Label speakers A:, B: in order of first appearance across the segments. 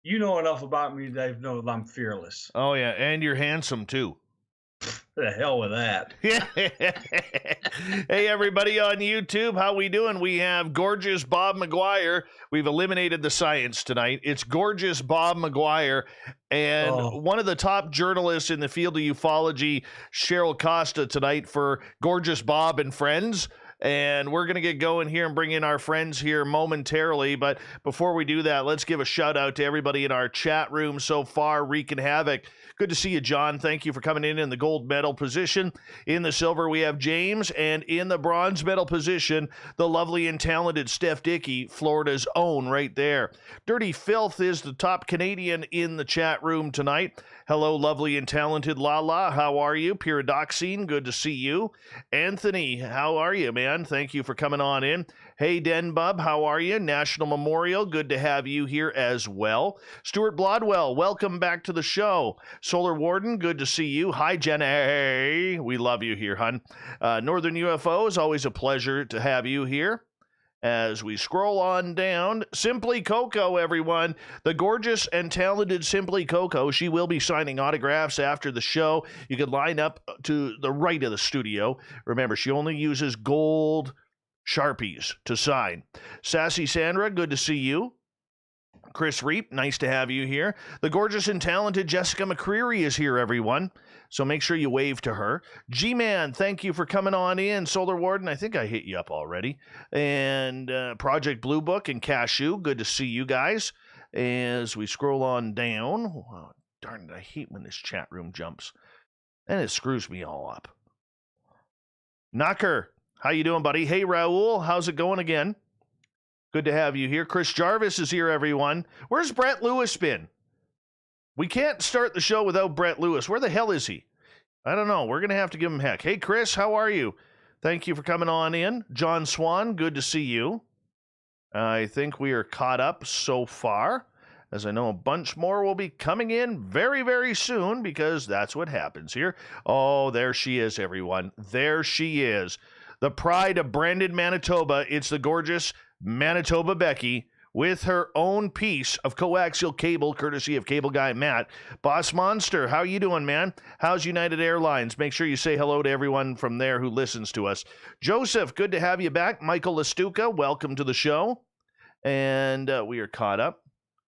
A: You know enough about me, Dave, to know that I'm fearless.
B: Oh, yeah, and you're handsome, too.
A: The hell with that.
B: Hey, everybody on YouTube, how we doing? We have gorgeous Bob McGwier. We've eliminated the science tonight. It's gorgeous Bob McGwier and one of the top journalists in the field of ufology, Cheryl Costa, tonight for Gorgeous Bob and Friends. And we're going to get going here and bring in our friends here momentarily. But before we do that, let's give a shout out to everybody in our chat room so far, wreaking havoc. Good to see you, John. Thank you for coming in the gold medal position. In the silver, we have James. And in the bronze medal position, the lovely and talented Steph Dickey, Florida's own right there. Dirty Filth is the top Canadian in the chat room tonight. Hello, lovely and talented Lala. How are you? Pyridoxine, good to see you. Anthony, how are you, man? Thank you for coming on in. Hey, Den Bub, how are you? National Memorial, good to have you here as well. Stuart Blodwell, welcome back to the show. Solar Warden, good to see you. Hi, Jenny. We love you here, hun. Northern UFOs, always a pleasure to have you here. As we scroll on down, Simply Coco, everyone. The gorgeous and talented Simply Coco. She will be signing autographs after the show. You can line up to the right of the studio. Remember, she only uses gold Sharpies to sign. Sassy Sandra, good to see you. Chris Reap, nice to have you here. The gorgeous and talented Jessica McCreary is here, everyone. So make sure you wave to her. G-Man, thank you for coming on in. Solar Warden, I think I hit you up already. And Project Blue Book and Cashew, good to see you guys. As we scroll on down. Oh, darn it, I hate when this chat room jumps. And it screws me all up. Knocker, how you doing, buddy? Hey, Raul, how's it going again? Good to have you here. Chris Jarvis is here, everyone. Where's Brett Lewis been? We can't start the show without Brett Lewis. Where the hell is he? I don't know. We're going to have to give him heck. Hey, Chris, how are you? Thank you for coming on in. John Swan, good to see you. I think we are caught up so far, as I know a bunch more will be coming in very, very soon, because that's what happens here. Oh, there she is, everyone. There she is. The pride of Brandon, Manitoba. It's the gorgeous Manitoba Becky with her own piece of coaxial cable, courtesy of Cable Guy Matt. Boss Monster, how you doing, man? How's United Airlines? Make sure you say hello to everyone from there who listens to us. Joseph, good to have you back. Michael Lastuca, welcome to the show. And we are caught up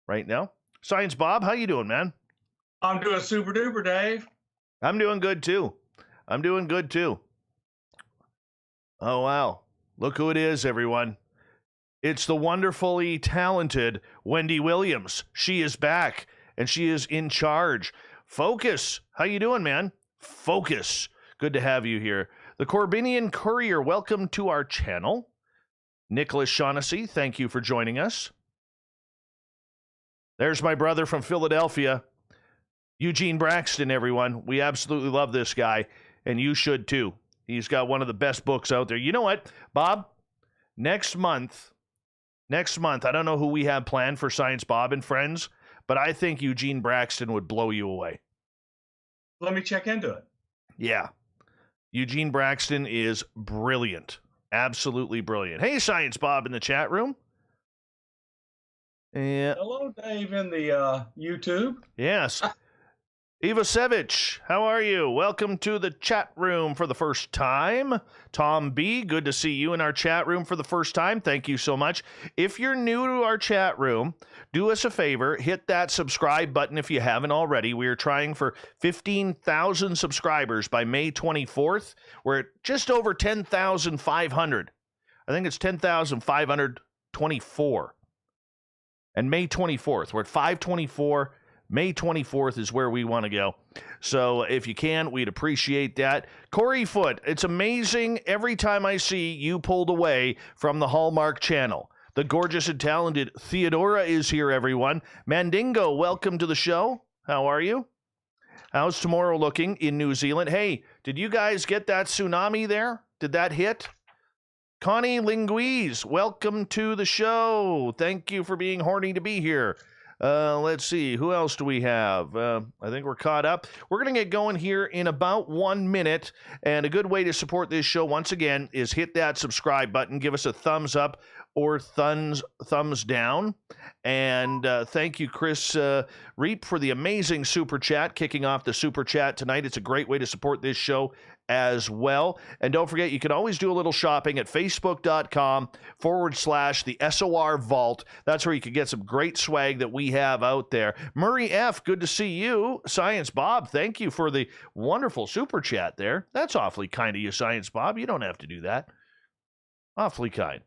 B: right now. Science Bob, how you doing, man?
A: I'm doing super duper, Dave.
B: I'm doing good, too. Oh, wow. Look who it is, everyone. It's the wonderfully talented Wendy Williams. She is back, and she is in charge. Focus. How you doing, man? Focus. Good to have you here. The Corbinian Courier, welcome to our channel. Nicholas Shaughnessy, thank you for joining us. There's my brother from Philadelphia, Eugene Braxton, everyone. We absolutely love this guy, and you should too. He's got one of the best books out there. You know what, Bob? Next month, I don't know who we have planned for Science Bob and Friends, but I think Eugene Braxton would blow you away.
A: Let me check into it.
B: Yeah. Eugene Braxton is brilliant. Absolutely brilliant. Hey, Science Bob in the chat room. Yeah.
A: Hello, Dave, in the YouTube.
B: Yes. Ivasevich, how are you? Welcome to the chat room for the first time. Tom B., good to see you in our chat room for the first time. Thank you so much. If you're new to our chat room, do us a favor, hit that subscribe button if you haven't already. We are trying for 15,000 subscribers by May 24th. We're at just over 10,500. I think it's 10,524. And May 24th, we're at 524. May 24th is where we want to go. So if you can, we'd appreciate that. Corey Foote, it's amazing every time I see you pulled away from the Hallmark Channel. The gorgeous and talented Theodora is here, everyone. Mandingo, welcome to the show. How are you? How's tomorrow looking in New Zealand? Hey, did you guys get that tsunami there? Did that hit? Connie Linguise, welcome to the show. Thank you for being horny to be here. Let's see. Who else do we have? I think we're caught up. We're going to get going here in about 1 minute. And a good way to support this show, once again, is hit that subscribe button. Give us a thumbs up or thumbs down. And thank you, Chris Reap, for the amazing super chat, kicking off the super chat tonight. It's a great way to support this show as well. And don't forget, you can always do a little shopping at facebook.com/the SOR Vault. That's where you can get some great swag that we have out there. Murray F., good to see you. Science Bob, thank you for the wonderful super chat there. That's awfully kind of you, Science Bob. You don't have to do that. Awfully kind.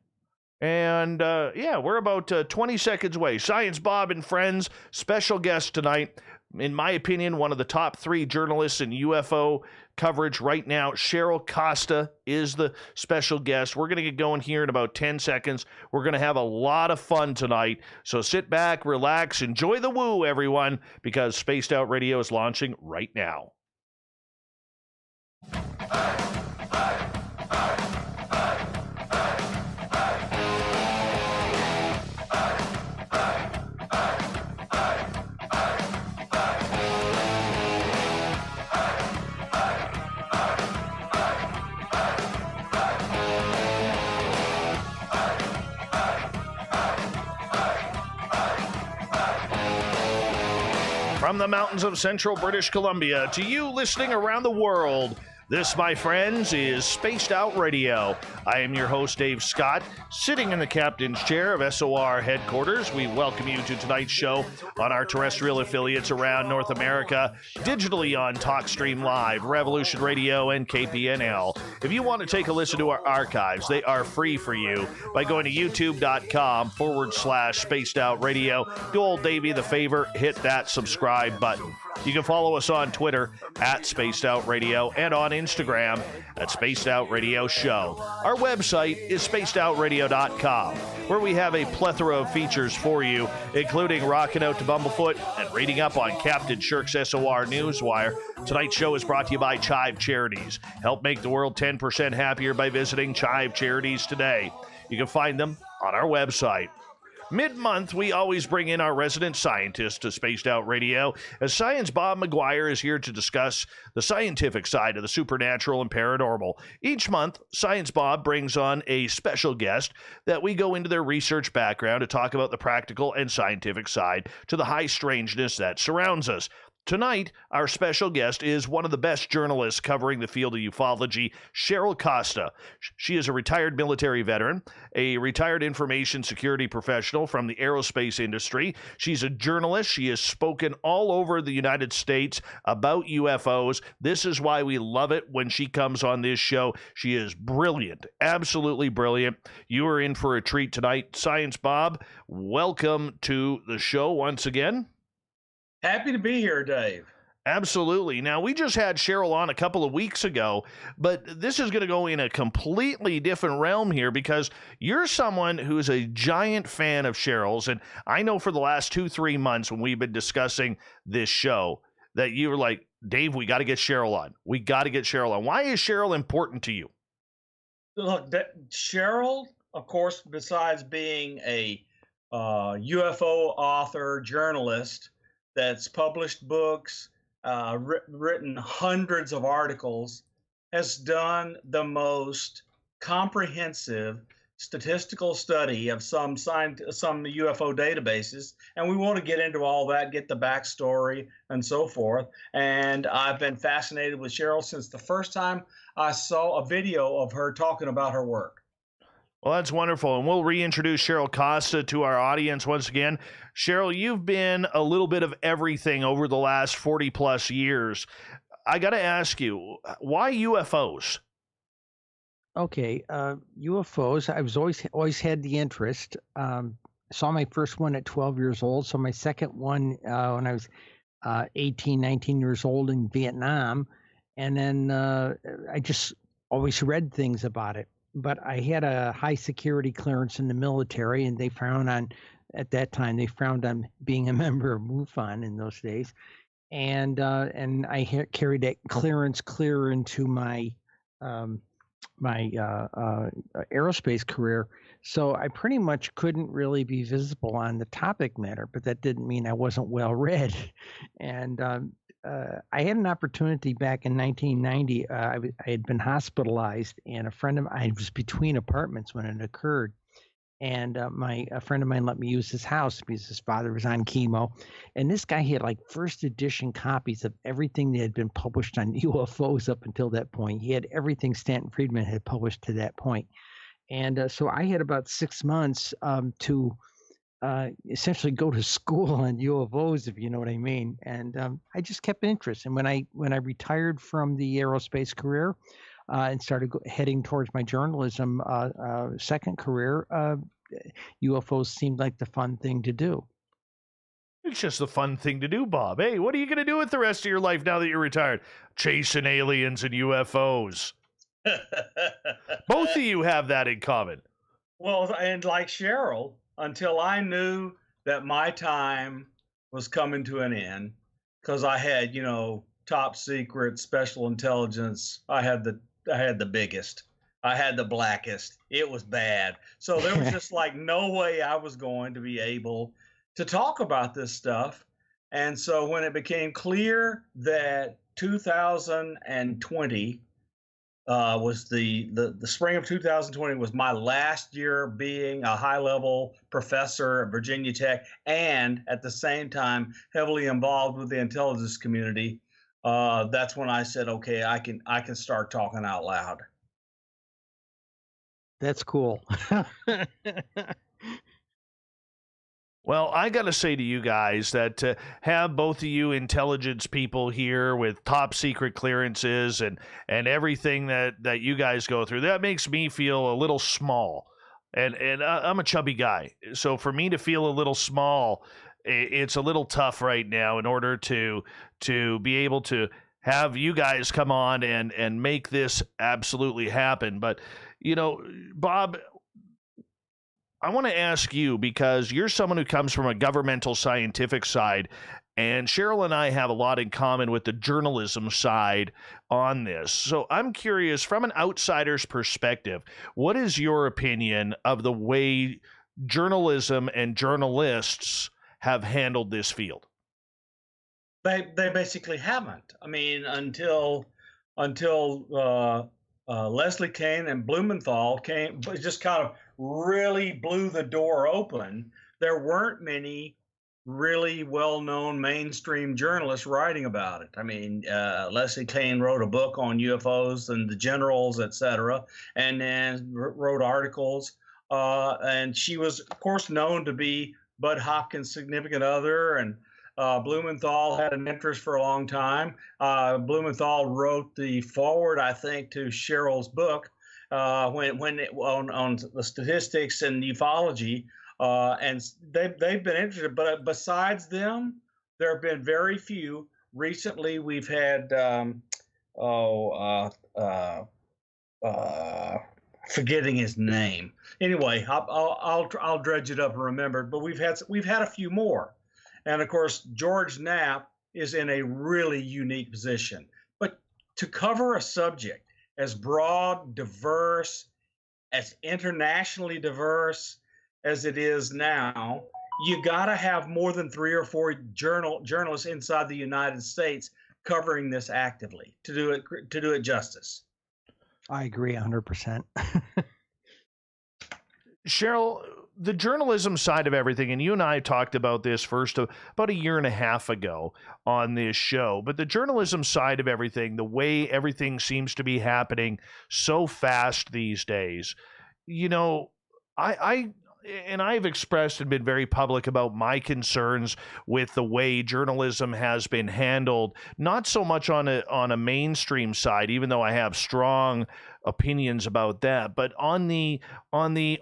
B: And yeah, we're about 20 seconds away. Science Bob and friends, special guest tonight. In my opinion, one of the top 3 journalists in UFO coverage right now. Cheryl Costa is the special guest. We're going to get going here in about 10 seconds. We're going to have a lot of fun tonight. So sit back, relax, enjoy the woo, everyone, because Spaced Out Radio is launching right now. From the mountains of central British Columbia to you listening around the world, this, my friends, is Spaced Out Radio. I am your host, Dave Scott, sitting in the captain's chair of SOR headquarters. We welcome you to tonight's show on our terrestrial affiliates around North America, digitally on TalkStream Live, Revolution Radio, and KPNL. If you want to take a listen to our archives, they are free for you by going to youtube.com/Spaced Out Radio. Do old Davey the favor, hit that subscribe button. You can follow us on Twitter at Spaced Out Radio and on Instagram at Spaced Out Radio Show. Our website is spacedoutradio.com, where we have a plethora of features for you, including rocking out to Bumblefoot and reading up on Captain Shirk's SOR Newswire. Tonight's show is brought to you by Chive Charities. Help make the world 10% happier by visiting Chive Charities today. You can find them on our website. Mid-month, we always bring in our resident scientist to Spaced Out Radio, as Science Bob McGwier is here to discuss the scientific side of the supernatural and paranormal. Each month, Science Bob brings on a special guest that we go into their research background to talk about the practical and scientific side to the high strangeness that surrounds us. Tonight, our special guest is one of the best journalists covering the field of ufology, Cheryl Costa. She is a retired military veteran, a retired information security professional from the aerospace industry. She's a journalist. She has spoken all over the United States about UFOs. This is why we love it when she comes on this show. She is brilliant, absolutely brilliant. You are in for a treat tonight. Science Bob, welcome to the show once again.
A: Happy to be here, Dave.
B: Absolutely. Now, we just had Cheryl on a couple of weeks ago, but this is going to go in a completely different realm here because you're someone who's a giant fan of Cheryl's. And I know for the last 2-3 months when we've been discussing this show that you were like, Dave, we got to get Cheryl on. We got to get Cheryl on. Why is Cheryl important to you?
A: Look, Cheryl, of course, besides being a UFO author, journalist, that's published books, written hundreds of articles, has done the most comprehensive statistical study of some UFO databases. And we want to get into all that, get the backstory and so forth. And I've been fascinated with Cheryl since the first time I saw a video of her talking about her work.
B: Well, that's wonderful. And we'll reintroduce Cheryl Costa to our audience once again. Cheryl, you've been a little bit of everything over the last 40 plus years. I got to ask you, why UFOs?
C: Okay, UFOs, I've always had the interest. Saw my first one at 12 years old. Saw my second one when I was 18, 19 years old in Vietnam. And then I just always read things about it. But I had a high security clearance in the military, and they frowned on being a member of MUFON in those days. And I carried that clearance clear into my aerospace career. So I pretty much couldn't really be visible on the topic matter, but that didn't mean I wasn't well read. And I had an opportunity back in 1990. I had been hospitalized, and a friend of mine, I was between apartments when it occurred. And a friend of mine let me use his house because his father was on chemo. And this guy had like first edition copies of everything that had been published on UFOs up until that point. He had everything Stanton Friedman had published to that point. And so I had about 6 months to essentially go to school on UFOs, if you know what I mean. And I just kept interest. And when I retired from the aerospace career and started heading towards my journalism second career, UFOs seemed like the fun thing to do.
B: It's just the fun thing to do, Bob. Hey, what are you going to do with the rest of your life now that you're retired? Chasing aliens and UFOs. Both of you have that in common.
A: Well, and like Cheryl, until I knew that my time was coming to an end, because I had, top secret special intelligence. I had the biggest. I had the blackest. It was bad. So there was just like no way I was going to be able to talk about this stuff. And so when it became clear that 2020 was the spring of 2020 was my last year being a high-level professor at Virginia Tech, and at the same time heavily involved with the intelligence community. That's when I said, okay, I can start talking out loud.
C: That's cool.
B: Well, I got to say to you guys that to have both of you intelligence people here with top secret clearances and everything that you guys go through, that makes me feel a little small. And I'm a chubby guy. So for me to feel a little small, it's a little tough right now in order to be able to have you guys come on and make this absolutely happen. But, Bob, I want to ask you, because you're someone who comes from a governmental scientific side, and Cheryl and I have a lot in common with the journalism side on this. So I'm curious, from an outsider's perspective, what is your opinion of the way journalism and journalists have handled this field?
A: They basically haven't. I mean, until Leslie Kean and Blumenthal came, just kind of really blew the door open. There weren't many really well-known mainstream journalists writing about it. I mean, Leslie Kean wrote a book on UFOs and the generals, etc., and then wrote articles. And she was, of course, known to be Bud Hopkins' significant other, and Blumenthal had an interest for a long time. Blumenthal wrote the foreword, I think, to Cheryl's book on the statistics and ufology, and they've been interested. But besides them, there have been very few. Recently, we've had forgetting his name. Anyway, I'll dredge it up and remember it. But we've had a few more. And of course, George Knapp is in a really unique position. But to cover a subject as broad, diverse, as internationally diverse as it is now, you got to have more than 3 or 4 journalists inside the United States covering this actively to do it justice.
C: I agree 100%.
B: Cheryl, the journalism side of everything, and you and I talked about this first about a year and a half ago on this show, but the journalism side of everything, the way everything seems to be happening so fast these days, I've expressed and been very public about my concerns with the way journalism has been handled, not so much on a mainstream side, even though I have strong opinions about that, but on the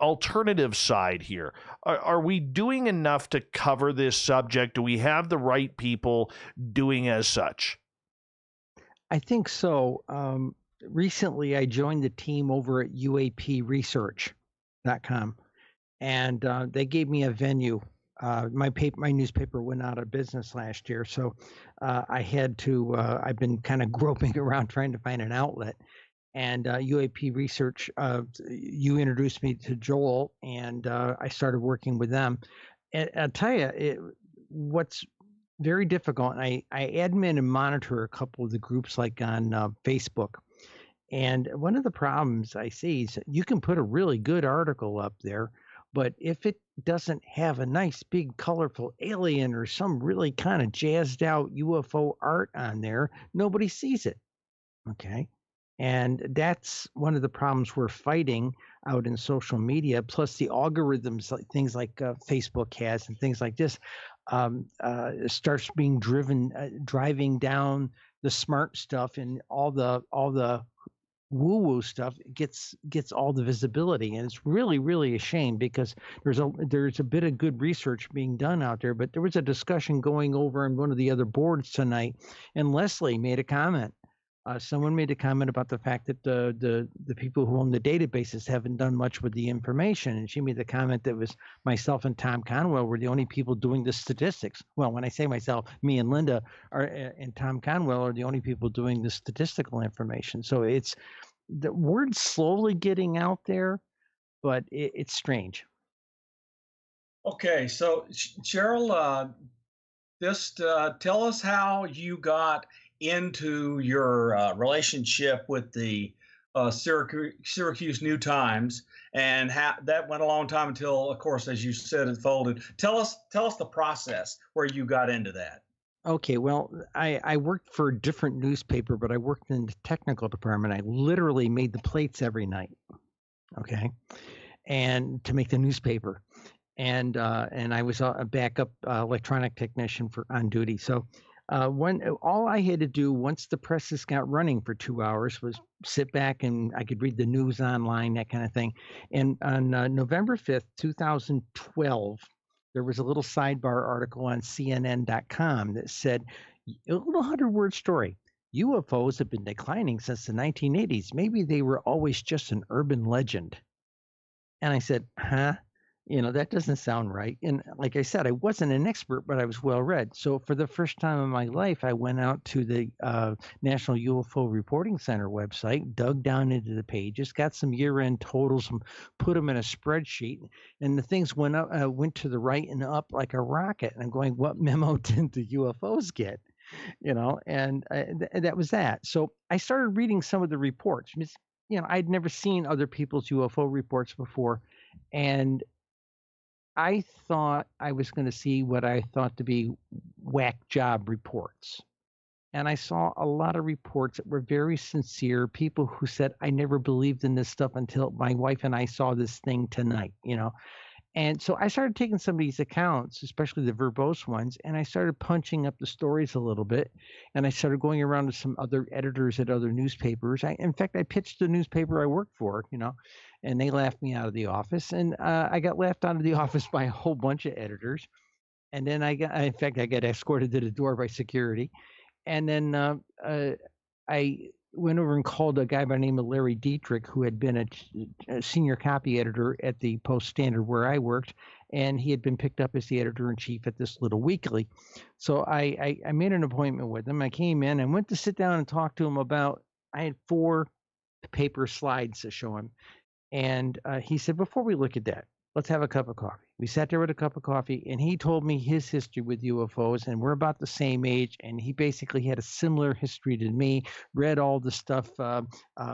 B: alternative side here. Are we doing enough to cover this subject? Do we have the right people doing as such?
C: I think so. Recently, I joined the team over at UAPresearch.com. And they gave me a venue. My newspaper went out of business last year, so I had to. I've been kind of groping around trying to find an outlet. And UAP Research, you introduced me to Joel, and I started working with them. And I'll tell you, what's very difficult. And I admin and monitor a couple of the groups, like on Facebook. And one of the problems I see is you can put a really good article up there, But if it doesn't have a nice, big, colorful alien or some really kind of jazzed out UFO art on there, nobody sees it. Okay. And that's one of the problems we're fighting out in social media, plus the algorithms, like things like Facebook has and things like this, starts being driving down the smart stuff, and all the woo-woo stuff gets all the visibility. And it's really a shame, because there's a bit of good research being done out there. But there was a discussion going over on one of the other boards tonight, and Leslie made a comment. Someone made a comment about the fact that the people who own the databases haven't done much with the information, and she made the comment that was myself and Tom Conwell were the only people doing the statistics. Well, when I say myself, me and Linda and Tom Conwell are the only people doing the statistical information. So it's the word's slowly getting out there, but it's strange.
A: Okay, so Cheryl, just tell us how you got into your relationship with the Syracuse New Times, and how that went a long time until, of course, as you said, it folded. Tell us the process where you got into that.
C: Okay, well, I worked for a different newspaper, but I worked in the technical department. I literally made the plates every night. Okay, and to make the newspaper, and I was a backup electronic technician on duty. So when all I had to do once the presses got running for 2 hours was sit back, and I could read the news online, that kind of thing. And on November 5th, 2012, there was a little sidebar article on CNN.com that said, a little 100-word story. UFOs have been declining since the 1980s. Maybe they were always just an urban legend. And I said, huh? That doesn't sound right. And like I said, I wasn't an expert, but I was well read. So for the first time in my life, I went out to the National UFO Reporting Center website, dug down into the pages, got some year-end totals, and put them in a spreadsheet. And the things went to the right and up like a rocket. And I'm going, what memo did the UFOs get? And that was that. So I started reading some of the reports. I'd never seen other people's UFO reports before. And I thought I was going to see what I thought to be whack job reports. And I saw a lot of reports that were very sincere, people who said, I never believed in this stuff until my wife and I saw this thing tonight, And so I started taking some of these accounts, especially the verbose ones, and I started punching up the stories a little bit. And I started going around to some other editors at other newspapers. In fact, I pitched the newspaper I worked for, and they laughed me out of the office. And I got laughed out of the office by a whole bunch of editors. And then I got escorted to the door by security. And then I went over and called a guy by the name of Larry Dietrich, who had been a senior copy editor at the Post-Standard where I worked, and he had been picked up as the editor-in-chief at this little weekly. So I made an appointment with him. I came in and went to sit down and talk to him about, I had 4 paper slides to show him. And he said, before we look at that, let's have a cup of coffee. We sat there with a cup of coffee, and he told me his history with UFOs, and we're about the same age, and he basically had a similar history to me, read all the stuff,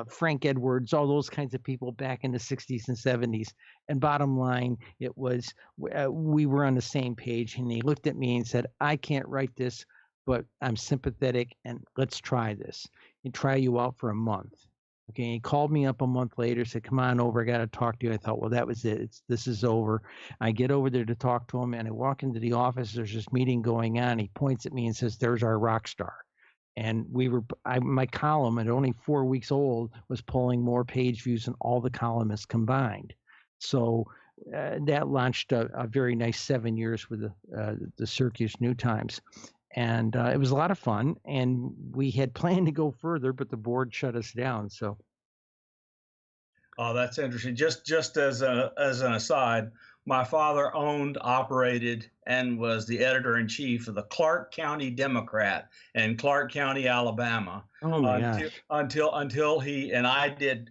C: Frank Edwards, all those kinds of people back in the 60s and 70s. And bottom line, it was we were on the same page, and he looked at me and said, I can't write this, but I'm sympathetic, and let's try this. And try you out for a month. Okay, he called me up a month later, said, come on over, I got to talk to you. I thought, well, that was it. This is over. I get over there to talk to him, and I walk into the office. There's this meeting going on. He points at me and says, there's our rock star. And my column, at only 4 weeks old, was pulling more page views than all the columnists combined. So that launched a very nice 7 years with the Syracuse New Times. And it was a lot of fun, and we had planned to go further, but the board shut us down. So,
A: oh, that's interesting. Just as an aside, my father owned, operated, and was the editor-in-chief of the Clark County Democrat in Clark County, Alabama.
C: Oh my gosh!
A: Until he and I did,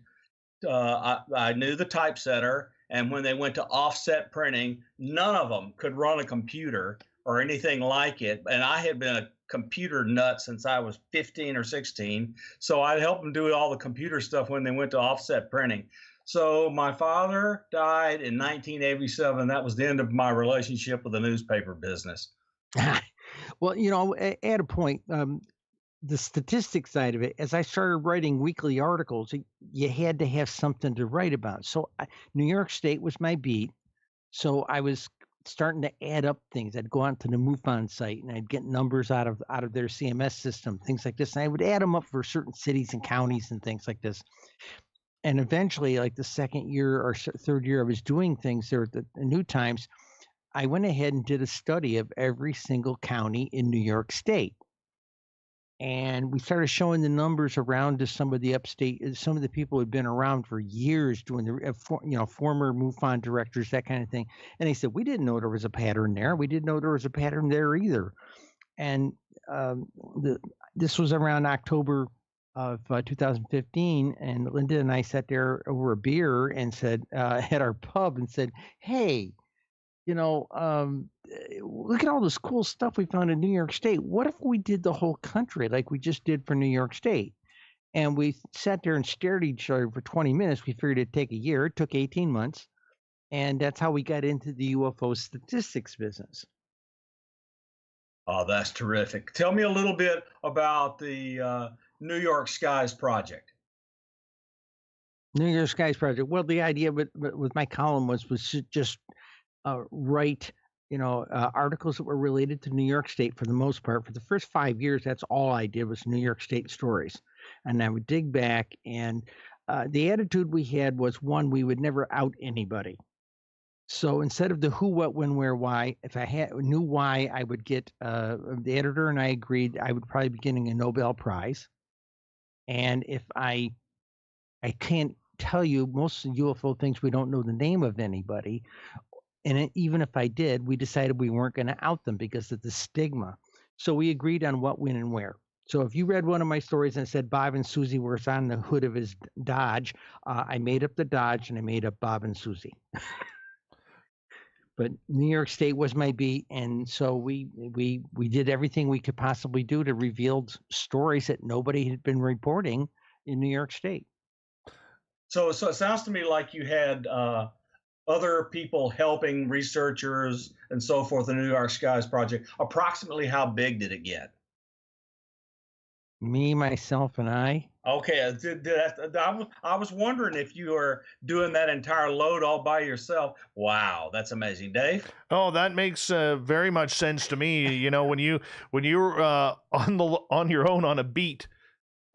A: I knew the typesetter, and when they went to offset printing, none of them could run a computer or anything like it. And I had been a computer nut since I was 15 or 16. So I'd help them do all the computer stuff when they went to offset printing. So my father died in 1987. That was the end of my relationship with the newspaper business.
C: Well, at a point, the statistics side of it, as I started writing weekly articles, you had to have something to write about. So New York State was my beat. So I was starting to add up things. I'd go onto the MUFON site and I'd get numbers out of their CMS system, things like this. And I would add them up for certain cities and counties and things like this. And eventually, like the second year or third year I was doing things there at the New Times, I went ahead and did a study of every single county in New York State. And we started showing the numbers around to some of the upstate, some of the people who had been around for years doing the, former MUFON directors, that kind of thing. And they said, we didn't know there was a pattern there. We didn't know there was a pattern there either. And this was around October of 2015. And Linda and I sat there over a beer and said, at our pub and said, hey, look at all this cool stuff we found in New York State. What if we did the whole country like we just did for New York State? And we sat there and stared at each other for 20 minutes. We figured it'd take a year. It took 18 months. And that's how we got into the UFO statistics business.
A: Oh, that's terrific. Tell me a little bit about the New York Skies Project.
C: New York Skies Project. Well, the idea with my column was just write, articles that were related to New York State for the most part. For the first 5 years, that's all I did was New York State stories. And I would dig back, and the attitude we had was, one, we would never out anybody. So instead of the who, what, when, where, why, if I knew why, I would get the editor and I agreed I would probably be getting a Nobel Prize. And if I can't tell you, most of the UFO things, we don't know the name of anybody. And even if I did, we decided we weren't going to out them because of the stigma. So we agreed on what, when, and where. So if you read one of my stories and it said Bob and Susie were on the hood of his Dodge, I made up the Dodge and I made up Bob and Susie. But New York State was my beat, and so we did everything we could possibly do to reveal stories that nobody had been reporting in New York State.
A: So it sounds to me like you had other people helping, researchers and so forth, the New York Skies Project. Approximately how big did it get?
C: Me, myself, and I.
A: Okay, I was wondering if you were doing that entire load all by yourself. Wow, that's amazing, Dave.
B: Oh, that makes very much sense to me. When you're on your own on a beat,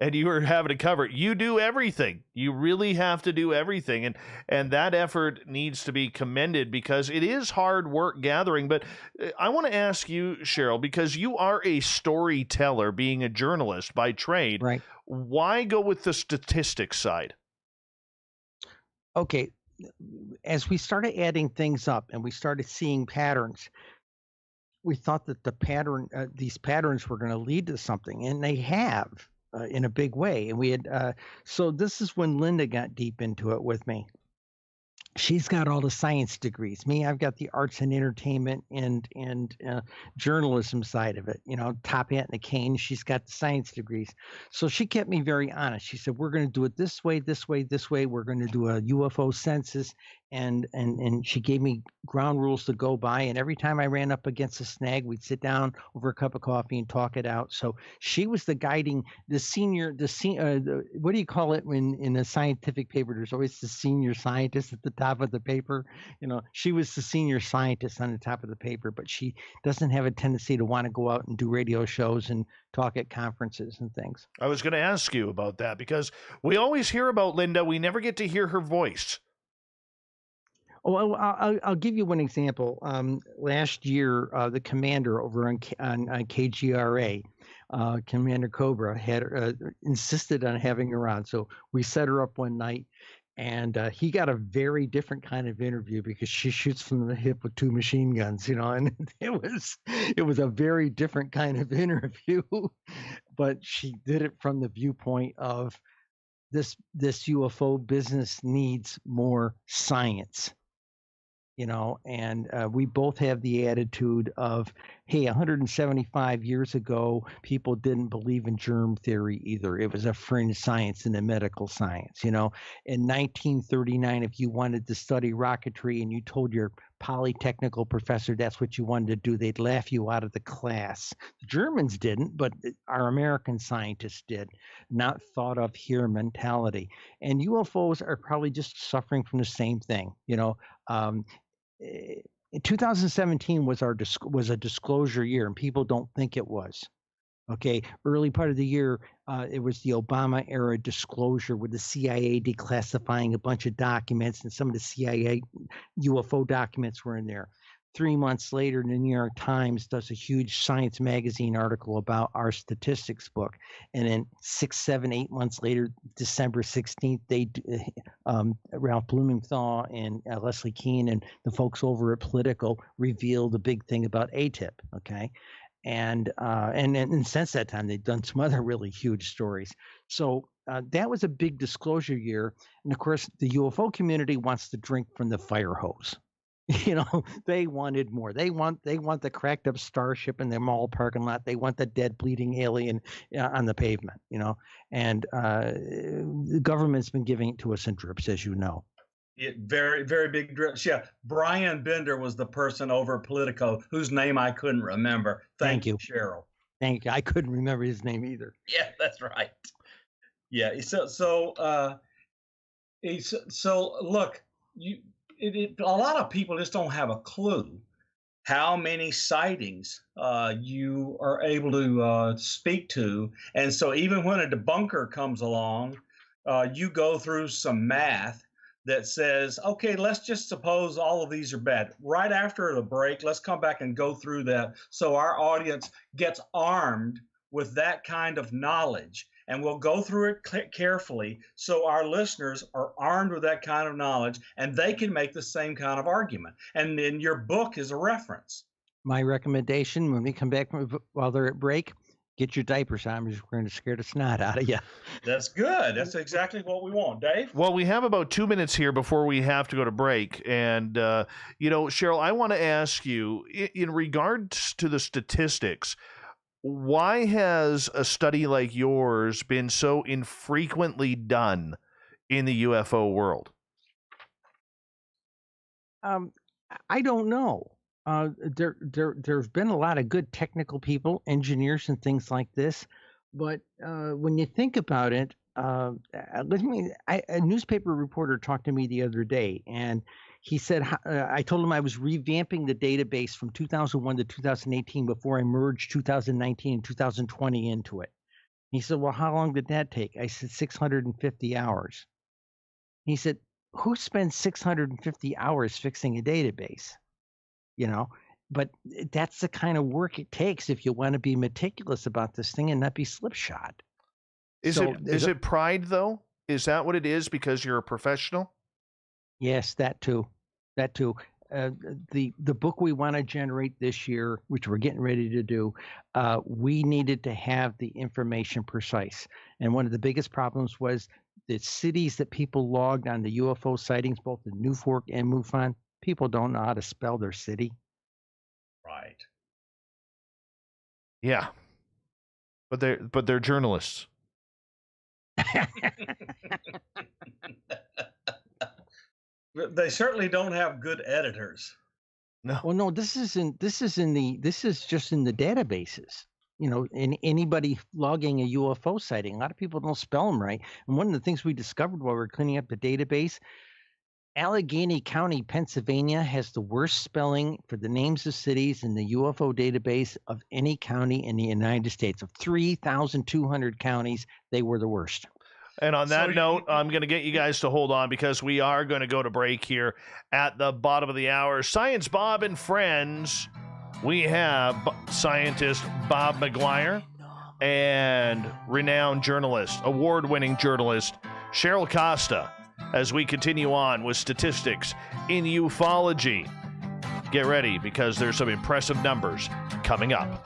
B: and you are having to cover it, you do everything. You really have to do everything. And that effort needs to be commended because it is hard work gathering. But I want to ask you, Cheryl, because you are a storyteller, being a journalist by trade.
C: Right.
B: Why go with the statistics side?
C: Okay. As we started adding things up and we started seeing patterns, we thought that these patterns were going to lead to something, and they have. In a big way. And we had, so this is when Linda got deep into it with me. She's got all the science degrees. Me, I've got the arts and entertainment and journalism side of it. Top hat and a cane. She's got the science degrees. So she kept me very honest. She said, we're going to do it this way, this way, this way. We're going to do a UFO census. And she gave me ground rules to go by. And every time I ran up against a snag, we'd sit down over a cup of coffee and talk it out. So she was the what do you call it when in a scientific paper, there's always the senior scientist at the top of the paper. She was the senior scientist on the top of the paper, but she doesn't have a tendency to want to go out and do radio shows and talk at conferences and things.
B: I was going to ask you about that because we always hear about Linda. We never get to hear her voice.
C: Oh, I'll give you one example. Last year, the commander over on KGRA, Commander Cobra, had insisted on having her on. So we set her up one night, and he got a very different kind of interview because she shoots from the hip with 2 machine guns, and it was a very different kind of interview. But she did it from the viewpoint of this UFO business needs more science. and we both have the attitude of, hey, 175 years ago, people didn't believe in germ theory either. It was a fringe science in the medical science. In 1939, if you wanted to study rocketry and you told your polytechnical professor that's what you wanted to do, they'd laugh you out of the class. The Germans didn't, but our American scientists did. Not thought of here mentality. And UFOs are probably just suffering from the same thing. 2017 was a disclosure year, and people don't think it was. Okay, early part of the year, it was the Obama era disclosure with the CIA declassifying a bunch of documents, and some of the CIA UFO documents were in there. 3 months later, the New York Times does a huge Science magazine article about our statistics book. And then 6, 7, 8 months later, December 16th, Ralph Blumenthal and Leslie Kean and the folks over at Politico revealed the big thing about ATIP. Okay. And since that time, they've done some other really huge stories. So that was a big disclosure year. And of course, the UFO community wants to drink from the fire hose. They wanted more. They want the cracked up starship in their mall parking lot. They want the dead bleeding alien on the pavement, and the government's been giving it to us in drips, as you know.
A: Very, very big drips. Yeah. Brian Bender was the person over at Politico whose name I couldn't remember. Thank you, Cheryl.
C: Thank you. I couldn't remember his name either.
A: Yeah, that's right. Yeah. So look, a lot of people just don't have a clue how many sightings you are able to speak to. And so even when a debunker comes along, you go through some math that says, okay, let's just suppose all of these are bad. Right after the break, let's come back and go through that so our audience gets armed with that kind of knowledge. And we'll go through it carefully so our listeners are armed with that kind of knowledge and they can make the same kind of argument. And then your book is a reference.
C: My recommendation when we come back while they're at break, get your diapers on because we're going to scare the snot out of you.
A: That's good. That's exactly what we want. Dave?
B: Well, we have about 2 minutes here before we have to go to break. And, Cheryl, I want to ask you, in regards to the statistics, why has a study like yours been so infrequently done in the UFO world?
C: I don't know. There's been a lot of good technical people, engineers and things like this. But when you think about it, a newspaper reporter talked to me the other day, and he said, I told him I was revamping the database from 2001 to 2018 before I merged 2019 and 2020 into it. He said, well, how long did that take? I said, 650 hours. He said, who spends 650 hours fixing a database? But that's the kind of work it takes if you want to be meticulous about this thing and not be slipshod.
B: Is it pride, though? Is that what it is because you're a professional?
C: Yes, that too. The book we want to generate this year, which we're getting ready to do, we needed to have the information precise. And one of the biggest problems was the cities that people logged on the UFO sightings, both in New Fork and MUFON, people don't know how to spell their city.
A: Right.
B: Yeah. But they're journalists.
C: They
A: certainly don't have good editors.
B: No.
C: Well, no, this is just in the databases. In anybody logging a UFO sighting, a lot of people don't spell them right. And one of the things we discovered while we were cleaning up the database, Allegheny County, Pennsylvania has the worst spelling for the names of cities in the UFO database of any county in the United States. Of 3,200 counties, they were the worst.
B: And on that note, I'm going to get you guys to hold on because we are going to go to break here at the bottom of the hour. Science Bob and Friends, we have scientist Bob McGwier and renowned journalist, award-winning journalist Cheryl Costa as we continue on with statistics in ufology. Get ready because there's some impressive numbers coming up.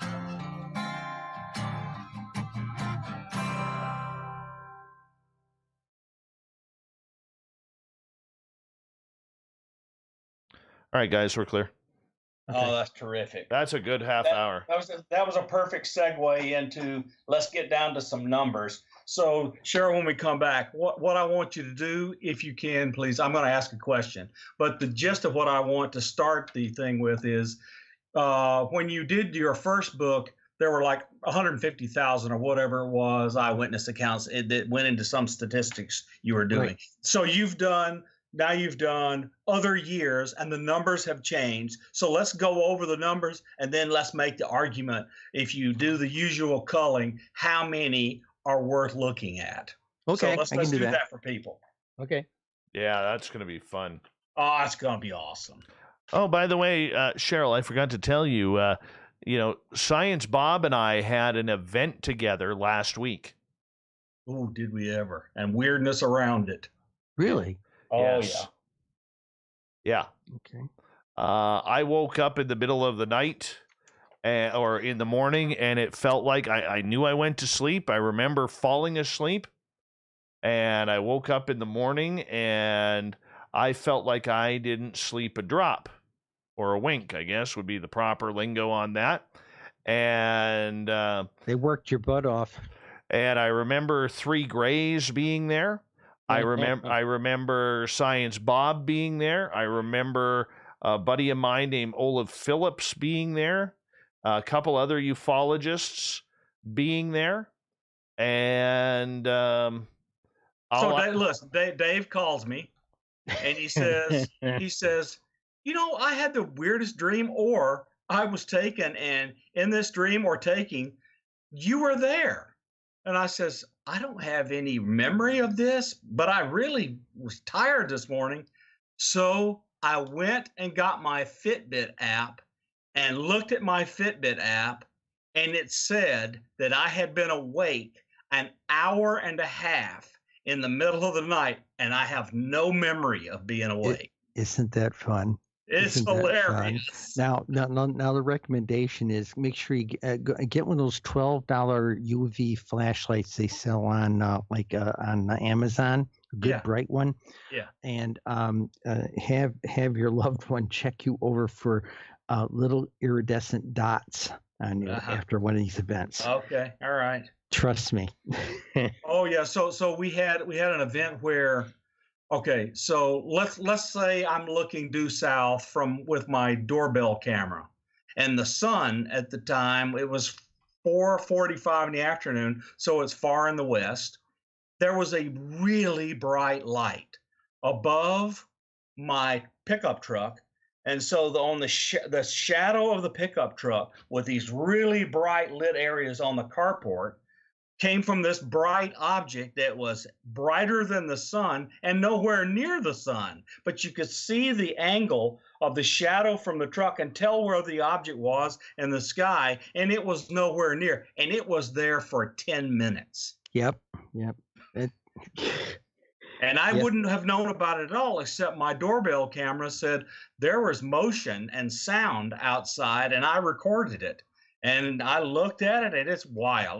B: All right, guys, we're clear.
A: Okay. Oh, that's terrific.
B: That's a good half hour.
A: That was a perfect segue into let's get down to some numbers. So, Cheryl, when we come back, what I want you to do, if you can, please, I'm going to ask a question. But the gist of what I want to start the thing with is when you did your first book, there were like 150,000 or whatever it was eyewitness accounts that went into some statistics you were doing. Right. So you've done other years and the numbers have changed. So let's go over the numbers and then let's make the argument. If you do the usual culling, how many are worth looking at?
C: Okay,
A: so let's do that for people.
C: Okay.
B: Yeah, that's going to be fun.
A: Oh, it's going to be awesome.
B: Oh, by the way, Cheryl, I forgot to tell you, Science Bob and I had an event together last week.
A: Oh, did we ever? And weirdness around it.
C: Really?
A: Oh,
B: yes. Yeah.
C: Okay.
B: I woke up in the middle of the night or in the morning, and it felt like I knew I went to sleep. I remember falling asleep, and I woke up in the morning, and I felt like I didn't sleep a drop, or a wink, I guess, would be the proper lingo on that. And
C: they worked your butt off.
B: And I remember 3 Grays being there. I remember Science Bob being there. I remember a buddy of mine named Olaf Phillips being there. A couple other ufologists being there. And
A: listen, Dave calls me and he says, I had the weirdest dream, or I was taken, and in this dream or taking, you were there. And I says, I don't have any memory of this, but I really was tired this morning. So I went and got my Fitbit app and looked at my Fitbit app, and it said that I had been awake an hour and a half in the middle of the night, and I have no memory of being awake.
C: Isn't that fun?
A: It's hilarious.
C: Now, the recommendation is make sure you get one of those $12 UV flashlights they sell on on Amazon, a good bright one.
A: Yeah.
C: And have your loved one check you over for little iridescent dots on you after one of these events.
A: Okay. All right.
C: Trust me.
A: Oh yeah. So we had an event where. Okay, so let's say I'm looking due south with my doorbell camera, and the sun at the time, it was 4:45 in the afternoon, so it's far in the west. There was a really bright light above my pickup truck, and so on the shadow of the pickup truck with these really bright lit areas on the carport came from this bright object that was brighter than the sun and nowhere near the sun. But you could see the angle of the shadow from the truck and tell where the object was in the sky, and it was nowhere near. And it was there for 10 minutes.
C: Yep.
A: And I wouldn't have known about it at all, except my doorbell camera said there was motion and sound outside, and I recorded it. And I looked at it, and it's wild.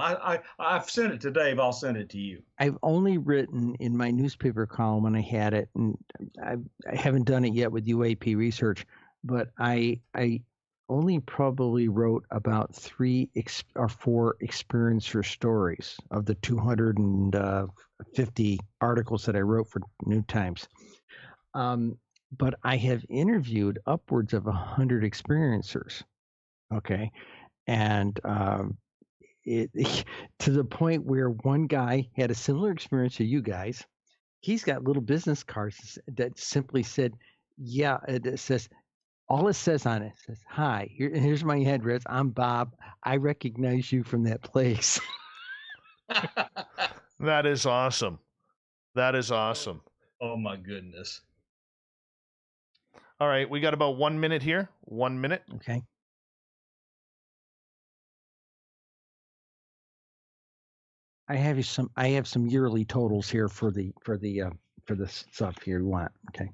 A: I've sent it to Dave. I'll send it to you.
C: I've only written in my newspaper column when I had it, and I haven't done it yet with UAP research, but I only probably wrote about 3 or 4 experiencer stories of the 250 articles that I wrote for New Times. But I have interviewed upwards of 100 experiencers. Okay. And to the point where one guy had a similar experience to you guys. He's got little business cards that simply said, it says, all it says on it says, hi, here's my address. I'm Bob. I recognize you from that place.
B: That is awesome. That is awesome.
A: Oh, my goodness.
B: All right. We got about 1 minute here. 1 minute.
C: Okay. I have some yearly totals here for the stuff here you want. Okay.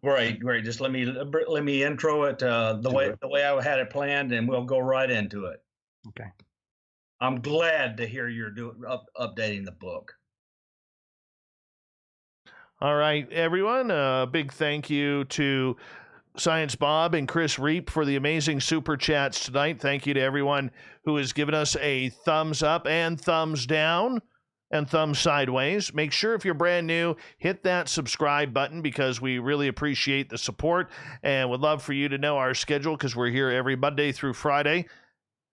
A: Great. Just let me intro it the way I had it planned, and we'll go right into it.
C: Okay.
A: I'm glad to hear you're updating the book.
B: All right, everyone. A big thank you to Science Bob and Chris Reap for the amazing super chats tonight. Thank you to everyone who has given us a thumbs up and thumbs down and thumbs sideways. Make sure if you're brand new, hit that subscribe button because we really appreciate the support and would love for you to know our schedule because we're here every Monday through Friday.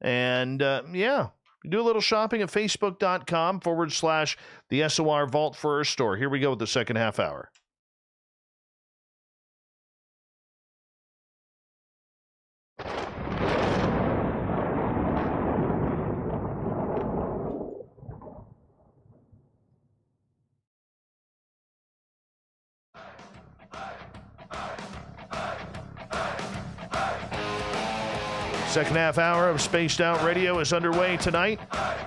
B: And do a little shopping at facebook.com/the SOR Vault for our store. Here we go with the second half hour. Second half hour of Spaced Out Radio is underway tonight.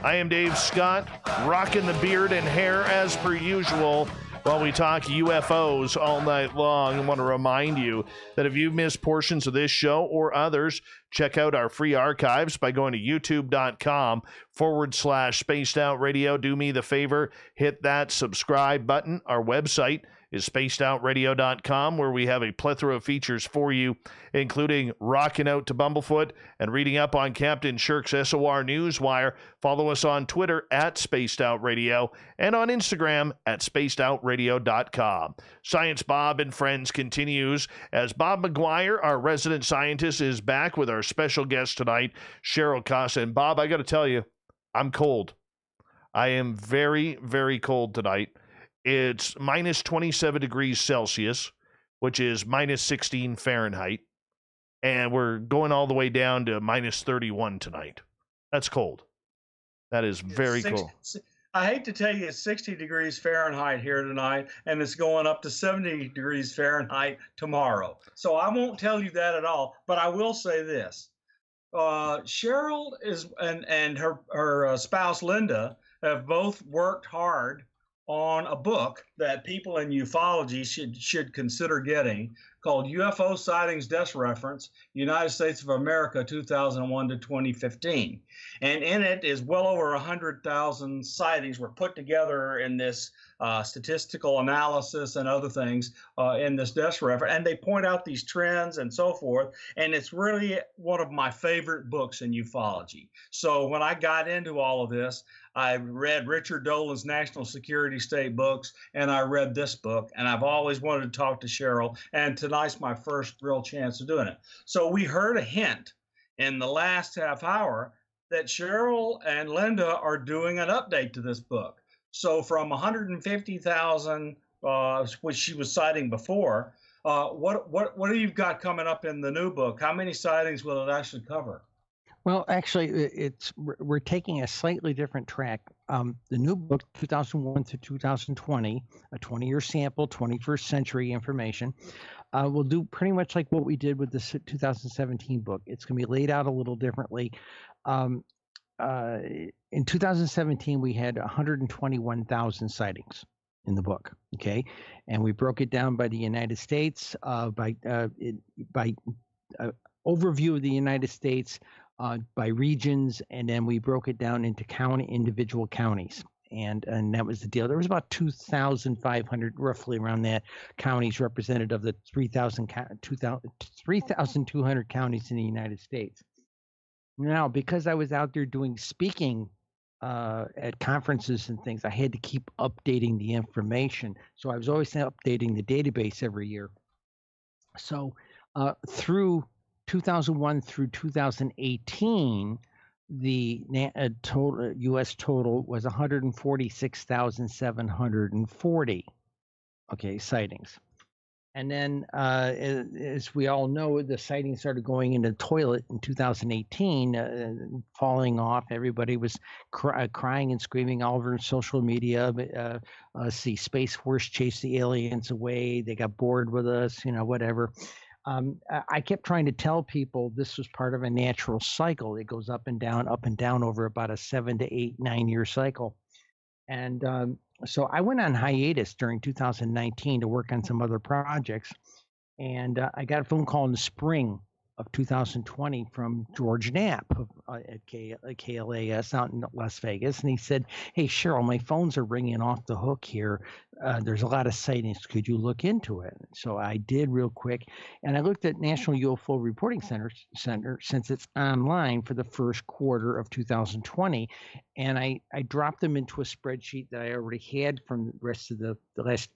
B: I am Dave Scott, rocking the beard and hair as per usual while we talk UFOs all night long. I want to remind you that if you've missed portions of this show or others, check out our free archives by going to youtube.com/Spaced Out Radio. Do me the favor, hit that subscribe button. Our website is spacedoutradio.com, where we have a plethora of features for you, including rocking out to Bumblefoot and reading up on Captain Shirk's SOR Newswire. Follow us on Twitter at spacedoutradio and on Instagram at spacedoutradio.com. Science Bob and Friends continues as Bob McGwier, our resident scientist, is back with our special guest tonight, Cheryl Costa. And Bob, I got to tell you, I'm cold. I am very, very cold tonight. It's minus 27 degrees Celsius, which is minus 16 Fahrenheit. And we're going all the way down to minus 31 tonight. That's cold. That is very cold.
A: I hate to tell you, it's 60 degrees Fahrenheit here tonight, and it's going up to 70 degrees Fahrenheit tomorrow. So I won't tell you that at all, but I will say this. Cheryl and her spouse, Linda, have both worked hard on a book that people in ufology should consider getting called UFO Sightings Desk Reference, United States of America, 2001 to 2015. And in it is well over 100,000 sightings were put together in this statistical analysis and other things in this desk reference. And they point out these trends and so forth. And it's really one of my favorite books in ufology. So when I got into all of this, I read Richard Dolan's National Security State books, and I read this book, and I've always wanted to talk to Cheryl, and tonight's my first real chance of doing it. So we heard a hint in the last half hour that Cheryl and Linda are doing an update to this book. So from 150,000, which she was citing before, what do you got coming up in the new book? How many sightings will it actually cover?
C: Well, actually, we're taking a slightly different track. The new book, 2001 to 2020, a 20-year sample, 21st century information, will do pretty much like what we did with the 2017 book. It's going to be laid out a little differently. In 2017, we had 121,000 sightings in the book. Okay, and we broke it down by the United States, by overview of the United States. By regions, and then we broke it down into individual counties, and that was the deal. There was about 2,500, roughly around that, counties represented of the 3,200 counties in the United States. Now, because I was out there doing speaking at conferences and things, I had to keep updating the information. So I was always updating the database every year. So through 2001 through 2018, the total U.S. total was 146,740 sightings. And then, as we all know, the sightings started going into the toilet in 2018, falling off. Everybody was crying and screaming all over social media. See, Space Force chased the aliens away. They got bored with us, whatever. I kept trying to tell people this was part of a natural cycle. It goes up and down over about a 7 to 8, 9 year cycle. And so I went on hiatus during 2019 to work on some other projects. And I got a phone call in the spring of 2020 from George Knapp at KLAS out in Las Vegas, and he said, "Hey, Cheryl, my phones are ringing off the hook here. There's a lot of sightings. Could you look into it?" So I did real quick, and I looked at National UFO Reporting Center since it's online for the first quarter of 2020, and I dropped them into a spreadsheet that I already had from the rest of the last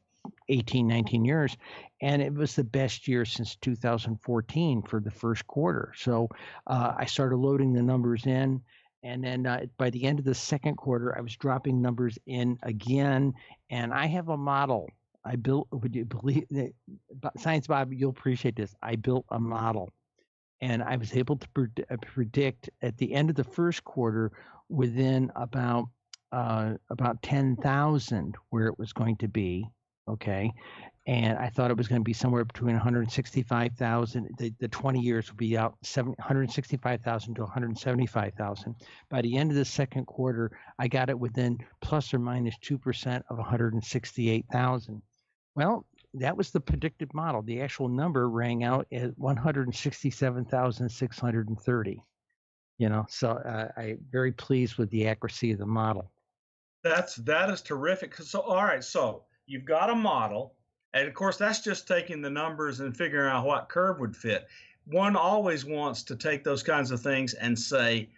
C: 18, 19 years, and it was the best year since 2014 for the first quarter. So I started loading the numbers in, and then by the end of the second quarter, I was dropping numbers in again, and I have a model I built. Would you believe that? Science Bob, you'll appreciate this. I built a model, and I was able to predict at the end of the first quarter within about 10,000 where it was going to be. Okay. And I thought it was going to be somewhere between 165,000. The 20 years would be out 165,000 to 175,000. By the end of the second quarter, I got it within plus or minus 2% of 168,000. Well, that was the predicted model. The actual number rang out at 167,630. So I'm very pleased with the accuracy of the model.
A: That is terrific. So all right, so you've got a model, and of course that's just taking the numbers and figuring out what curve would fit. One always wants to take those kinds of things and say,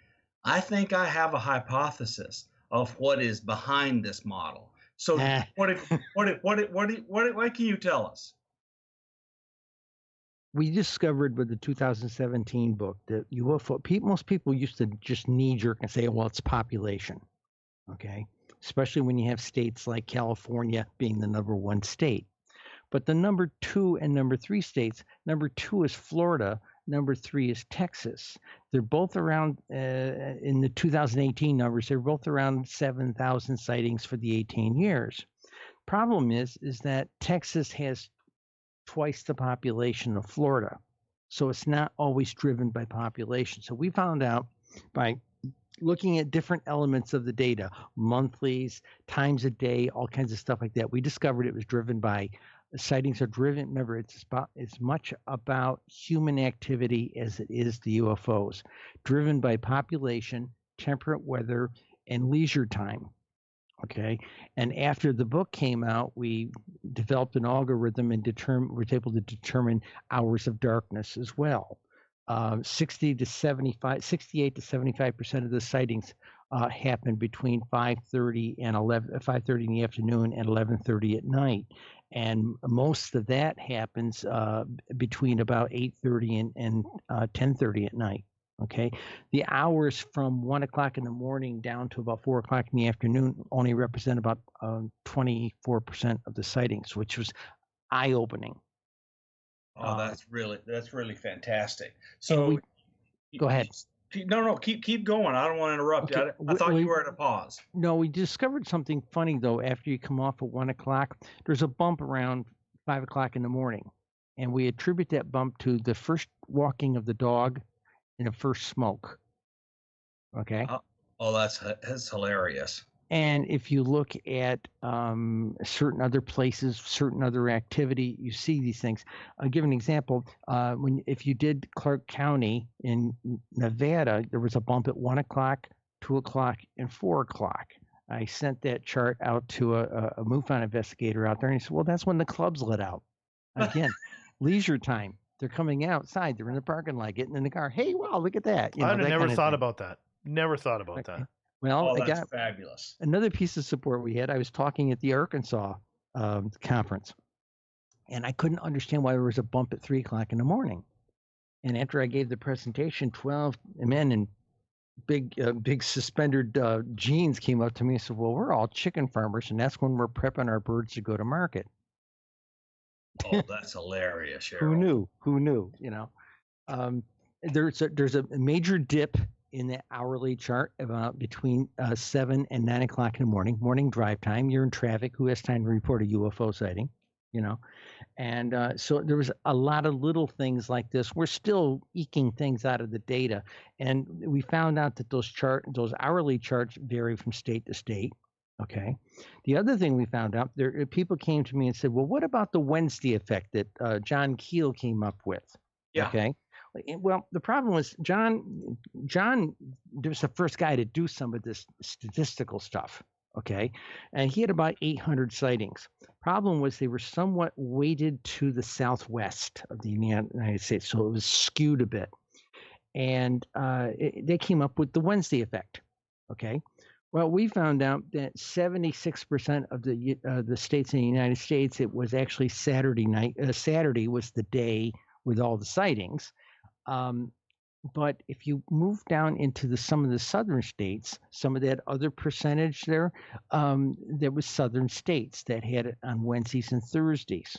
A: I think I have a hypothesis of what is behind this model. So what can you tell us?
C: We discovered with the 2017 book that UFO most people used to just knee-jerk and say, well, it's population. Okay. Especially when you have states like California being the number one state. But the number 2 and number 3 states, number 2 is Florida, number 3 is Texas. They're both around, in the 2018 numbers, they're both around 7,000 sightings for the 18 years. Problem is that Texas has twice the population of Florida. So it's not always driven by population. So we found out by looking at different elements of the data, monthlies, times a day, all kinds of stuff like that, we discovered it was driven by sightings are driven. Remember, it's as much about human activity as it is the UFOs, driven by population, temperate weather, and leisure time. Okay. And after the book came out, we developed an algorithm and was able to determine hours of darkness as well. 68 to 75% of the sightings happen between 5:30 and 5:30 in the afternoon and 11:30 at night, and most of that happens between about 8:30 and 10:30 at night. Okay, the hours from 1 o'clock in the morning down to about 4 o'clock in the afternoon only represent about 24% of the sightings, which was eye-opening.
A: Oh, that's really fantastic. So
C: go ahead.
A: No, keep going. I don't want to interrupt you. I thought you were at a pause.
C: No, we discovered something funny though. After you come off at 1 o'clock, there's a bump around 5 o'clock in the morning, and we attribute that bump to the first walking of the dog and the first smoke. Okay.
A: Oh, that's hilarious.
C: And if you look at certain other places, certain other activity, you see these things. I'll give an example. If you did Clark County in Nevada, there was a bump at 1 o'clock, 2 o'clock, and 4 o'clock. I sent that chart out to a MUFON investigator out there, and he said, well, that's when the clubs let out. Again, leisure time. They're coming outside. They're in the parking lot, getting in the car. Hey, wow, look at that.
B: I'd have never thought about that. Never thought about that.
C: Well,
A: that's fabulous.
C: Another piece of support we had. I was talking at the Arkansas conference, and I couldn't understand why there was a bump at 3 o'clock in the morning. And after I gave the presentation, 12 men in big suspended jeans came up to me and said, well, we're all chicken farmers, and that's when we're prepping our birds to go to market.
A: Oh, that's hilarious, Cheryl.
C: Who knew? There's a major dip in the hourly chart about between 7 and 9 o'clock in the morning drive time. You're in traffic. Who has time to report a UFO sighting? And so there was a lot of little things like this. We're still eking things out of the data, and we found out that those hourly charts vary from state to state. Okay. The other thing we found out, people came to me and said, well, what about the Wednesday effect that John Keel came up with?
A: Yeah.
C: Okay. Well, the problem was John was the first guy to do some of this statistical stuff. Okay, and he had about 800 sightings. Problem was they were somewhat weighted to the southwest of the United States, so it was skewed a bit. And they came up with the Wednesday effect. Okay, well, we found out that 76% of the states in the United States, it was actually Saturday night. Saturday was the day with all the sightings. But if you move down into some of the southern states, some of that other percentage there was southern states that had it on Wednesdays and Thursdays.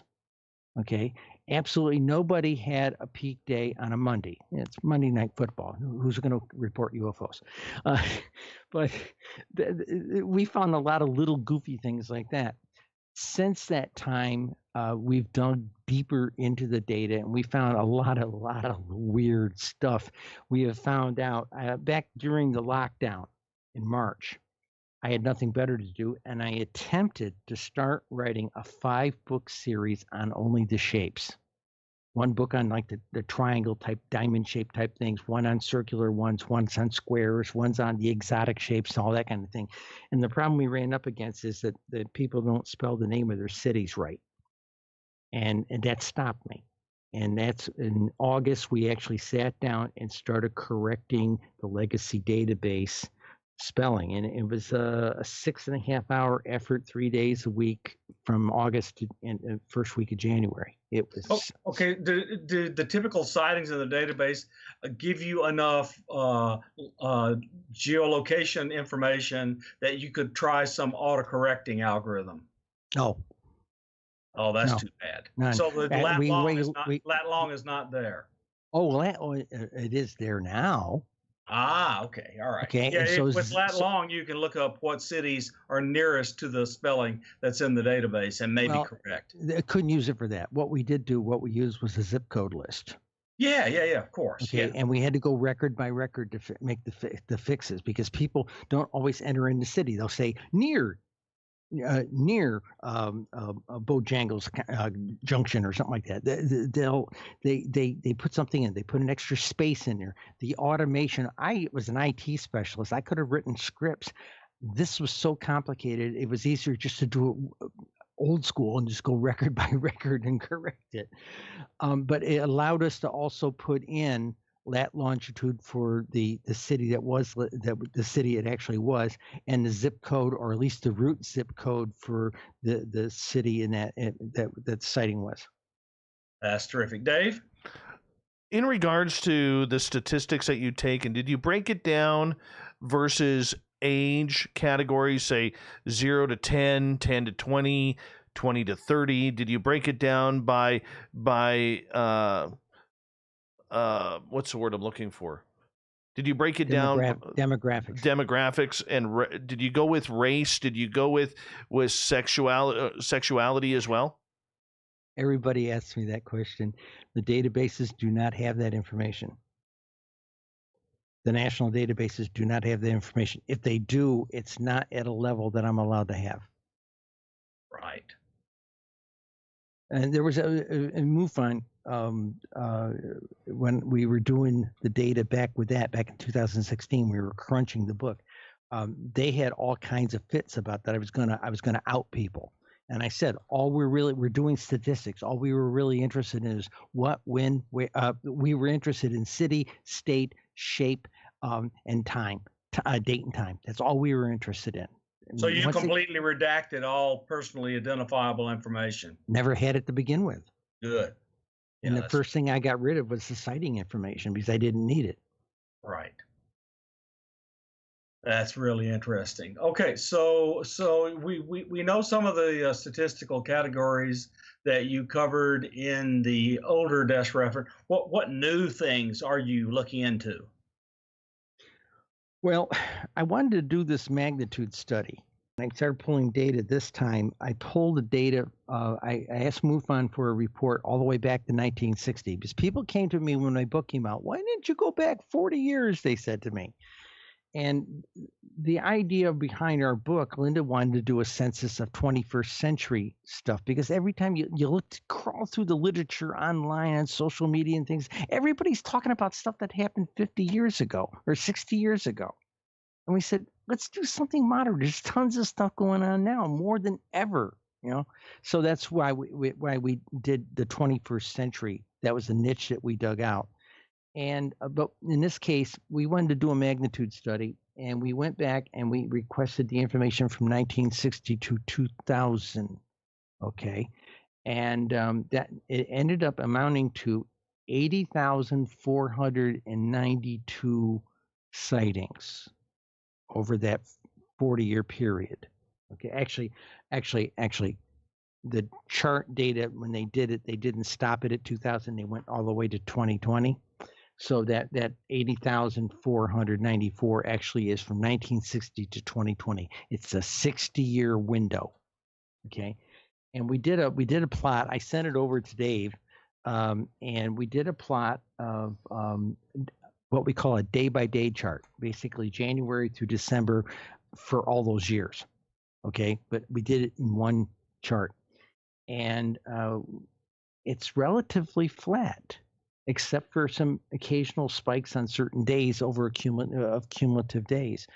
C: Okay, absolutely nobody had a peak day on a Monday. It's Monday Night Football. Who's going to report UFOs? But we found a lot of little goofy things like that. Since that time, we've dug deeper into the data, and we found a lot of weird stuff. We have found out back during the lockdown in March, I had nothing better to do, and I attempted to start writing a 5-book series on only the shapes. One book on like the triangle type, diamond shape type things, one on circular ones, one's on squares, one's on the exotic shapes, all that kind of thing. And the problem we ran up against is that people don't spell the name of their cities right. And that stopped me. And that's in August, we actually sat down and started correcting the legacy database spelling. And it was a 6.5-hour effort, 3 days a week from August to the first week of January. It was
A: okay. Do the typical sightings in the database give you enough geolocation information that you could try some autocorrecting algorithm?
C: No.
A: Oh, that's too bad.
C: None.
A: So the lat long is not there.
C: Oh, it is there now.
A: Ah, okay, all right.
C: Okay,
A: yeah.
C: So
A: with lat long, you can look up what cities are nearest to the spelling that's in the database and maybe correct.
C: I couldn't use it for that. What we used was a zip code list.
A: Yeah, of course.
C: Okay, and we had to go record by record to make the fixes because people don't always enter in the city. They'll say near Bojangles Junction or something like that. They put something in. They put an extra space in there. The automation. I was an IT specialist. I could have written scripts. This was so complicated. It was easier just to do it old school and just go record by record and correct it. But it allowed us to also put in lat longitude for the city the city it actually was, and the zip code, or at least the root zip code for the city in that sighting was.
A: That's terrific. Dave?
B: In regards to the statistics that you take, and did you break it down versus age categories, say 0 to 10, 10 to 20, 20 to 30? Did you break it down by what's the word I'm looking for? Did you break it down? Demographics. And did you go with race? Did you go with sexuality as well?
C: Everybody asks me that question. The databases do not have that information. The national databases do not have the information. If they do, it's not at a level that I'm allowed to have.
A: Right.
C: And there was a MUFON when we were doing the data back in 2016, we were crunching the book. They had all kinds of fits about that. I was gonna out people, and I said, we're doing statistics. All we were really interested in is when, where. We were interested in city, state, shape, and time, date and time. That's all we were interested in.
A: So you completely redacted all personally identifiable information.
C: Never had it to begin with.
A: Good.
C: And the first thing I got rid of was the sighting information because I didn't need it.
A: Right. That's really interesting. Okay, so we know some of the statistical categories that you covered in the older desk reference. What new things are you looking into?
C: Well, I wanted to do this magnitude study. I started pulling data this time. I pulled the data. I asked MUFON for a report all the way back to 1960 because people came to me when my book came out. Why didn't you go back 40 years? They said to me. And the idea behind our book, Linda wanted to do a census of 21st century stuff, because every time you look, crawl through the literature online and social media and things, everybody's talking about stuff that happened 50 years ago or 60 years ago. And we said, let's do something modern. There's tons of stuff going on now, more than ever, you know. So that's why we did the 21st century. That was the niche that we dug out. And but in this case, we wanted to do a magnitude study, and we went back and we requested the information from 1960 to 2000. Okay, and that it ended up amounting to 80,492 sightings over that 40-year period. Okay, actually, the chart data, when they did it, they didn't stop it at 2000. They went all the way to 2020. So that 80,494 actually is from 1960 to 2020. It's a 60-year window. Okay, and we did a plot. I sent it over to Dave, and we did a plot of what we call a day-by-day chart, basically January through December for all those years. Okay, but we did it in one chart, and it's relatively flat, except for some occasional spikes on certain days over cumulative days.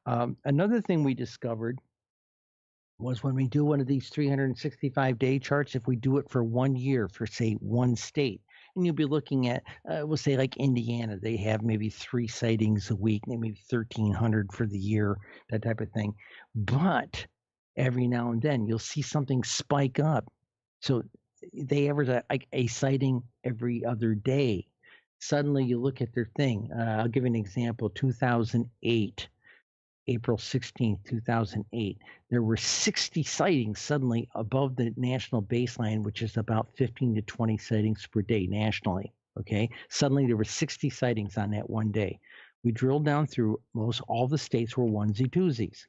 C: Another thing we discovered was when we do one of these 365-day charts, if we do it for 1 year for, say, one state, and you'll be looking at, we'll say like Indiana, they have maybe 3 sightings a week, maybe 1,300 for the year, that type of thing. But every now and then you'll see something spike up. So they average like a sighting every other day. Suddenly you look at their thing. I'll give you an example. 2008, April 16th, 2008, there were 60 sightings suddenly above the national baseline, which is about 15 to 20 sightings per day nationally. Okay, suddenly there were 60 sightings on that one day. We drilled down through all the states were onesie twosies.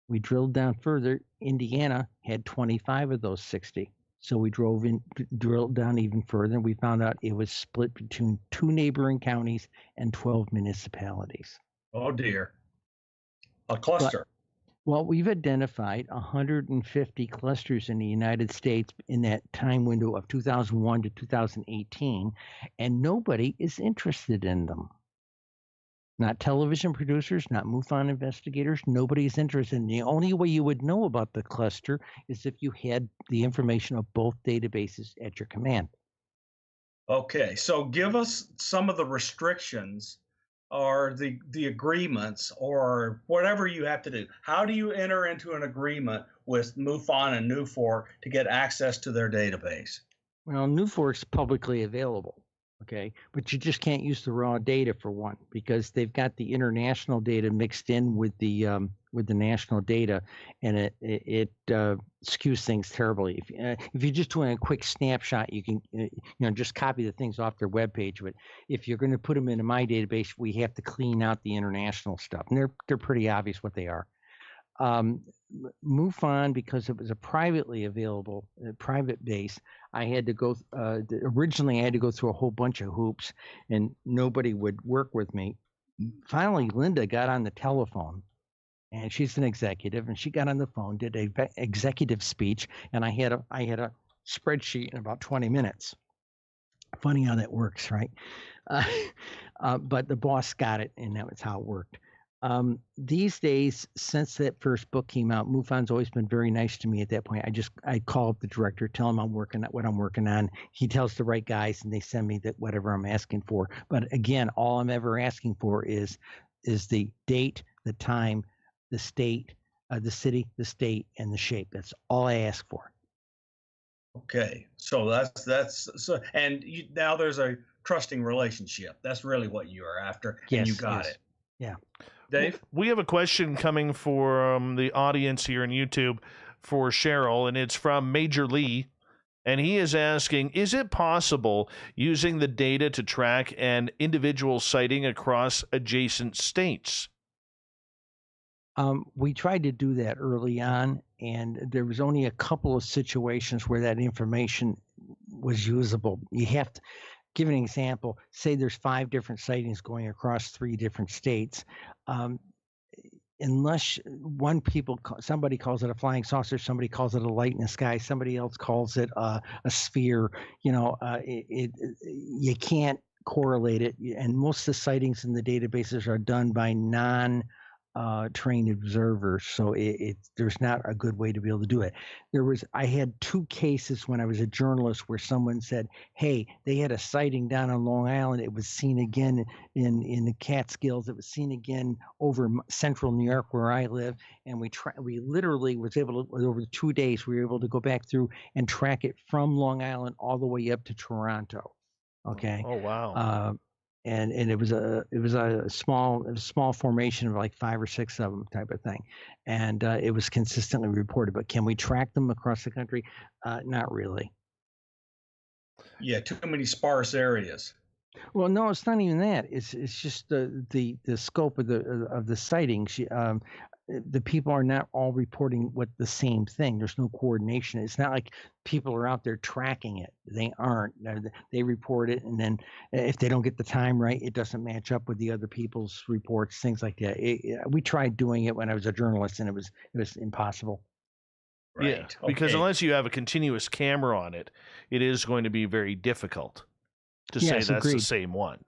C: We drilled down further. Indiana had 25 of those 60. So we drilled down even further, and we found out it was split between 2 neighboring counties and 12 municipalities.
A: Oh, dear. A cluster.
C: Well, we've identified 150 clusters in the United States in that time window of 2001 to 2018, and nobody is interested in them. Not television producers, not MUFON investigators. Nobody's interested. And the only way you would know about the cluster is if you had the information of both databases at your command.
A: Okay, so give us some of the restrictions or the agreements or whatever you have to do. How do you enter into an agreement with MUFON and NUFOR to get access to their database?
C: Well, NUFOR is publicly available. Okay, but you just can't use the raw data for one, because they've got the international data mixed in with the national data, and it skews things terribly. If you're just doing a quick snapshot, you can just copy the things off their webpage. But if you're going to put them into my database, we have to clean out the international stuff, and they're pretty obvious what they are. MUFON, because it was a privately available private base, I had to go originally I had to go through a whole bunch of hoops, and nobody would work with me. Finally, Linda got on the telephone, and she's an executive, and she got on the phone, did a executive speech, and I had a spreadsheet in about 20 minutes. Funny how that works, right? But the boss got it, and that was how it worked. These days, since that first book came out, MUFON's always been very nice to me at that point. I call up the director, tell him I'm working at what I'm working on. He tells the right guys, and they send me whatever I'm asking for. But again, all I'm ever asking for is the date, the time, the state, the city, the state, and the shape. That's all I ask for.
A: Okay, so that's so, and now there's a trusting relationship. That's really what you are after, and you got it.
C: Yeah.
A: Dave?
B: We have a question coming from the audience here on YouTube for Cheryl, and it's from Major Lee. And he is asking, is it possible using the data to track an individual sighting across adjacent states?
C: We tried to do that early on, and there was only a couple of situations where that information was usable. You have to give an example. Say there's 5 different sightings going across 3 different states. unless somebody calls it a flying saucer, somebody calls it a light in the sky, somebody else calls it a sphere. You can't correlate it, and most of the sightings in the databases are done by trained observers, so there's not a good way to be able to do it. I had 2 cases when I was a journalist where someone said, hey, they had a sighting down on Long Island. It was seen again in the Catskills. It was seen again over central New York where I live, and we literally was able to, over 2 days, we were able to go back through and track it from Long Island all the way up to Toronto. Okay.
B: Oh wow.
C: And it was a small formation of like 5 or 6 of them type of thing, and it was consistently reported. But can we track them across the country? Not really.
A: Yeah, too many sparse areas.
C: Well, no, it's not even that. It's just the scope of the sightings. The people are not all reporting the same thing. There's no coordination. It's not like people are out there tracking it. They aren't. They report it, and then if they don't get the time right, it doesn't match up with the other people's reports, things like that. We tried doing it when I was a journalist, and it was impossible.
B: Right. Yeah, because unless you have a continuous camera on it, it is going to be very difficult to say that's agreed. The same one.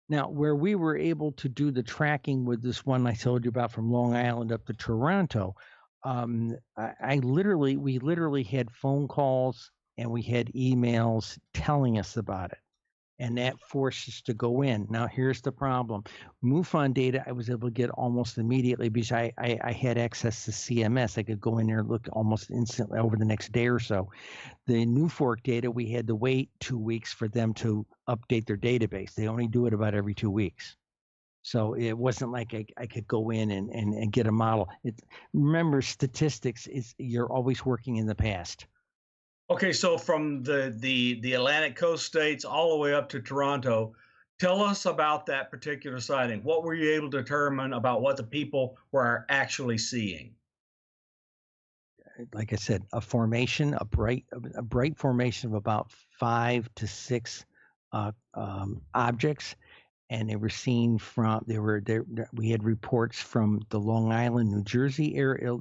C: Now, where we were able to do the tracking with this one I told you about from Long Island up to Toronto, we literally had phone calls and we had emails telling us about it. And that forced us to go in. Now, here's the problem. MUFON data I was able to get almost immediately because I had access to CMS. I could go in there and look almost instantly over the next day or so. The NUFORC data, we had to wait 2 weeks for them to update their database. They only do it about every 2 weeks. So it wasn't like I could go in and get a model. Remember, statistics you're always working in the past.
A: Okay, so from the Atlantic coast states all the way up to Toronto, tell us about that particular sighting. What were you able to determine about what the people were actually seeing?
C: Like I said, a bright formation of about 5 to 6 objects, and they were seen from we had reports from the Long Island, New Jersey area.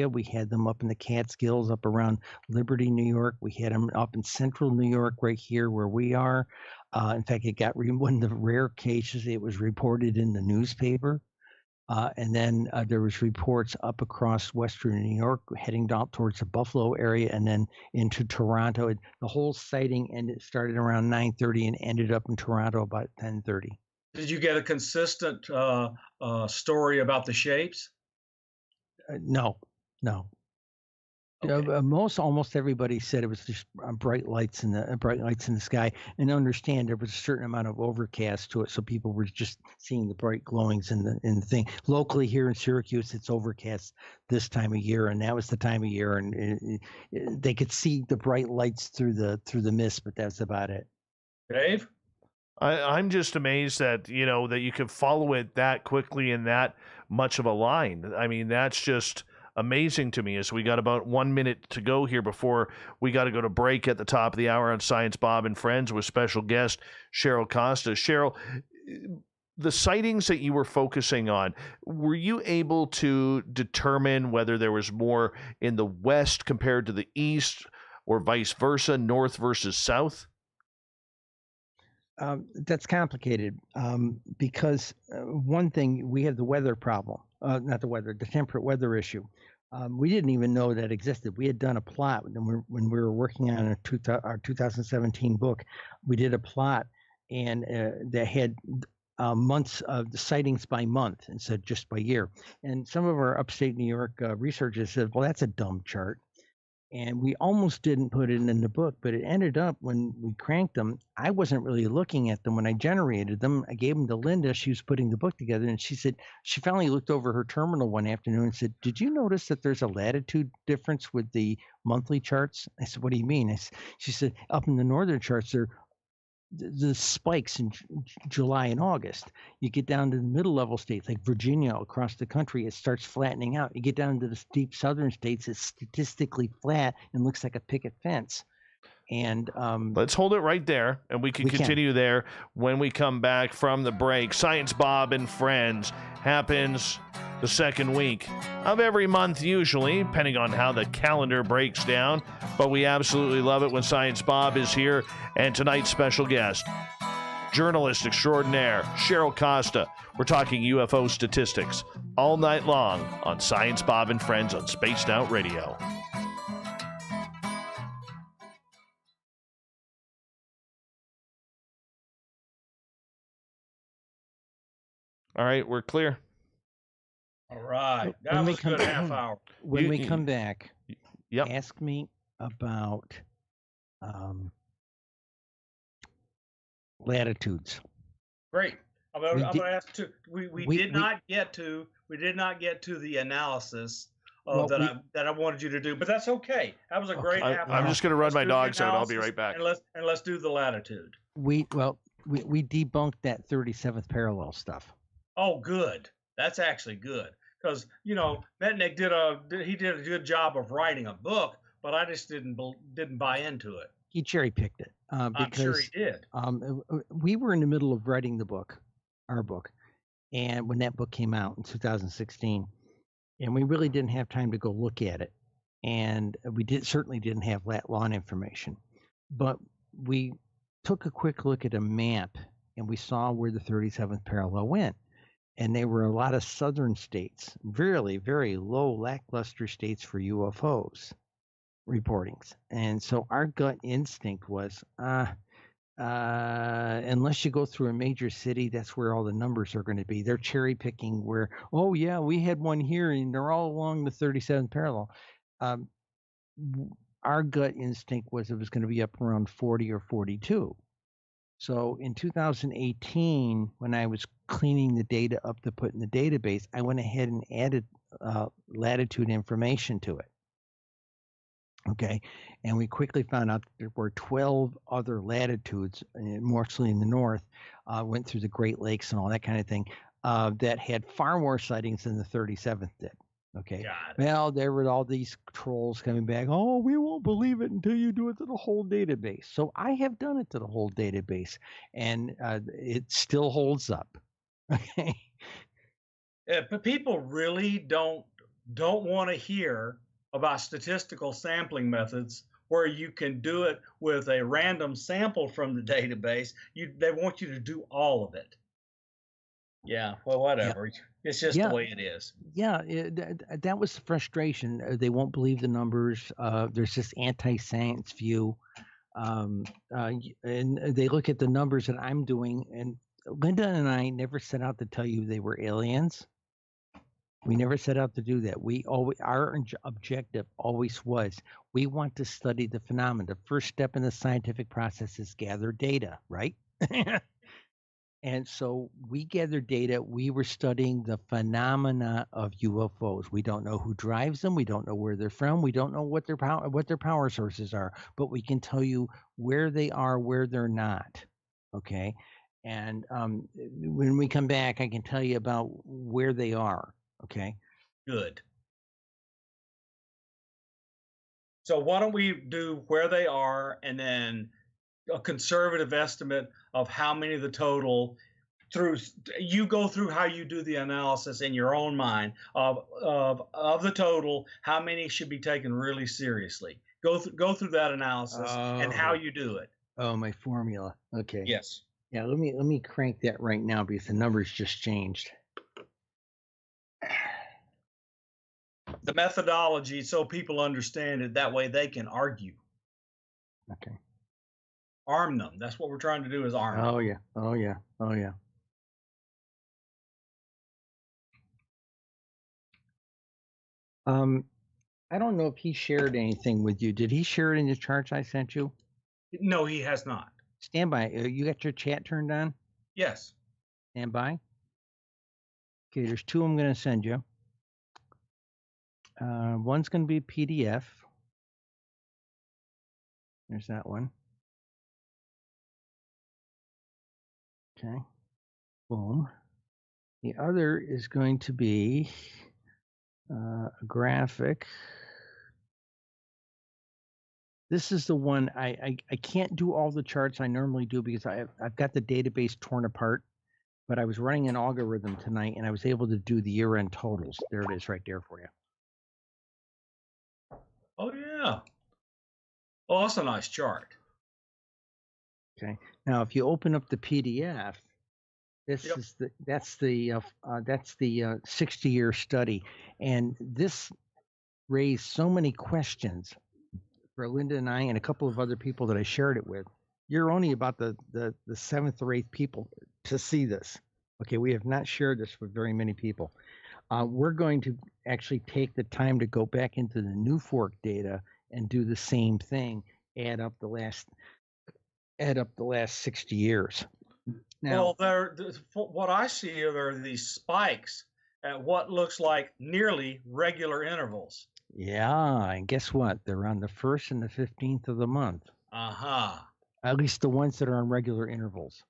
C: We had them up in the Catskills, up around Liberty, New York. We had them up in central New York, right here where we are. In fact, it got one of the rare cases. It was reported in the newspaper. And then there was reports up across western New York, heading down towards the Buffalo area, and then into Toronto. The whole sighting started around 9:30 and ended up in Toronto about 10:30.
A: Did you get a consistent story about the shapes?
C: No. Okay. Almost everybody said it was just bright lights in the sky, and understand there was a certain amount of overcast to it, so people were just seeing the bright glowings in the thing. Locally here in Syracuse, it's overcast this time of year, and that was the time of year, and they could see the bright lights through the mist, but that's about it.
A: Dave?
B: I'm just amazed that that you could follow it that quickly in that much of a line. I mean, that's just amazing to me. As we got about 1 minute to go here before we got to go to break at the top of the hour on Science Bob and Friends with special guest Cheryl Costa. Cheryl, the sightings that you were focusing on, were you able to determine whether there was more in the west compared to the east, or vice versa, north versus south?
C: That's complicated because one thing, we have the weather problem, the temperate weather issue. We didn't even know that existed. We had done a plot when we were working on our 2017 book. We did a plot, and that had months of the sightings by month instead of just by year. And some of our upstate New York researchers said, well, that's a dumb chart. And we almost didn't put it in the book, but it ended up when we cranked them. I wasn't really looking at them when I generated them. I gave them to Linda. She was putting the book together, and she said she finally looked over her terminal one afternoon and said, "Did you notice that there's a latitude difference with the monthly charts?" I said, "What do you mean?" She said, "Up in the northern charts, the spikes in July and August. You get down to the middle level states like Virginia across the country, it starts flattening out. You get down to the deep southern states, it's statistically flat and looks like a picket fence." And
B: let's hold it right there, and we can continue there when we come back from the break. Science Bob and Friends happens the second week of every month, usually, depending on how the calendar breaks down. But we absolutely love it when Science Bob is here. And tonight's special guest, journalist extraordinaire, Cheryl Costa. We're talking UFO statistics all night long on Science Bob and Friends on Spaced Out Radio. All right, we're clear.
A: All right. That was a good half hour.
C: When we come back,
B: yep.
C: Ask me about latitudes.
A: Great. I'm going to ask too. We did not get to the analysis that I wanted you to do, but that's okay. That was a great half hour.
B: I'm just going to run my dogs out. I'll be right back.
A: And let's do the latitude.
C: We debunked that 37th parallel stuff.
A: Oh, good. That's actually good, because Metnick did a good job of writing a book, but I just didn't buy into it.
C: He cherry picked it because
A: I'm sure he did.
C: We were in the middle of writing our book, and when that book came out in 2016, and we really didn't have time to go look at it, and we certainly didn't have lat long information, but we took a quick look at a map, and we saw where the 37th parallel went. And there were a lot of southern states, very, very low, lackluster states for UFOs reportings. And so our gut instinct was, unless you go through a major city, that's where all the numbers are going to be. They're cherry picking where, oh, yeah, we had one here, and they're all along the 37th parallel. Our gut instinct was it was going to be up around 40 or 42. So in 2018, when I was cleaning the data up to put in the database, I went ahead and added latitude information to it. Okay, and we quickly found out that there were 12 other latitudes, mostly in the north, went through the Great Lakes and all that kind of thing, that had far more sightings than the 37th did. Okay. Well, there were all these trolls coming back. Oh, we won't believe it until you do it to the whole database. So I have done it to the whole database, and it still holds up. Okay.
A: Yeah, but people really don't want to hear about statistical sampling methods where you can do it with a random sample from the database. They want you to do all of it. Yeah. Well, whatever. Yeah. It's just the way it is.
C: Yeah, that was the frustration. They won't believe the numbers. There's this anti-science view. And they look at the numbers that I'm doing. And Linda and I never set out to tell you they were aliens. We never set out to do that. Our objective always was, we want to study the phenomena. The first step in the scientific process is gather data, right? And so we gathered data. We were studying the phenomena of UFOs. We don't know who drives them. We don't know where they're from. We don't know what their power sources are. But we can tell you where they are, where they're not. Okay. And when we come back, I can tell you about where they are. Okay.
A: Good. So why don't we do where they are, and then a conservative estimate of how many of the total, you go through how you do the analysis in your own mind of the total, how many should be taken really seriously. Go through that analysis and how you do it.
C: Oh, my formula. Okay.
A: Yes.
C: Yeah, let me crank that right now because the numbers just changed.
A: The methodology, so people understand it, that way they can argue.
C: Okay.
A: Arm them. That's what we're trying to do, is arm them.
C: Oh yeah. Oh yeah. Oh yeah. I don't know if he shared anything with you. Did he share it in the charts I sent you?
A: No, he has not.
C: Stand by. You got your chat turned on?
A: Yes.
C: Stand by. Okay, there's two I'm going to send you. One's going to be PDF. There's that one. Okay. Boom. The other is going to be a graphic. This is the one I can't do all the charts I normally do because I've got the database torn apart. but I was running an algorithm tonight, and I was able to do the year-end totals. There it is right there for you.
A: Oh, yeah. Oh, that's a nice chart.
C: Okay. Now, if you open up the PDF, that's the 60-year study, and this raised so many questions for Linda and I and a couple of other people that I shared it with. You're only about the seventh or eighth people to see this. Okay, we have not shared this with very many people. We're going to actually take the time to go back into the New Fork data and do the same thing. Add up the last 60 years. Now,
A: well, what I see are these spikes at what looks like nearly regular intervals.
C: Yeah, and guess what? They're on the 1st and the 15th of the month.
A: Uh-huh.
C: At least the ones that are on regular intervals.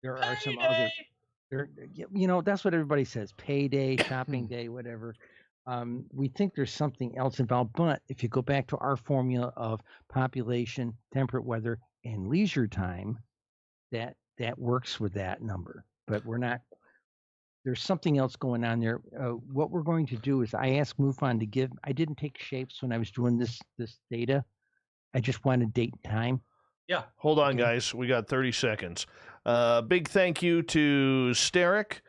C: There are some other. That's what everybody says: payday, shopping day, whatever. We think there's something else involved, but if you go back to our formula of population, temperate weather, and leisure time, that works with that number. But we're not. There's something else going on there. What we're going to do is I asked MUFON to give. I didn't take shapes when I was doing this data. I just wanted date and time.
A: Yeah.
B: Hold on, guys. We got 30 seconds. Big thank you to Steric,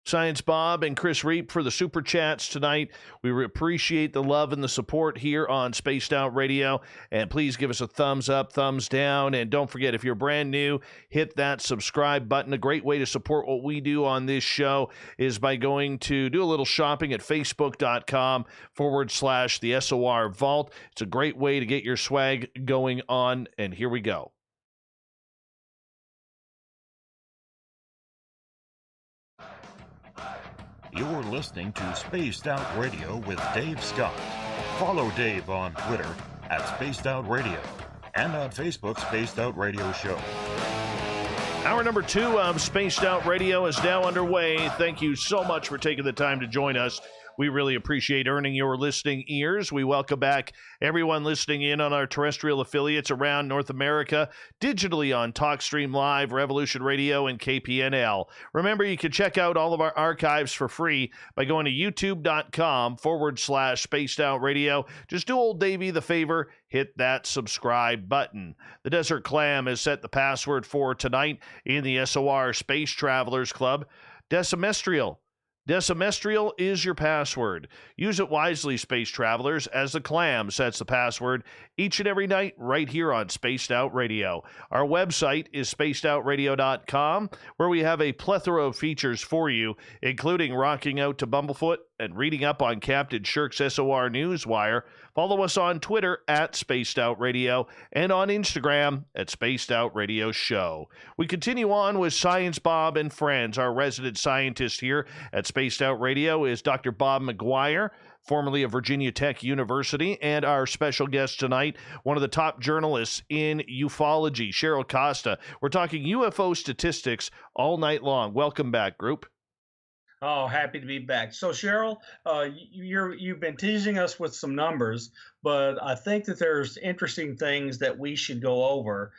B: Science Bob, and Chris Reap for the super chats tonight. We appreciate the love and the support here on Spaced Out Radio. And please give us a thumbs up, thumbs down. And don't forget, if you're brand new, hit that subscribe button. A great way to support what we do on this show is by going to do a little shopping at facebook.com/the SOR Vault. It's a great way to get your swag going on. And here we go.
D: You're listening to Spaced Out Radio with Dave Scott. Follow Dave on Twitter at Spaced Out Radio and on Facebook, Spaced Out Radio Show.
B: Hour number 2 of Spaced Out Radio is now underway. Thank you so much for taking the time to join us. We really appreciate earning your listening ears. We welcome back everyone listening in on our terrestrial affiliates around North America, digitally on TalkStream Live, Revolution Radio, and KPNL. Remember, you can check out all of our archives for free by going to youtube.com/Spaced Out Radio. Just do old Davey the favor, hit that subscribe button. The Desert Clam has set the password for tonight in the SOR Space Travelers Club. Decimestrial. Decimestrial is your password. Use it wisely, space travelers, as the Clam sets the password each and every night right here on Spaced Out Radio. Our website is spacedoutradio.com, where we have a plethora of features for you, including rocking out to Bumblefoot and reading up on Captain Shirk's SOR Newswire. Follow us on Twitter at Spaced Out Radio and on Instagram at Spaced Out Radio Show. We continue on with Science Bob and Friends. Our resident scientist here at Spaced Out Radio is Dr. Bob McGwier, formerly of Virginia Tech University, and our special guest tonight, one of the top journalists in ufology, Cheryl Costa. We're talking UFO statistics all night long. Welcome back, group.
A: Oh, happy to be back. So, Cheryl, you've been teasing us with some numbers, but I think that there's interesting things that we should go over.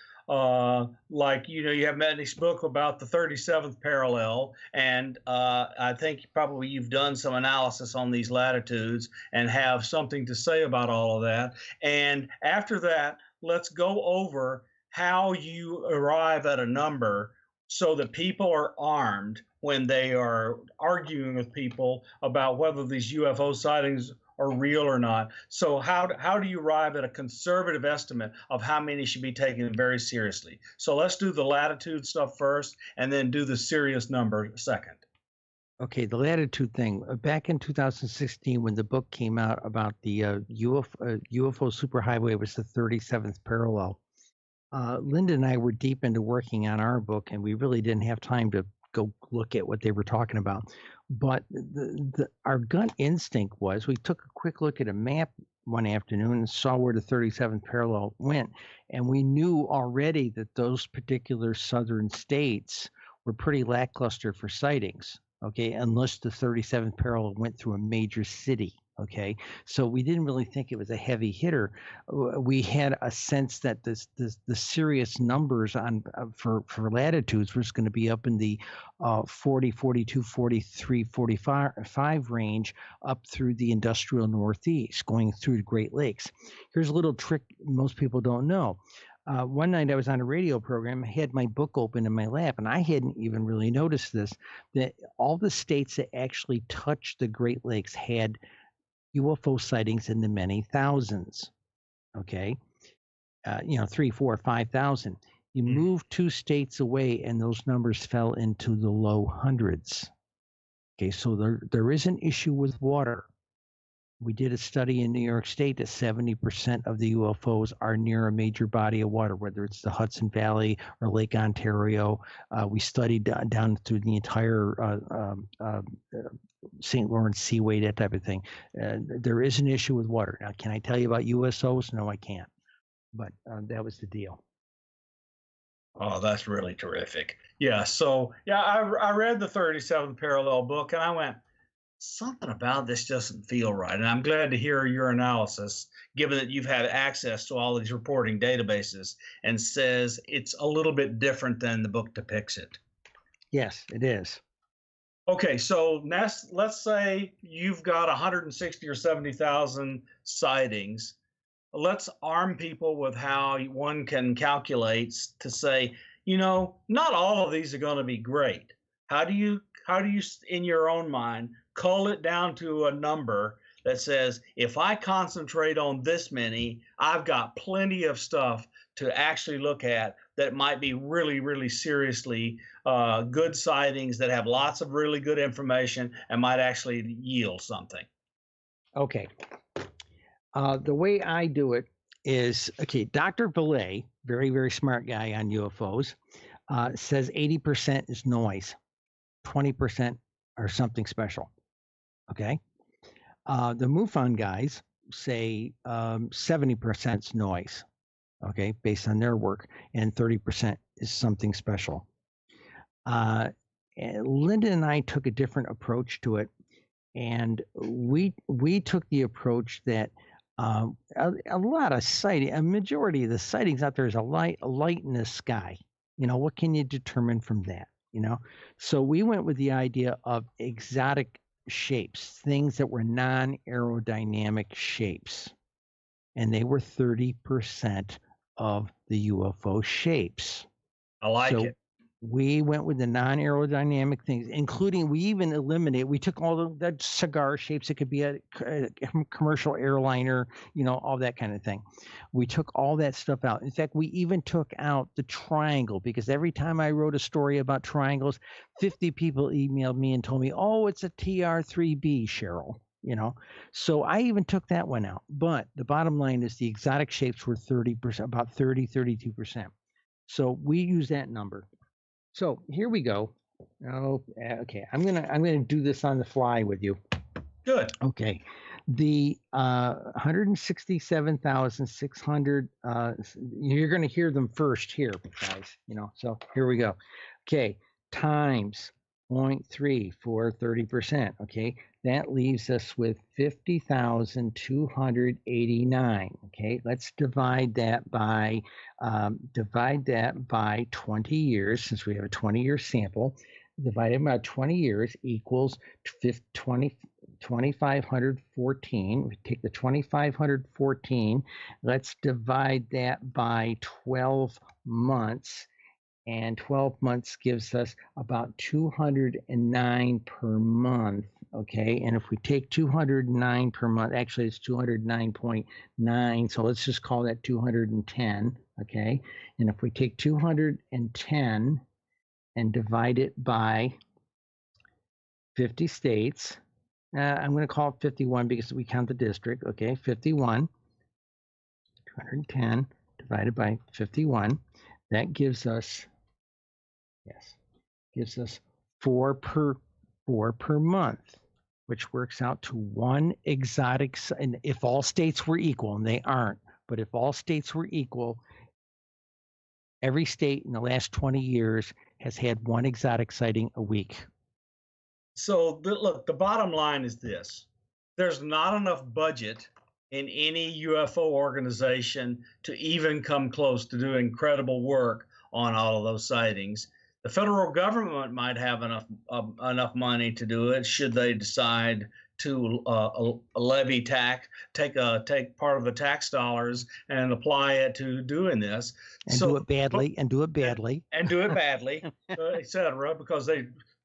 A: Like, you have Metnick's book about the 37th parallel, and I think probably you've done some analysis on these latitudes and have something to say about all of that. And after that, let's go over how you arrive at a number so that people are armed when they are arguing with people about whether these UFO sightings are real or not. So how do you arrive at a conservative estimate of how many should be taken very seriously? So let's do the latitude stuff first and then do the serious number second.
C: Okay, the latitude thing. Back in 2016, when the book came out about the UFO superhighway, was the 37th parallel. Linda and I were deep into working on our book, and we really didn't have time to go look at what they were talking about. But our gut instinct was, we took a quick look at a map one afternoon and saw where the 37th parallel went. And we knew already that those particular southern states were pretty lackluster for sightings, okay, unless the 37th parallel went through a major city. Okay, so we didn't really think it was a heavy hitter. We had a sense that the serious numbers on for latitudes was going to be up in the 40, 42, 43, 45 range, up through the industrial Northeast, going through the Great Lakes. Here's a little trick most people don't know. One night I was on a radio program, I had my book open in my lap, and I hadn't even really noticed this, that all the states that actually touched the Great Lakes had UFO sightings in the many thousands. Okay. 3, 4, 5,000. You move 2 states away and those numbers fell into the low hundreds. Okay. So there is an issue with water. We did a study in New York State that 70% of the UFOs are near a major body of water, whether it's the Hudson Valley or Lake Ontario. We studied down through the entire St. Lawrence Seaway, that type of thing. There is an issue with water. Now, can I tell you about USOs? No, I can't. But that was the deal.
A: Oh, that's really terrific. Yeah. So, yeah, I read the 37th Parallel book and I went, something about this doesn't feel right. And I'm glad to hear your analysis, given that you've had access to all these reporting databases, and says it's a little bit different than the book depicts it.
C: Yes, it is.
A: Okay, so let's say you've got 160 or 70,000 sightings. Let's arm people with how one can calculate to say, not all of these are going to be great. How do you, in your own mind, cull it down to a number that says, if I concentrate on this many, I've got plenty of stuff to actually look at that might be really, really seriously good sightings that have lots of really good information and might actually yield something?
C: Okay. The way I do it is, okay, Dr. Belay, very, very smart guy on UFOs, says 80% is noise, 20% are something special. Okay. The MUFON guys say 70% is noise, okay, based on their work, and 30% is something special. Linda and I took a different approach to it, and we took the approach that a lot of sighting, a majority of the sightings out there is a light in the sky. What can you determine from that? So we went with the idea of exotic shapes, things that were non-aerodynamic shapes, and they were 30% of the UFO shapes.
A: I like it.
C: We went with the non-aerodynamic things, including we took all the cigar shapes. It could be a commercial airliner, all that kind of thing. We took all that stuff out. In fact, we even took out the triangle, because every time I wrote a story about triangles, 50 people emailed me and told me, oh, it's a TR3B, Cheryl. So I even took that one out. But the bottom line is the exotic shapes were 30%, about 32%. So we use that number. So here we go. Oh, okay. I'm gonna do this on the fly with you.
A: Good.
C: Okay. The 167,600. You're gonna hear them first here, guys. So here we go. Okay. Times 0.3 for 30%. Okay. That leaves us with 50,289. Okay, let's divide that by 20 years, since we have a 20-year sample. Divided by 20 years equals 2,514. We take the 2,514. Let's divide that by 12 months. And 12 months gives us about 209 per month. Okay, and if we take 209 per month, actually it's 209.9, so let's just call that 210. Okay, and if we take 210 and divide it by 50 states, I'm going to call it 51 because we count the district. Okay, 51, 210 divided by 51, that gives us 4 per month, which works out to one exotic. And if all states were equal, and they aren't, but if all states were equal, every state in the last 20 years has had one exotic sighting a week.
A: So look, the bottom line is this. there's not enough budget in any UFO organization to even come close to doing credible work on all of those sightings. The federal government might have enough money to do it should they decide to levy tax, take part of the tax dollars and apply it to doing this,
C: and do it badly, and do it badly,
A: etc. Because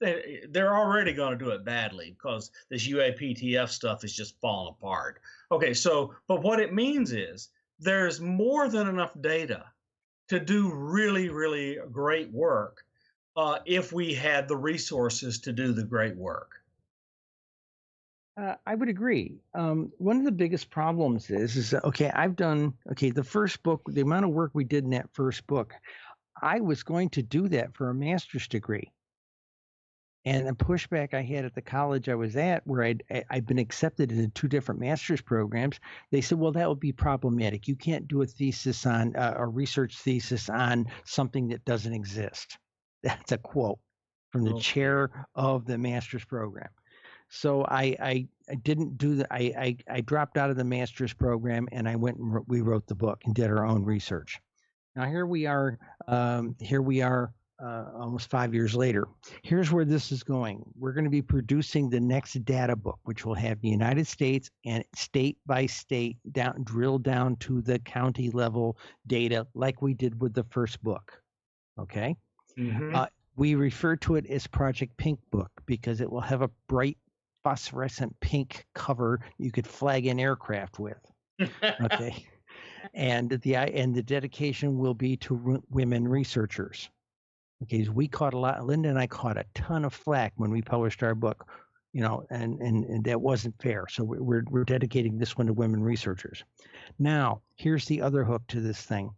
A: they're already going to do it badly because this UAPTF stuff is just falling apart. Okay, so but what it means is there's more than enough data to do really, really great work if we had the resources to do the great work.
C: I would agree. One of the biggest problems is okay, the first book, the amount of work we did in that first book, I was going to do that for a master's degree. And the pushback I had at the college I was at, where I'd been accepted into 2 different master's programs, they said, well, that would be problematic. You can't do a thesis on a research thesis on something that doesn't exist. That's a quote from the chair of the master's program. So I didn't do that. I dropped out of the master's program, and I went and we wrote the book and did our own research. Now here we are almost 5 years later. Here's where this is going. We're going to be producing the next data book, which will have the United States and state by state drill down to the county level data, like we did with the first book. Okay. Mm-hmm. We refer to it as Project Pink Book because it will have a bright phosphorescent pink cover you could flag an aircraft with. Okay. And the dedication will be to women researchers. Okay, so we caught Linda and I caught a ton of flack when we published our book, and that wasn't fair. So we're dedicating this one to women researchers. Now, here's the other hook to this thing.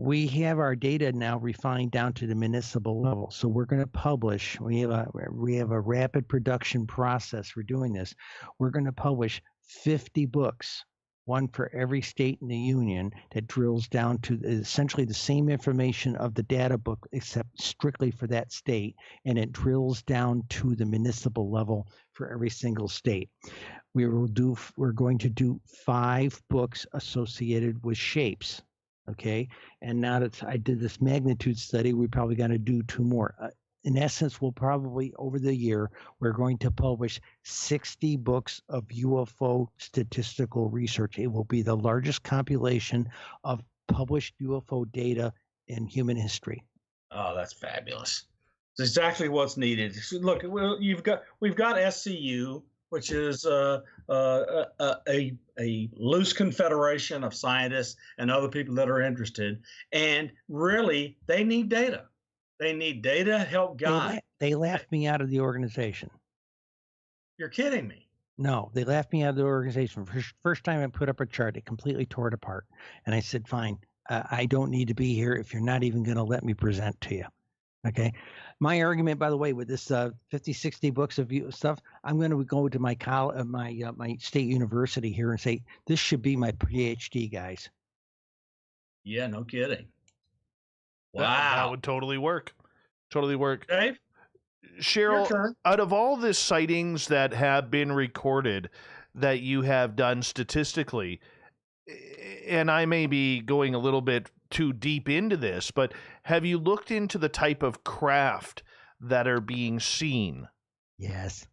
C: We have our data now refined down to the municipal level. So we're going to publish. We have a rapid production process for doing this. We're going to publish 50 books, one for every state in the union, that drills down to essentially the same information of the data book, except strictly for that state, and it drills down to the municipal level for every single state. We're going to do 5 books associated with shapes. Okay, and now that I did this magnitude study, we probably got to do 2 more. In essence, we'll probably, over the year, we're going to publish 60 books of UFO statistical research. It will be the largest compilation of published UFO data in human history.
A: Oh, that's fabulous. It's exactly what's needed. Look, we've got SCU, which is a loose confederation of scientists and other people that are interested. And really, they need data. They need data to help guide.
C: They laughed me out of the organization.
A: You're kidding me.
C: No, they laughed me out of the organization. First time I put up a chart, it completely tore it apart. And I said, fine, I don't need to be here if you're not even going to let me present to you. Okay. My argument, by the way, with this 50, 60 books of stuff, I'm going to go to my state university here and say, this should be my PhD, guys.
A: Yeah, no kidding.
B: Wow. That would totally work. Totally work.
A: Dave?
B: Cheryl, out of all the sightings that have been recorded that you have done statistically, and I may be going a little bit too deep into this, but have you looked into the type of craft that are being seen?
C: Yes.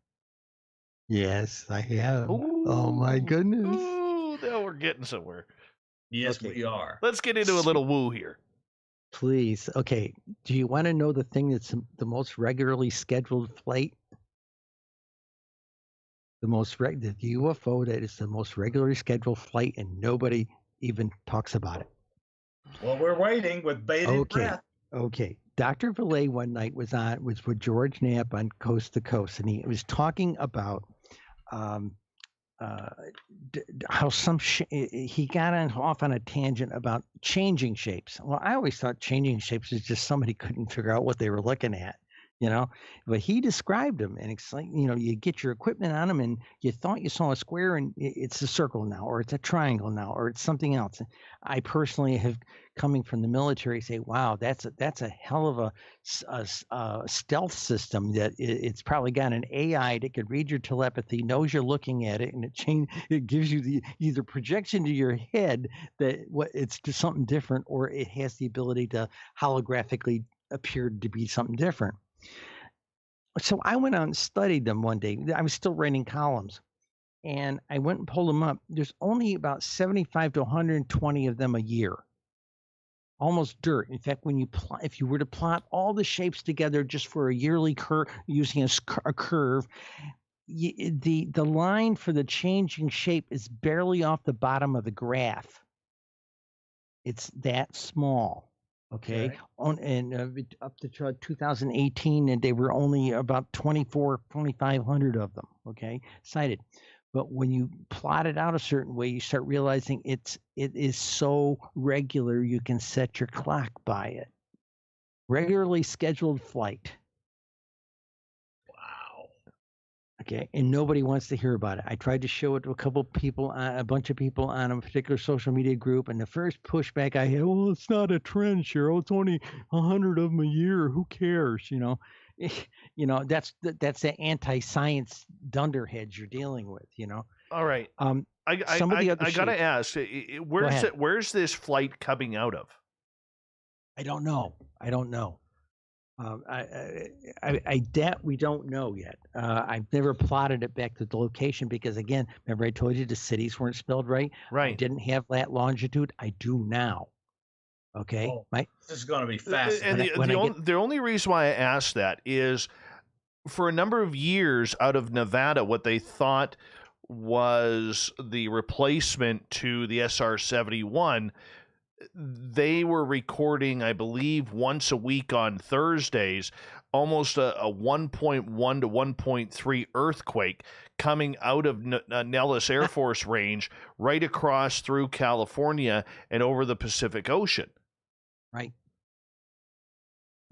C: Yes, I have.
B: Ooh.
C: Oh, my goodness.
B: Ooh, now we're getting somewhere.
A: Yes, okay. We are.
B: Let's get into a little woo here.
C: Please. Okay. Do you want to know the thing that's the most regularly scheduled flight? The UFO that is the most regularly scheduled flight, and nobody even talks about it.
A: Well, we're waiting with bated breath.
C: Okay. Dr. Valet one night was with George Knapp on Coast to Coast, and he was talking about how he got off on a tangent about changing shapes. Well, I always thought changing shapes is just somebody couldn't figure out what they were looking at. you know. But he described them, and it's like, you get your equipment on them, and you thought you saw a square, and it's a circle now, or it's a triangle now, or it's something else. I personally have, coming from the military, say, wow, that's a hell of a stealth system. That it's probably got an AI that could read your telepathy, knows you're looking at it, and it gives you the either projection to your head that it's just something different, or it has the ability to holographically appear to be something different. So I went out and studied them one day. I was still writing columns, and I went and pulled them up. There's only about 75 to 120 of them a year. Almost dirt. In fact, if you were to plot all the shapes together just for a yearly curve, using a curve, the line for the changing shape is barely off the bottom of the graph. It's that small. Okay. Up to 2018, and they were only about 2,500 of them. Okay, cited. But when you plot it out a certain way, you start realizing it is so regular you can set your clock by it. Regularly scheduled flight.
A: Wow.
C: Okay, and nobody wants to hear about it. I tried to show it to a bunch of people on a particular social media group, and the first pushback I had, well, it's not a trend, Cheryl. It's only 100 of them a year. Who cares? That's the anti-science dunderheads you're dealing with.
B: All right. I gotta ask, where's this flight coming out of?
C: I don't know. I doubt we don't know yet. I've never plotted it back to the location because, again, remember I told you the cities weren't spelled right?
B: Right.
C: I didn't have that longitude. I do now. Okay.
A: This is going to be fascinating.
B: And the only reason why I asked that is for a number of years out of Nevada, what they thought was the replacement to the SR-71, they were recording, I believe, once a week on Thursdays, almost a 1.1 to 1.3 earthquake coming out of Nellis Air Force Range right across through California and over the Pacific Ocean.
C: Right.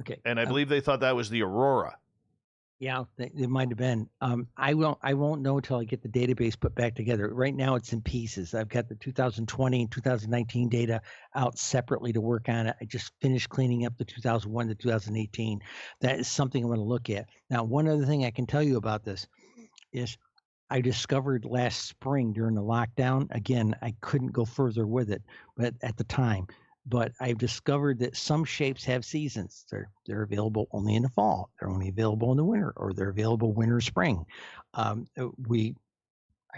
C: Okay.
B: And I believe they thought that was the Aurora.
C: Yeah, it might have been. I won't know until I get the database put back together. Right now, it's in pieces. I've got the 2020 and 2019 data out separately to work on it. I just finished cleaning up the 2001 to 2018. That is something I want to look at. Now, one other thing I can tell you about this is I discovered last spring during the lockdown. Again, I couldn't go further with it, but at the time. But I've discovered that some shapes have seasons. They're available only in the fall. They're only available in the winter, or they're available winter, spring. I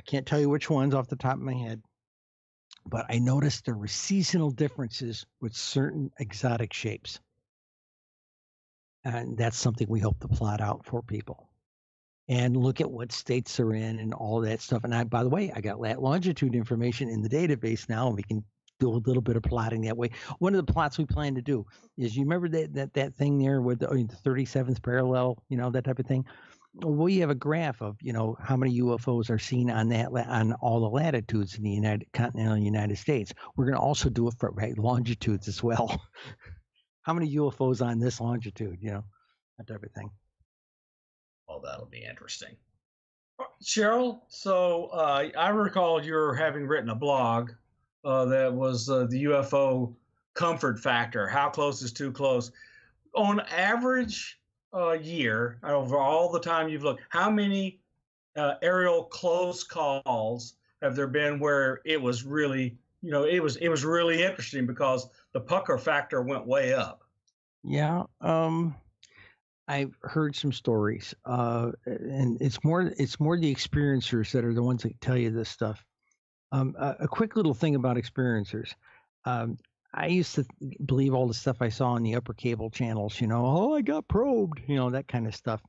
C: can't tell you which ones off the top of my head, but I noticed there were seasonal differences with certain exotic shapes. And that's something we hope to plot out for people. And look at what states they're in and all that stuff. And by the way, I got longitude information in the database now, and we can do a little bit of plotting that way. One of the plots we plan to do is, you remember that thing there with the 37th parallel, that type of thing? We have a graph of, how many UFOs are seen on all the latitudes in the continental United States. We're going to also do it for longitudes as well. How many UFOs on this longitude, that type of thing.
A: Oh, that'll be interesting. Cheryl, so I recall you're having written a blog that was the UFO comfort factor. How close is too close? On average year, over all the time you've looked, how many aerial close calls have there been where it was really, it was really interesting because the pucker factor went way up? Yeah,
C: I've heard some stories, and it's more the experiencers that are the ones that tell you this stuff. A quick little thing about experiencers. I used to believe all the stuff I saw on the upper cable channels, I got probed, that kind of stuff.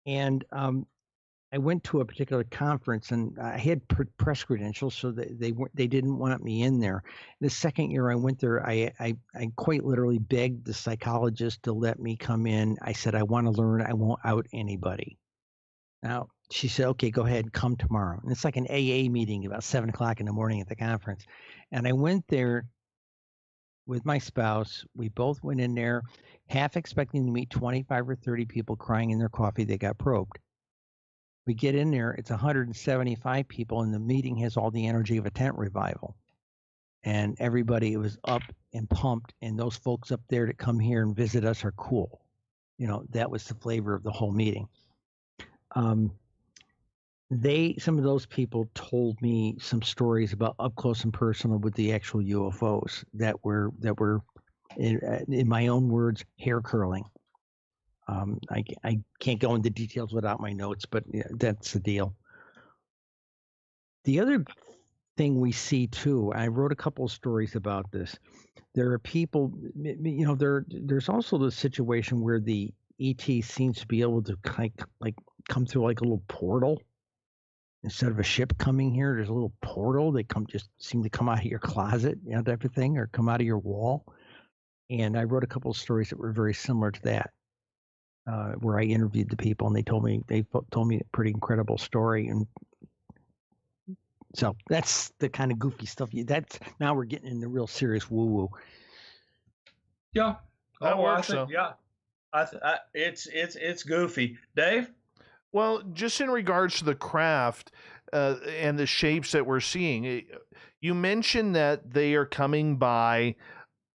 C: And I went to a particular conference, and I had press credentials, so they didn't want me in there. The second year I went there, I quite literally begged the psychologist to let me come in. I said, I want to learn. I won't out anybody. Now, she said, okay, go ahead, come tomorrow. And it's like an AA meeting about 7 o'clock in the morning at the conference. And I went there, with my spouse. We both went in there, half expecting to meet 25 or 30 people crying in their coffee they got probed. We get in there, it's 175 people, and the meeting has all the energy of a tent revival. And everybody was up and pumped, and those folks up there that come here and visit us are cool. That was the flavor of the whole meeting. Some of those people told me some stories about up close and personal with the actual UFOs that were in my own words, hair curling. I can't go into details without my notes, but that's the deal. The other thing we see too, I wrote a couple of stories about this. There are people, there's also the situation where the ET seems to be able to like come through like a little portal. Instead of a ship coming here, there's a little portal. They seem to come out of your closet, type of thing, or come out of your wall. And I wrote a couple of stories that were very similar to that, where I interviewed the people, and they told me a pretty incredible story. And so that's the kind of goofy stuff. Now we're getting into real serious woo-woo.
A: Yeah,
B: that works.
A: Yeah, it's goofy, Dave.
B: Well, just in regards to the craft and the shapes that we're seeing, you mentioned that they are coming by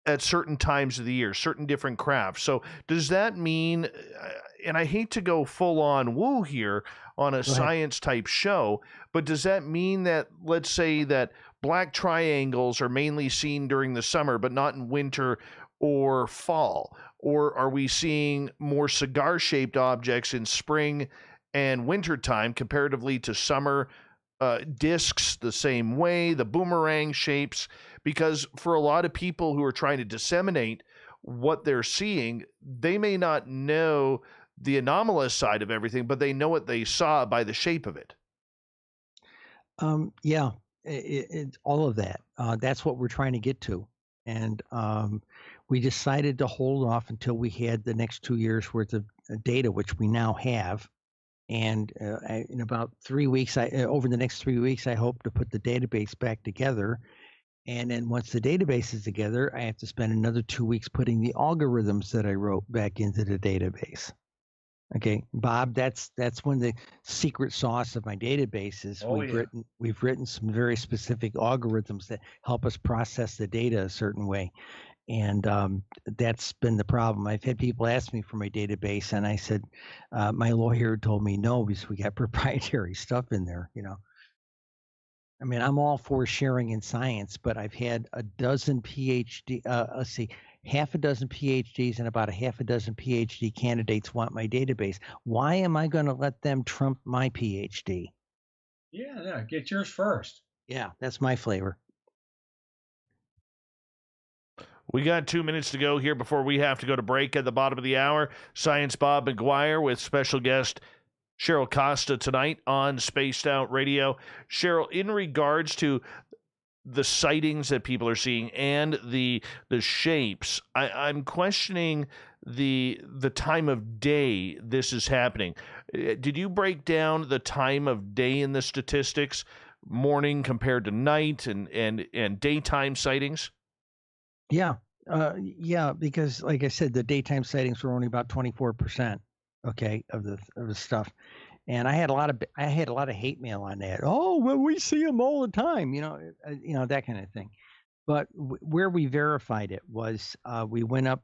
B: at certain times of the year, certain different crafts. So does that mean, and I hate to go full on woo here on a science type show, but does that mean that, let's say that black triangles are mainly seen during the summer, but not in winter or fall? Or are we seeing more cigar-shaped objects in spring and wintertime comparatively to summer? Discs the same way, the boomerang shapes, because for a lot of people who are trying to disseminate what they're seeing, they may not know the anomalous side of everything, but they know what they saw by the shape of it.
C: Yeah, it's all of that. That's what we're trying to get to. And we decided to hold off until we had the next 2 years worth of data, which we now have. And in about 3 weeks, over the next 3 weeks, I hope to put the database back together. And then once the database is together, I have to spend another 2 weeks putting the algorithms that I wrote back into the database. Okay, Bob, that's when the secret sauce of my database is. We've written some very specific algorithms that help us process the data a certain way. And that's been the problem. I've had people ask me for my database, and I said, my lawyer told me no, because we got proprietary stuff in there, I mean, I'm all for sharing in science, but I've had a dozen half a dozen PhDs and about a half a dozen PhD candidates want my database. Why am I going to let them trump my PhD?
A: Yeah, get yours first.
C: Yeah, that's my flavor.
B: We got 2 minutes to go here before we have to go to break at the bottom of the hour. Science Bob McGwier with special guest Cheryl Costa tonight on Spaced Out Radio. Cheryl, in regards to the sightings that people are seeing and the shapes, I'm questioning the time of day this is happening. Did you break down the time of day in the statistics, morning compared to night and daytime sightings?
C: Yeah, because like I said, the daytime sightings were only about 24%, okay, of the stuff, and I had a lot of hate mail on that. Oh, well, we see them all the time, that kind of thing. But where we verified it was we went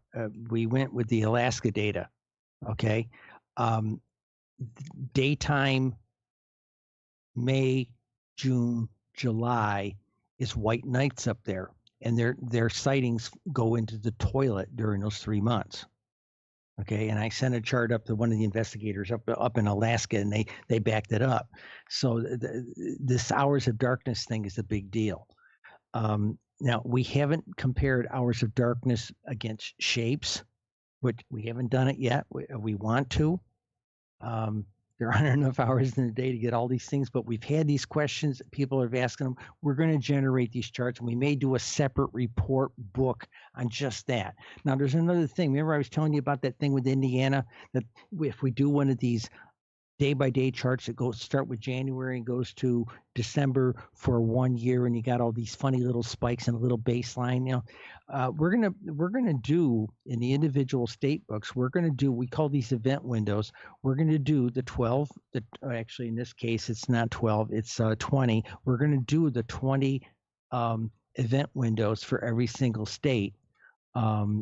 C: with the Alaska data, okay, daytime, May, June, July is white nights up there. And their sightings go into the toilet during those 3 months. Okay, and I sent a chart up to one of the investigators up in Alaska, and they backed it up. So this hours of darkness thing is a big deal. Now we haven't compared hours of darkness against shapes, which we haven't done it yet. We want to. There aren't enough hours in the day to get all these things, but we've had these questions. People are asking them. We're going to generate these charts, and we may do a separate report book on just that. Now, there's another thing. Remember I was telling you about that thing with Indiana, that if we do one of these day-by-day charts that start with January and goes to December for 1 year, and you got all these funny little spikes and a little baseline. We're gonna do in the individual state books. We call these event windows. We're gonna do the 12. Actually, in this case, it's not 12. It's 20. We're gonna do the 20 event windows for every single state.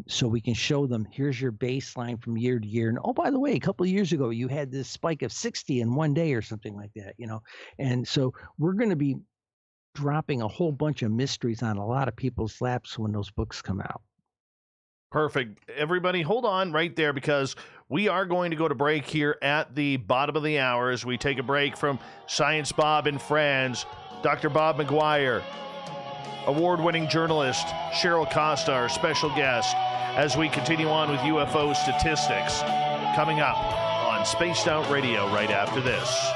C: So we can show them, here's your baseline from year to year. And oh, by the way, a couple of years ago, you had this spike of 60 in 1 day or something like that, And so we're going to be dropping a whole bunch of mysteries on a lot of people's laps when those books come out.
B: Perfect. Everybody, hold on right there, because we are going to go to break here at the bottom of the hour as we take a break from Science Bob and Friends. Dr. Bob McGwier, award-winning journalist Cheryl Costa, our special guest, as we continue on with UFO statistics, coming up on Spaced Out Radio right after this.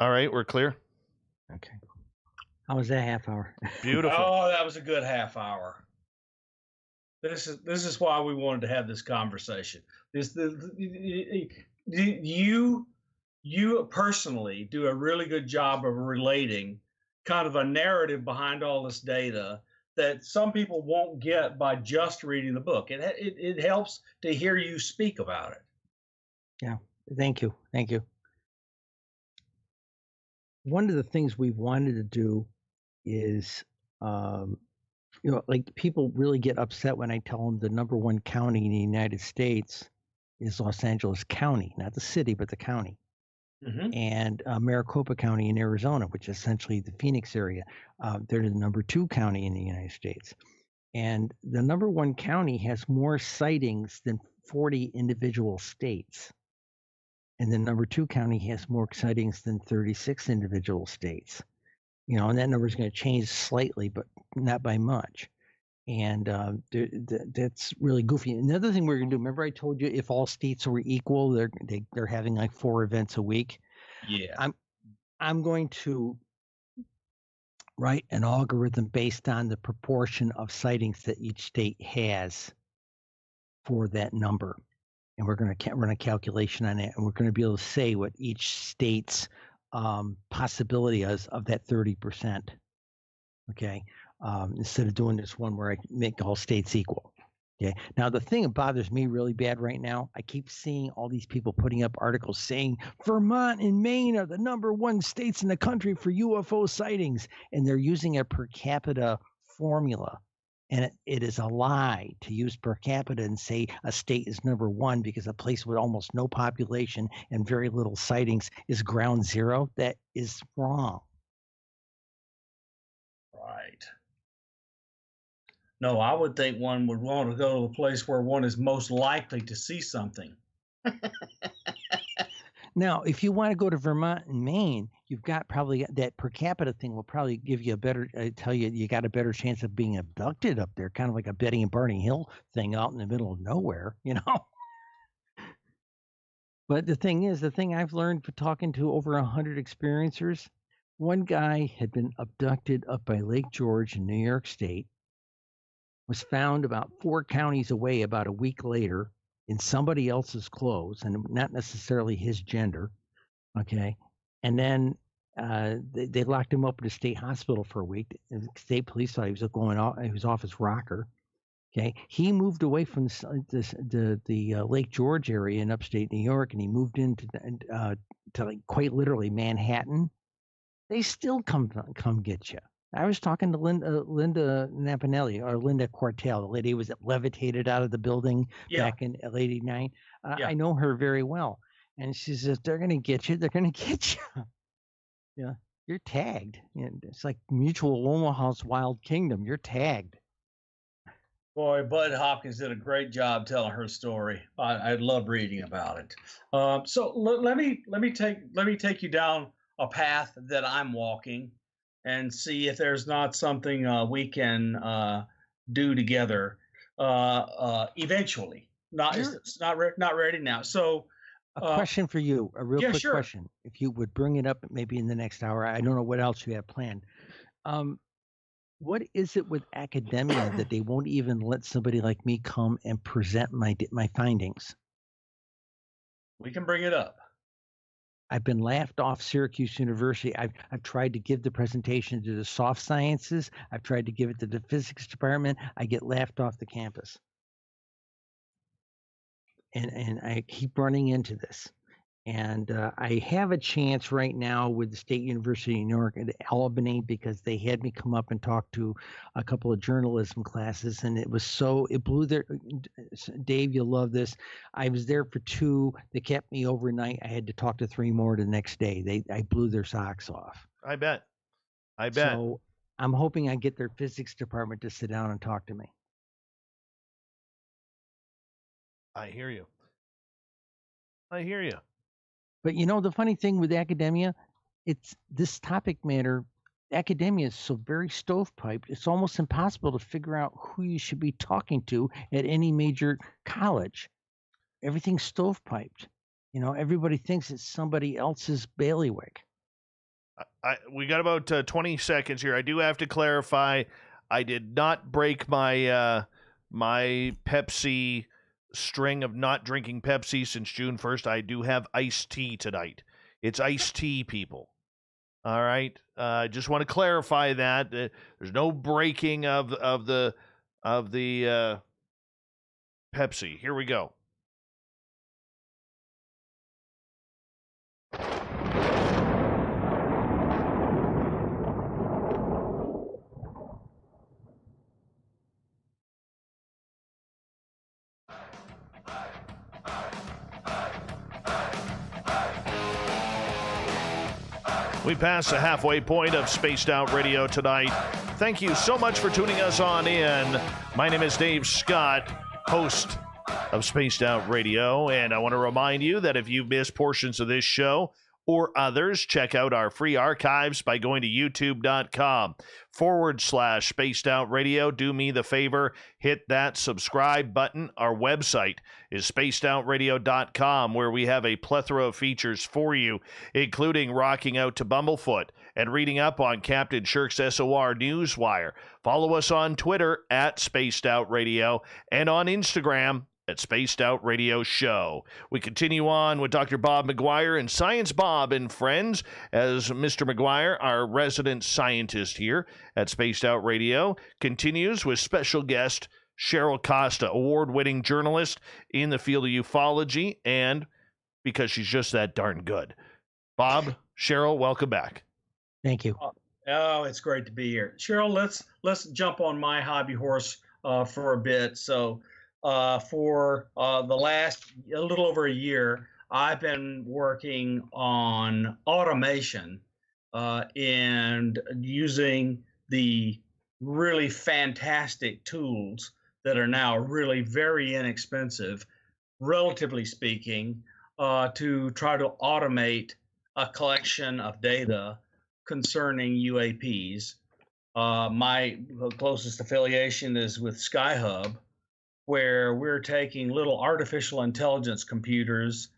B: All right, we're clear.
C: Okay. How was that half hour?
B: Beautiful.
A: Oh, that was a good half hour. This is why we wanted to have this conversation. You personally do a really good job of relating kind of a narrative behind all this data that some people won't get by just reading the book. It helps to hear you speak about it.
C: Yeah. Thank you. One of the things we've wanted to do is, like people really get upset when I tell them the number one county in the United States is Los Angeles County, not the city, but the county. Mm-hmm. And Maricopa County in Arizona, which is essentially the Phoenix area, they're the number 2 county in the United States. And the number 1 county has more sightings than 40 individual states. And the number 2 county has more sightings than 36 individual states. And that number is going to change slightly, but not by much. And that's really goofy. Another thing we're going to do, remember I told you if all states were equal, they're having like 4 events a week.
A: Yeah.
C: I'm going to write an algorithm based on the proportion of sightings that each state has for that number. And we're going to run a calculation on it, and we're going to be able to say what each state's possibility is of that 30%. Okay, instead of doing this one where I make all states equal. Okay. Now the thing that bothers me really bad right now, I keep seeing all these people putting up articles saying Vermont and Maine are the number 1 states in the country for UFO sightings, and they're using a per capita formula. And it is a lie to use per capita and say a state is number 1 because a place with almost no population and very little sightings is ground zero. That is wrong.
A: Right. No, I would think one would want to go to a place where one is most likely to see something.
C: Now, if you want to go to Vermont and Maine, you've got probably that per capita thing will probably give you a better, tell you got a better chance of being abducted up there, kind of like a Betty and Barney Hill thing out in the middle of nowhere, But the thing I've learned for talking to over 100 experiencers, one guy had been abducted up by Lake George in New York State, was found about 4 counties away about a week later in somebody else's clothes and not necessarily his gender. Okay. And then they locked him up in a state hospital for a week. The state police thought he was he was off his rocker. Okay. He moved away from the Lake George area in upstate New York, and he moved into to like quite literally Manhattan. They still come get you. I was talking to Linda Napinelli, or Linda Quartel, the lady who was levitated out of the building back in '89. I know her very well. And she says, they're going to get you. They're going to get you. Yeah, you're tagged. It's like Mutual Omaha's Wild Kingdom. You're tagged.
A: Boy, Bud Hopkins did a great job telling her story. I love reading about it. So let me take you down a path that I'm walking, and see if there's not something we can do together eventually. It's not ready now. So
C: A question for you, a real
A: Yeah,
C: quick
A: sure.
C: question. If you would bring it up maybe in the next hour, I don't know what else you have planned. What is it with academia that they won't even let somebody like me come and present my findings?
A: We can bring it up.
C: I've been laughed off Syracuse University. I've tried to give the presentation to the soft sciences. I've tried to give it to the physics department. I get laughed off the campus. And I keep running into this. And I have a chance right now with the State University of New York at Albany because they had me come up and talk to a couple of journalism classes, and it blew their. Dave, you'll love this. I was there for 2. They kept me overnight. I had to talk to 3 more the next day. I blew their socks off.
B: I bet.
C: So I'm hoping I get their physics department to sit down and talk to me.
B: I hear you.
C: But the funny thing with academia, it's this topic matter. Academia is so very stovepiped. It's almost impossible to figure out who you should be talking to at any major college. Everything's stovepiped. Everybody thinks it's somebody else's bailiwick.
B: We got about 20 seconds here. I do have to clarify. I did not break my my Pepsi string of not drinking Pepsi since June 1st. I do have iced tea tonight. It's iced tea, people. All right. I just want to clarify that there's no breaking of the Pepsi. Here we go. We passed the halfway point of Spaced Out Radio tonight. Thank you so much for tuning us on in. My name is Dave Scott, host of Spaced Out Radio, and I want to remind you that if you've missed portions of this show or others, check out our free archives by going to youtube.com/Spaced Out Radio. Do me the favor, hit that subscribe button. Our website is spacedoutradio.com, where we have a plethora of features for you, including rocking out to Bumblefoot and reading up on Captain Shirk's SOR Newswire. Follow us on Twitter at Spaced Out Radio and on Instagram at Spaced Out Radio Show. We continue on with Dr. Bob McGwier and Science Bob and Friends, as Mr. McGwier, our resident scientist here at Spaced Out Radio, continues with special guest Cheryl Costa, award-winning journalist in the field of ufology, and because she's just that darn good. Bob, Cheryl, welcome back.
C: Thank you.
A: Oh, it's great to be here. Cheryl, let's jump on my hobby horse for a bit. So for the last a little over a year, I've been working on automation and using the really fantastic tools that are now really very inexpensive, relatively speaking, to try to automate a collection of data concerning UAPs. My closest affiliation is with SkyHub, where we're taking little artificial intelligence computers,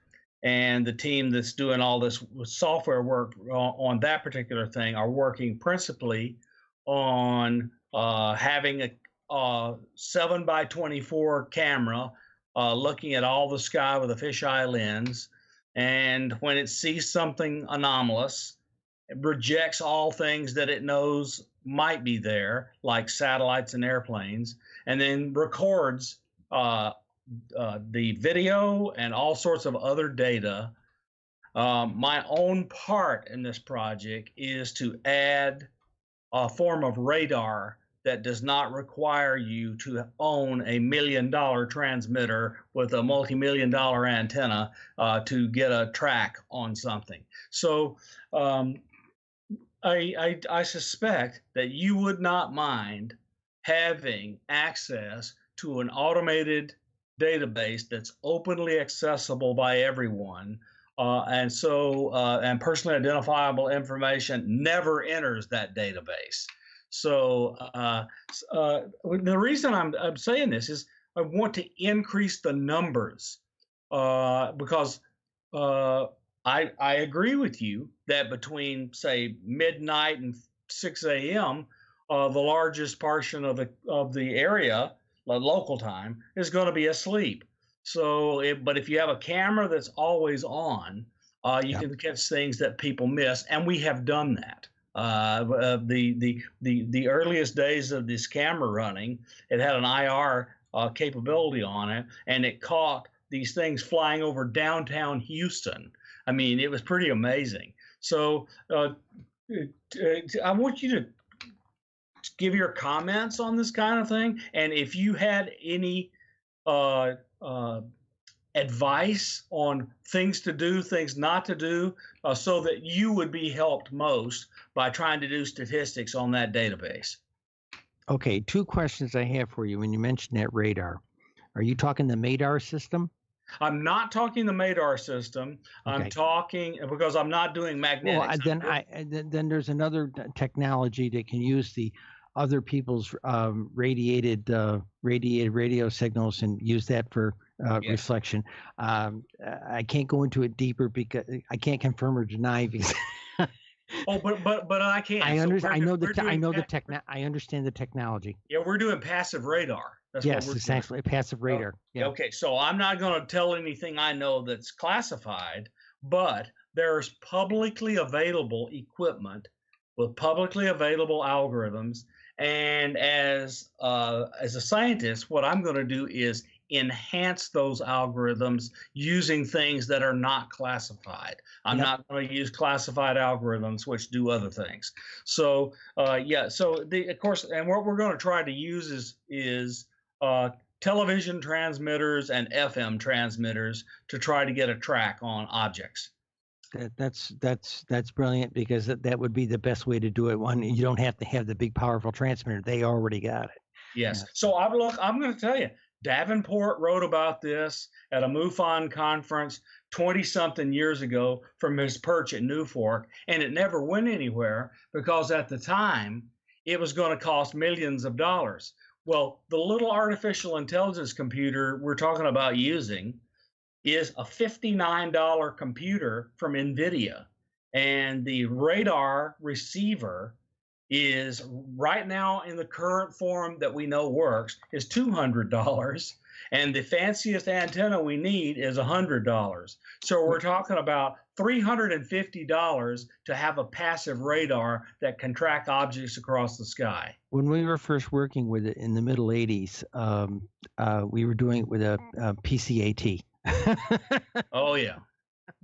A: and the team that's doing all this software work on that particular thing are working principally on having a 7x24 camera looking at all the sky with a fisheye lens. And when it sees something anomalous, it rejects all things that it knows might be there, like satellites and airplanes, and then records the video and all sorts of other data. My own part in this project is to add a form of radar that does not require you to own a $1 million transmitter with a multi-million-dollar antenna to get a track on something. So I suspect that you would not mind having access to an automated database that's openly accessible by everyone. And personally identifiable information never enters that database. So the reason I'm saying this is I want to increase the numbers because I agree with you that between say midnight and 6 a.m., the largest portion of the area, local time, is going to be asleep. So, but if you have a camera that's always on, you can catch things that people miss, and we have done that. The earliest days of this camera running, it had an IR capability on it, and it caught these things flying over downtown Houston. I mean, it was pretty amazing. So I want you to give your comments on this kind of thing, and if you had any uh, advice on things to do, things not to do, so that you would be helped most by trying to do statistics on that database.
C: Okay, two questions I have for you. When you mentioned that radar, are you talking the MADAR system?
A: I'm not talking the MADAR system. I'm talking because I'm not doing magnetics.
C: Well, then there's another technology that can use the other people's radiated radio signals and use that for reflection. I can't go into it deeper because I can't confirm or deny because.
A: But I can't.
C: I understand. I understand the technology.
A: Yeah, we're doing passive radar.
C: That's yes, essentially passive radar. Yeah.
A: Okay, so I'm not going to tell anything I know that's classified, but there's publicly available equipment with publicly available algorithms. And as a scientist, what I'm going to do is enhance those algorithms using things that are not classified. I'm not going to use classified algorithms which do other things. So of course, and what we're going to try to use is television transmitters and FM transmitters to try to get a track on objects.
C: That's brilliant because that would be the best way to do it. One, you don't have to have the big powerful transmitter; they already got it.
A: Yes. Yeah. So I'm going to tell you, Davenport wrote about this at a MUFON conference 20-something years ago from his perch at Newfork, and it never went anywhere because at the time it was going to cost millions of dollars. Well, the little artificial intelligence computer we're talking about using is a $59 computer from NVIDIA. And the radar receiver is right now in the current form that we know works is $200. And the fanciest antenna we need is $100. So we're talking about $350 to have a passive radar that can track objects across the sky.
C: When we were first working with it in the middle 80s, we were doing it with a PCAT.
A: Oh yeah.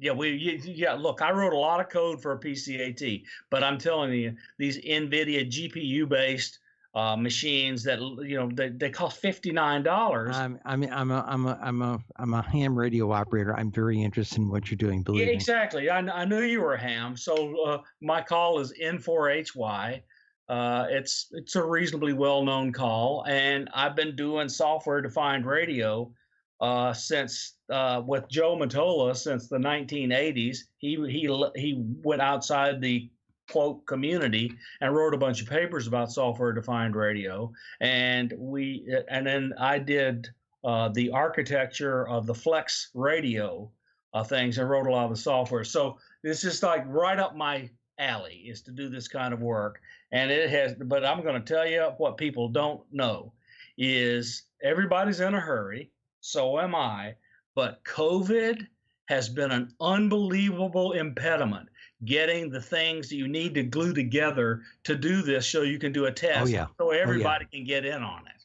A: Look, I wrote a lot of code for a PCAT, but I'm telling you, these NVIDIA GPU based machines that they cost $59.
C: I'm a ham radio operator. I'm very interested in what you're doing. Believe me.
A: Exactly. I knew you were a ham. So my call is N4HY. It's a reasonably well known call, and I've been doing software defined radio since with Joe Mottola since the 1980s. He went outside the quote community and wrote a bunch of papers about software defined radio, and then I did the architecture of the flex radio things and wrote a lot of the software. So this is like right up my alley is to do this kind of work, and it has. But I'm going to tell you what people don't know is everybody's in a hurry. So am I, but COVID has been an unbelievable impediment getting the things that you need to glue together to do this so you can do a test so everybody can get in on it.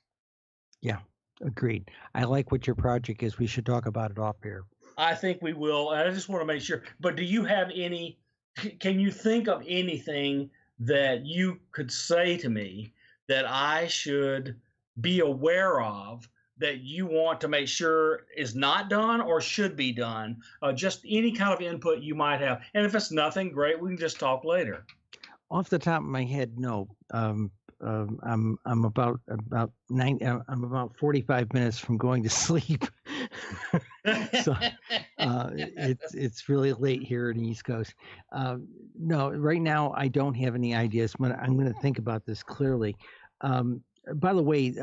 C: Yeah, agreed. I like what your project is. We should talk about it off air.
A: I think we will. I just want to make sure. But do you have can you think of anything that you could say to me that I should be aware of that you want to make sure is not done or should be done? Just any kind of input you might have. And if it's nothing, great, we can just talk later.
C: Off the top of my head, no. I'm about 45 minutes from going to sleep. So it's really late here in the East Coast. No, right now I don't have any ideas, but I'm going to think about this clearly. By the way,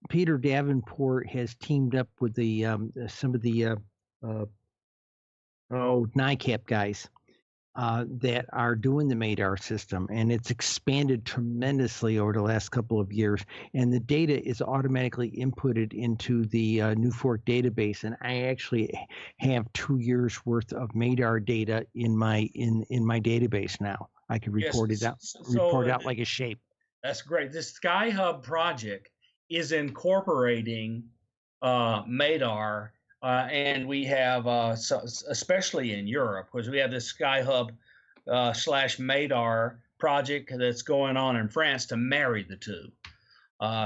C: Peter Davenport has teamed up with some of the NICAP guys that are doing the MADAR system, and it's expanded tremendously over the last couple of years. And the data is automatically inputted into the New Fork database, and I actually have 2 years worth of MADAR data in my database now. I can report it out like a shape.
A: That's great. This Sky Hub project is incorporating MADAR. And we have, especially in Europe, because we have this Sky Hub / MADAR project that's going on in France to marry the two.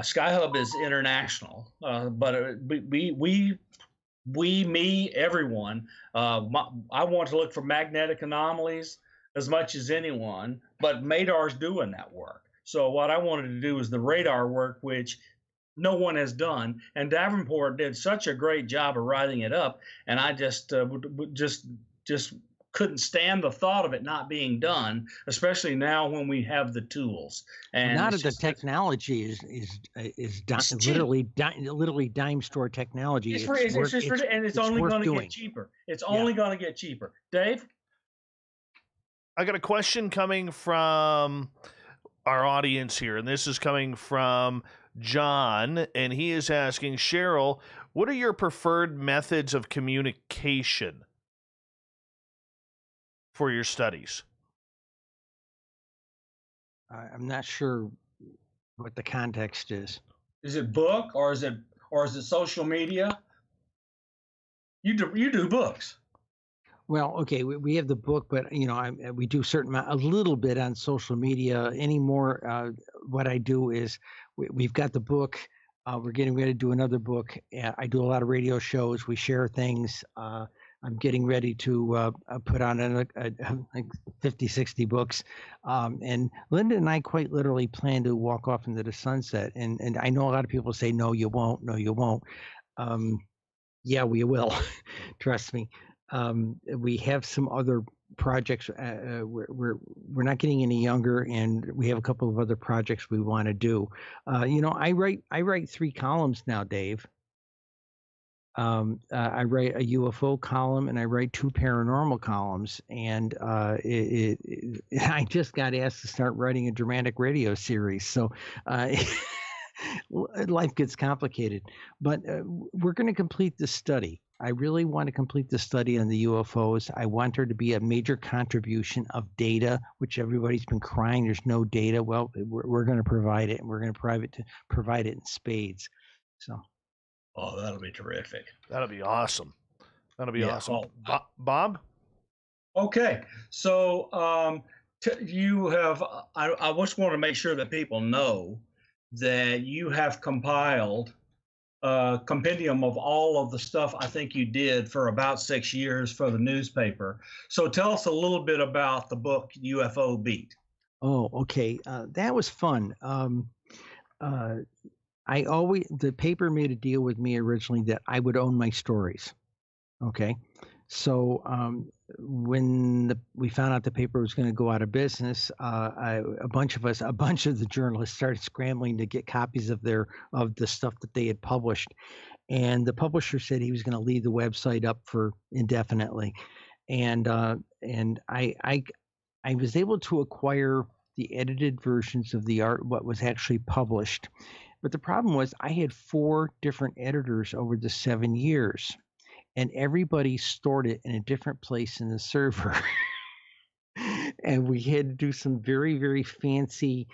A: Sky Hub is international, but me, everyone, I want to look for magnetic anomalies as much as anyone, but MADAR's doing that work. So what I wanted to do is the radar work, which no one has done, and Davenport did such a great job of writing it up, and I just couldn't stand the thought of it not being done, especially now when we have the tools. And
C: now that the technology is literally dime store technology,
A: it's only going to get cheaper. It's only going to get cheaper. Dave,
B: I got a question coming from our audience here, and this is coming from John, and he is asking, Cheryl, what are your preferred methods of communication for your studies?
C: I'm not sure what the context is.
A: Is it book or is it social media? You do books.
C: Well, okay, we have the book, but we do a little bit on social media anymore. What I do is we've got the book. We're getting ready to do another book. I do a lot of radio shows. We share things. I'm getting ready to put on like 50, 60 books. And Linda and I quite literally plan to walk off into the sunset. And I know a lot of people say, no, you won't. No, you won't. Yeah, we will. Trust me. We have some other projects. We're not getting any younger, and we have a couple of other projects we want to do. I write 3 columns now, Dave. I write a UFO column and I write 2 paranormal columns, and I just got asked to start writing a dramatic radio series. So life gets complicated, but we're going to complete the study. I really want to complete the study on the UFOs. I want there to be a major contribution of data, which everybody's been crying there's no data. Well, we're going to provide it, and we're going to provide it in spades. So.
A: Oh, that'll be terrific.
B: That'll be awesome. That'll be awesome. Bob?
A: Okay. So you have, I just want to make sure that people know that you have compiled a compendium of all of the stuff I think you did for about 6 years for the newspaper. So tell us a little bit about the book UFO Beat.
C: Oh, okay. That was fun. The paper made a deal with me originally that I would own my stories. Okay. So when we found out the paper was going to go out of business, a bunch of the journalists started scrambling to get copies of the stuff that they had published. And the publisher said he was going to leave the website up for indefinitely. And I was able to acquire the edited versions of the art, what was actually published. But the problem was I had 4 different editors over the 7 years, and everybody stored it in a different place in the server. And we had to do some very, very fancy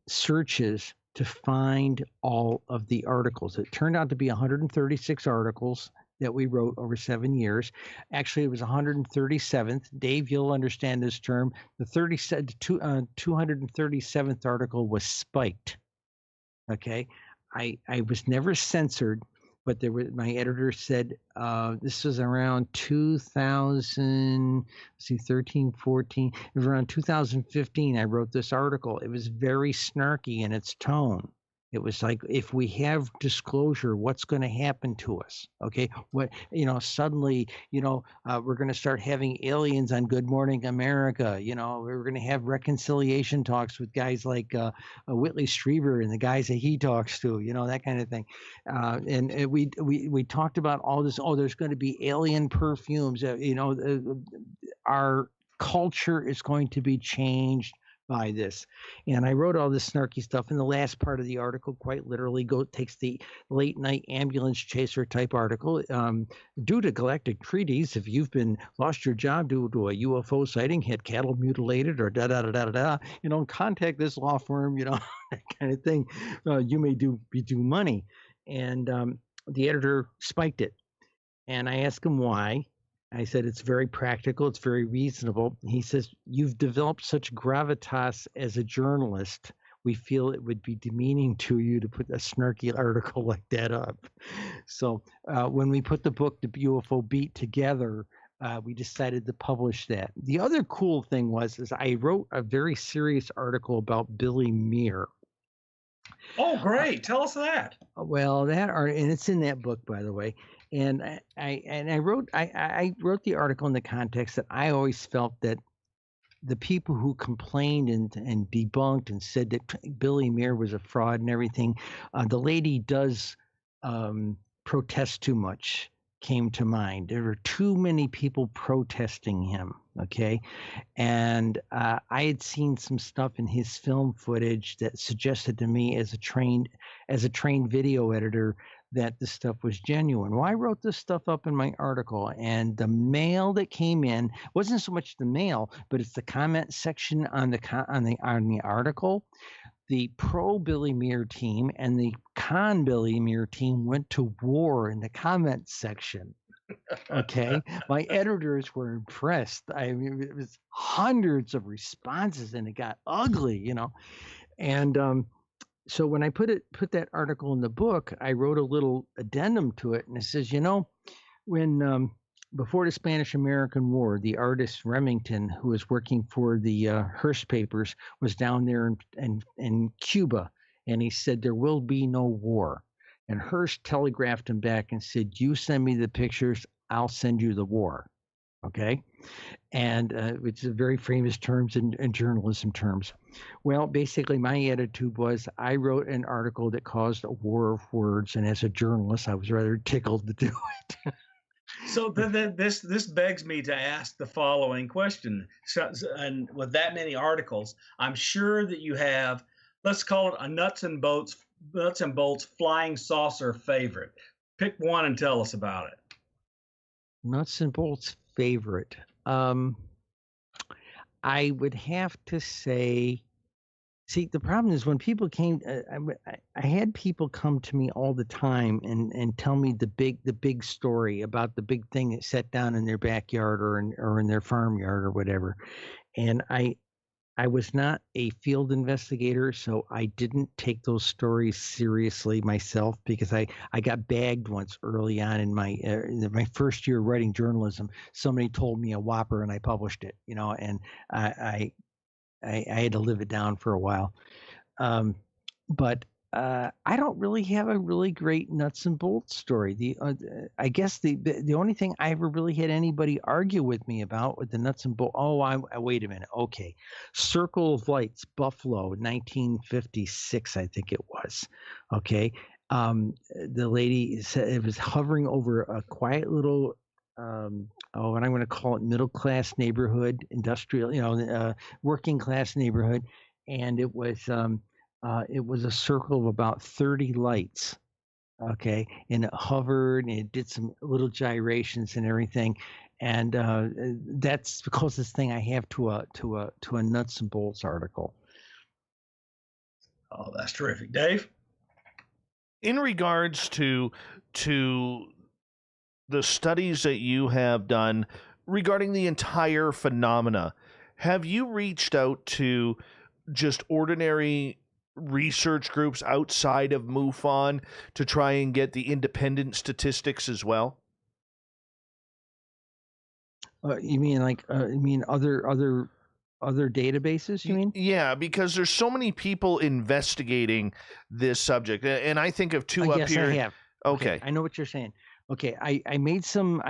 C: searches to find all of the articles. It turned out to be 136 articles that we wrote over 7 years. Actually, it was 137th. Dave, you'll understand this term. The 237th article was spiked. Okay, I was never censored, but my editor said this was around 2013, 14. It was around 2015. I wrote this article. It was very snarky in its tone, It was like, if we have disclosure, what's going to happen to us? Okay, what, suddenly, we're going to start having aliens on Good Morning America. We're going to have reconciliation talks with guys like Whitley Strieber and the guys that he talks to. That kind of thing. And we talked about all this. Oh, there's going to be alien perfumes. Our culture is going to be changed by this. And I wrote all this snarky stuff in the last part of the article, quite literally takes the late night ambulance chaser type article. Due to galactic treaties, if you've lost your job due to a UFO sighting, had cattle mutilated, or contact this law firm, that kind of thing. You may be due money. And the editor spiked it. And I asked him why. I said, it's very practical. It's very reasonable. He says, you've developed such gravitas as a journalist. We feel it would be demeaning to you to put a snarky article like that up. So when we put the book, The UFO Beat, together, we decided to publish that. The other cool thing is I wrote a very serious article about Billy Muir.
A: Oh, great. Tell us that.
C: Well, and it's in that book, by the way. And I wrote the article in the context that I always felt that the people who complained and debunked and said that Billy Muir was a fraud and everything, the lady does protest too much came to mind. There were too many people protesting him. Okay. And I had seen some stuff in his film footage that suggested to me as a trained video editor that this stuff was genuine. Well, I wrote this stuff up in my article, and the mail that came in wasn't so much the mail, but it's the comment section on the article. The pro Billy Muir team and the con Billy Muir team went to war in the comment section. Okay, my editors were impressed. I mean, it was hundreds of responses, and it got ugly, And so when I put that article in the book, I wrote a little addendum to it, and it says, when before the Spanish-American War, the artist Remington, who was working for the Hearst papers, was down there in Cuba, and he said there will be no war. And Hearst telegraphed him back and said, "You send me the pictures, I'll send you the war." Okay, and which is very famous terms in journalism terms. Well, basically, my attitude was I wrote an article that caused a war of words, and as a journalist, I was rather tickled to do it.
A: So this begs me to ask the following question. And with that many articles, I'm sure that you have, let's call it a nuts and bolts flying saucer favorite. Pick one and tell us about it.
C: Nuts and bolts favorite. I would have to say, the problem is when people came, I had people come to me all the time and tell me the big story about the big thing that set down in their backyard or in their farmyard or whatever. And I was not a field investigator, so I didn't take those stories seriously myself, because I got bagged once early on in my first year writing journalism. Somebody told me a whopper and I published it, and I had to live it down for a while. But I don't really have a really great nuts and bolts story. I guess the only thing I ever really had anybody argue with me about with the nuts and bolts. Oh, wait a minute. Okay, Circle of Lights, Buffalo, 1956, I think it was. Okay, the lady said it was hovering over a quiet little. And I'm going to call it middle class neighborhood, industrial, working class neighborhood, and it was a circle of about 30 lights, okay, and it hovered and it did some little gyrations and everything, and that's the closest thing I have to a nuts and bolts article.
A: Oh, that's terrific, Dave.
B: In regards to the studies that you have done regarding the entire phenomena, have you reached out to just ordinary research groups outside of MUFON to try and get the independent statistics as well?
C: You mean other other databases, you mean?
B: Yeah, because there's so many people investigating this subject, and I think of two up
C: yes,
B: here.
C: I have.
B: Okay,
C: I know what you're saying. Okay, I made some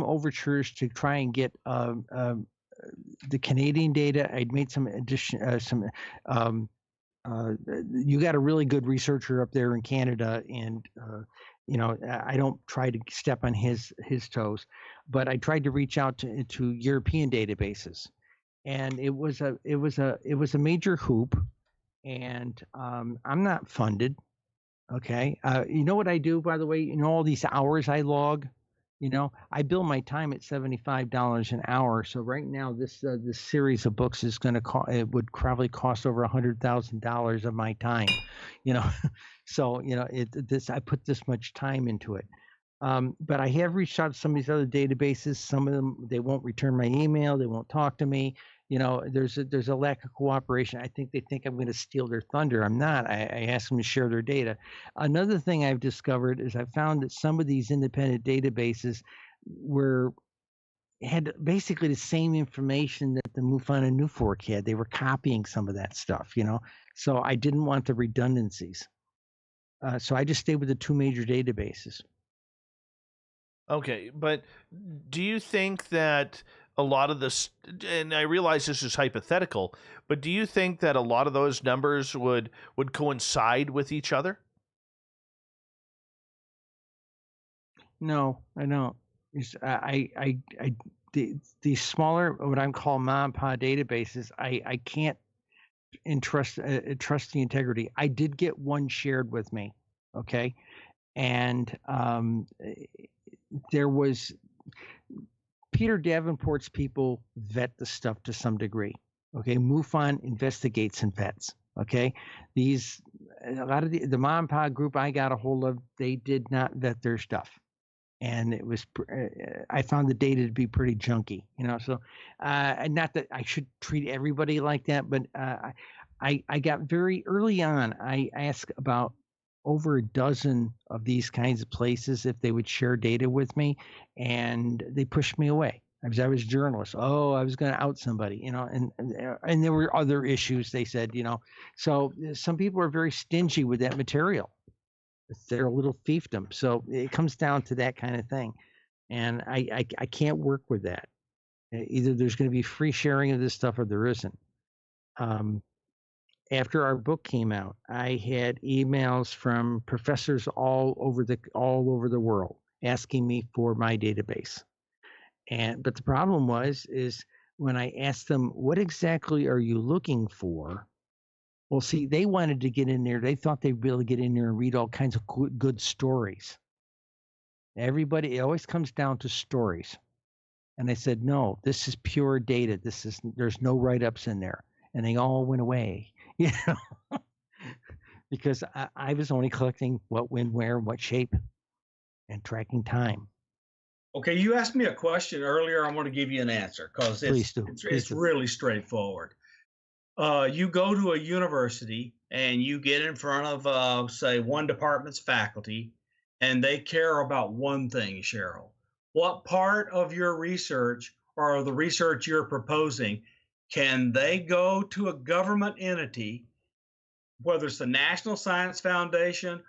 C: overtures to try and get the Canadian data. I'd made some you got a really good researcher up there in Canada, and I don't try to step on his toes, but I tried to reach out to European databases, and it was a major hoop, and I'm not funded. Okay, you know what I do, by the way? You know, all these hours I log. I bill my time at $75 an hour. So right now, this series of books is going to cost. It would probably cost over $100,000 of my time. So I put this much time into it. But I have reached out to some of these other databases. Some of them, they won't return my email. They won't talk to me. There's a lack of cooperation. I think they think I'm going to steal their thunder. I'm not. I ask them to share their data. Another thing I've discovered is I found that some of these independent databases had basically the same information that the MUFON and NUFORC had. They were copying some of that stuff, So I didn't want the redundancies. So I just stayed with the two major databases.
B: Okay, but do you think that a lot of this, and I realize this is hypothetical, but do you think that a lot of those numbers would coincide with each other?
C: No, I don't. The smaller, what I'm calling mom and pop databases, I can't trust the integrity. I did get one shared with me, okay, and there was Peter Davenport's people vet the stuff to some degree. Okay, MUFON investigates and vets. Okay, a lot of the mom and pop group I got a hold of, they did not vet their stuff, and it was I found the data to be pretty junky. So not that I should treat everybody like that, but I got very early on. I asked about over a dozen of these kinds of places if they would share data with me, and they pushed me away. I was a journalist. Oh, I was going to out somebody, and there were other issues. They said, so some people are very stingy with that material. They're a little fiefdom. So it comes down to that kind of thing, and I can't work with that. Either there's going to be free sharing of this stuff or there isn't. After our book came out, I had emails from professors all over the world asking me for my database. But the problem is when I asked them, what exactly are you looking for? Well, see, they wanted to get in there. They thought they'd be able to get in there and read all kinds of good stories. It always comes down to stories. And I said, no, this is pure data. There's no write-ups in there. And they all went away. Because I was only collecting what, when, where, what shape, and tracking time.
A: Okay, you asked me a question earlier. I want to give you an answer because it's really straightforward. You go to a university and you get in front of, say, one department's faculty, and they care about one thing, Cheryl. What part of your research or the research you're proposing can they go to a government entity, whether it's the National Science Foundation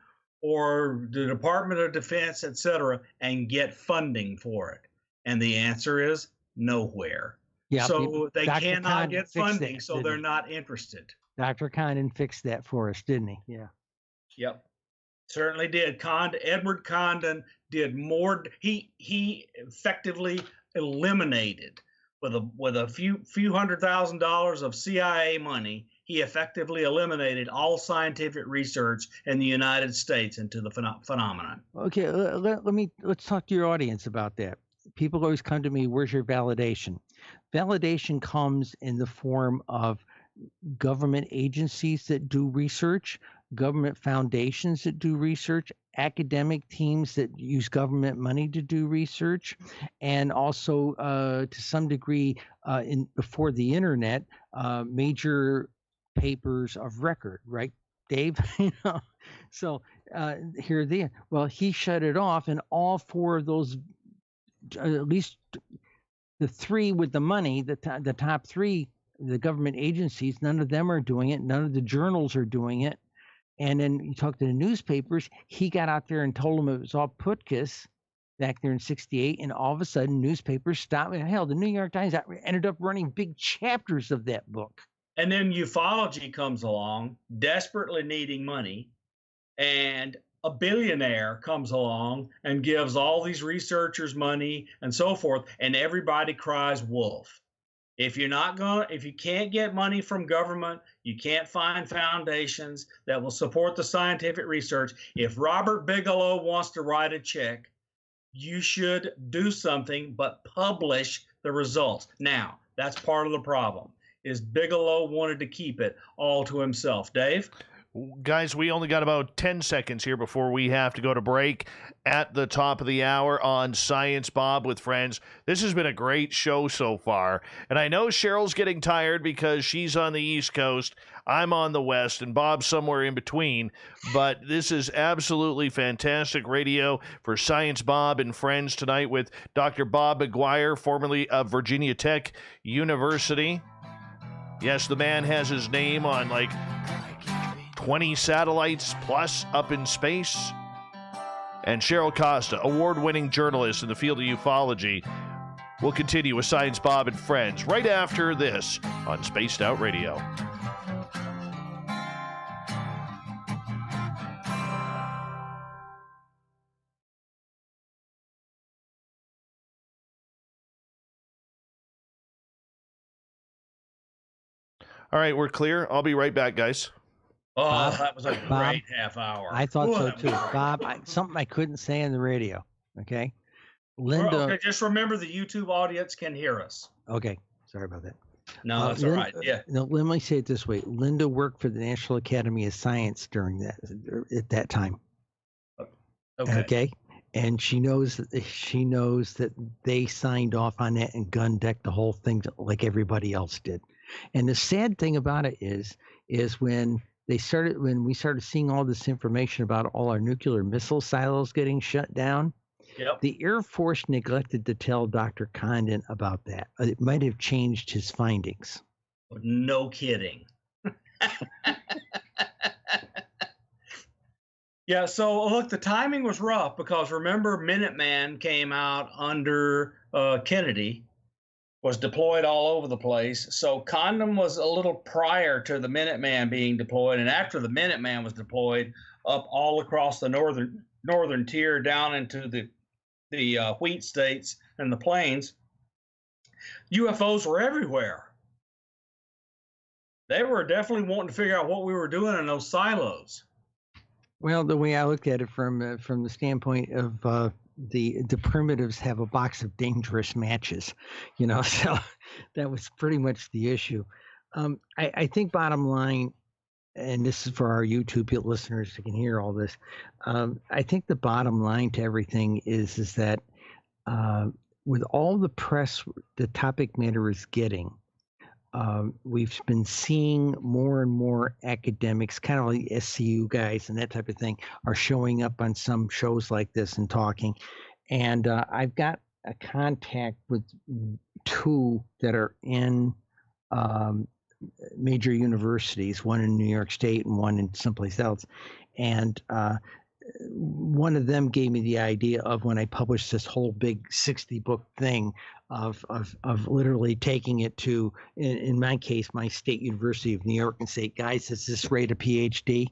A: or the Department of Defense, et cetera, and get funding for it? And the answer is nowhere. Yeah, so they cannot get funding, so they're not interested.
C: Dr. Condon fixed that for us, didn't he? Yeah.
A: Yep, certainly did. Edward Condon did more. He effectively eliminated with a few $100,000 of CIA money. He effectively eliminated all scientific research in the United States into the phenomenon.
C: Okay, let's talk to your audience about that. People always come to me, where's your validation? Validation comes in the form of government agencies that do research, government foundations that do research, academic teams that use government money to do research, and also to some degree before the internet, major papers of record, right, Dave? So he shut it off, and all four of those, at least the three with the money, the top three the government agencies, none of them are doing it. None of the journals are doing it. And then you talk to the newspapers, he got out there and told them it was all putkus back there in 68. And all of a sudden, newspapers stopped. Hell, the New York Times ended up running big chapters of that book.
A: And then ufology comes along, desperately needing money. And a billionaire comes along and gives all these researchers money and so forth. And everybody cries wolf. If you can't get money from government, you can't find foundations that will support the scientific research. If Robert Bigelow wants to write a check, you should do something but publish the results. Now, that's part of the problem, is Bigelow wanted to keep it all to himself. Dave?
B: Guys, we only got about 10 seconds here before we have to go to break at the top of the hour on Science Bob with Friends. This has been a great show so far. And I know Cheryl's getting tired because she's on the East Coast, I'm on the West, and Bob's somewhere in between. But this is absolutely fantastic radio for Science Bob and Friends tonight with Dr. Bob McGwier, formerly of Virginia Tech University. Yes, the man has his name on like 20 satellites plus up in space. And Cheryl Costa, award-winning journalist in the field of ufology. We'll continue with Science Bob and Friends right after this on Spaced Out Radio. All right, we're clear. I'll be right back, guys.
A: Oh,
C: Bob,
A: that was a great half hour.
C: I thought so too. Bob, something I couldn't say on the radio. Okay. Linda.
A: Okay, just remember the YouTube audience can hear us.
C: Okay. Sorry about that.
A: No, that's all right. Yeah.
C: No, let me say it this way. Linda worked for the National Academy of Science at that time.
A: Okay.
C: Okay. And she knows that they signed off on that and gun decked the whole thing like everybody else did. And the sad thing about it is when we started seeing all this information about all our nuclear missile silos getting shut down,
A: Yep.
C: the Air Force neglected to tell Dr. Condon about that. It might have changed his findings.
A: No kidding. Yeah, so look, the timing was rough because remember Minuteman came out under Kennedy, was deployed all over the place. So Condon was a little prior to the Minuteman being deployed, and after the Minuteman was deployed up all across the northern tier down into the wheat states and the plains, UFOs were everywhere. They were definitely wanting to figure out what we were doing in those silos.
C: Well, the way I looked at it from the standpoint of the primitives have a box of dangerous matches, so that was pretty much the issue. I think bottom line, and this is for our YouTube listeners who can hear all this, I think the bottom line to everything is that with all the press the topic matter is getting, we've been seeing more and more academics, kind of like SCU guys and that type of thing, are showing up on some shows like this and talking. And I've got a contact with two that are in major universities, one in New York State and one in someplace else. And one of them gave me the idea of, when I published this whole big 60-book thing, of literally taking it to, in my case, my State University of New York, and say, guys, is this rate a PhD?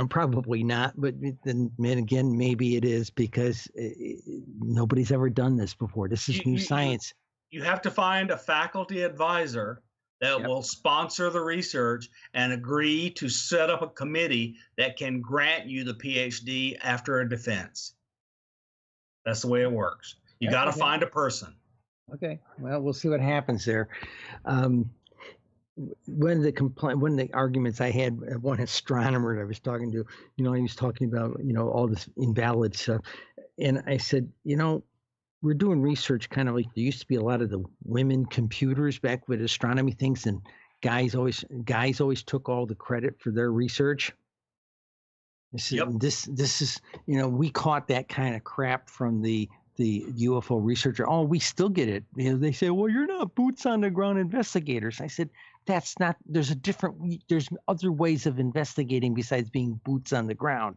C: Probably not, but then again, maybe it is, because nobody's ever done this before. This is new science.
A: You have to find a faculty advisor that will sponsor the research and agree to set up a committee that can grant you the PhD after a defense. That's the way it works. You got to find a person.
C: Okay. Well, we'll see what happens there. One of the arguments I had, one astronomer that I was talking to, he was talking about, all this invalid stuff. And I said, we're doing research kind of like there used to be a lot of the women computers back with astronomy things, and guys always took all the credit for their research. This is, we caught that kind of crap from the the UFO researcher, oh, we still get it. They say, well, you're not boots on the ground investigators. I said, that's not, there's other ways of investigating besides being boots on the ground.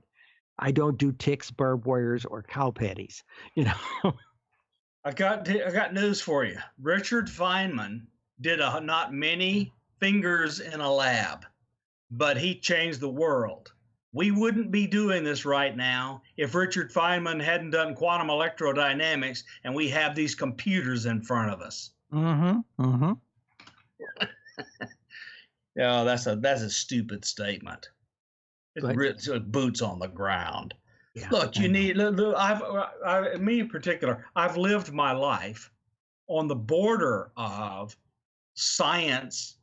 C: I don't do ticks, barbed wires, or cow patties,
A: I got news for you. Richard Feynman did not many fingers in a lab, but he changed the world. We wouldn't be doing this right now if Richard Feynman hadn't done quantum electrodynamics and we have these computers in front of us. Yeah, that's a stupid statement. It's boots on the ground. Yeah, look, you need. Me in particular, I've lived my life on the border of science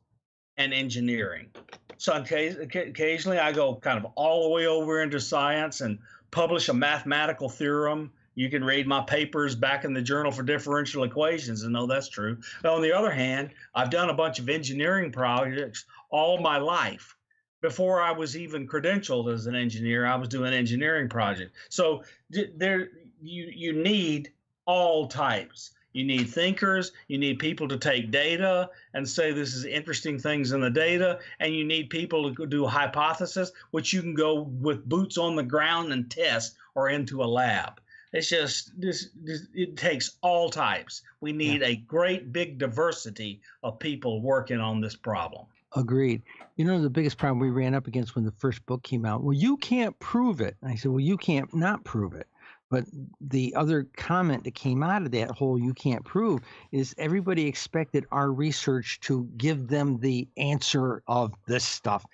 A: and engineering. So occasionally I go kind of all the way over into science and publish a mathematical theorem. You can read my papers back in the Journal for Differential Equations and know that's true. But on the other hand, I've done a bunch of engineering projects all my life. Before I was even credentialed as an engineer, I was doing engineering projects. So you need all types. You need thinkers, you need people to take data and say this is interesting things in the data, and you need people to do hypothesis, which you can go with boots on the ground and test or into a lab. It's just, it takes all types. We need a great big diversity of people working on this problem.
C: Agreed. The biggest problem we ran up against when the first book came out, well, you can't prove it. And I said, well, you can't not prove it. But the other comment that came out of that whole you can't prove is everybody expected our research to give them the answer of this stuff.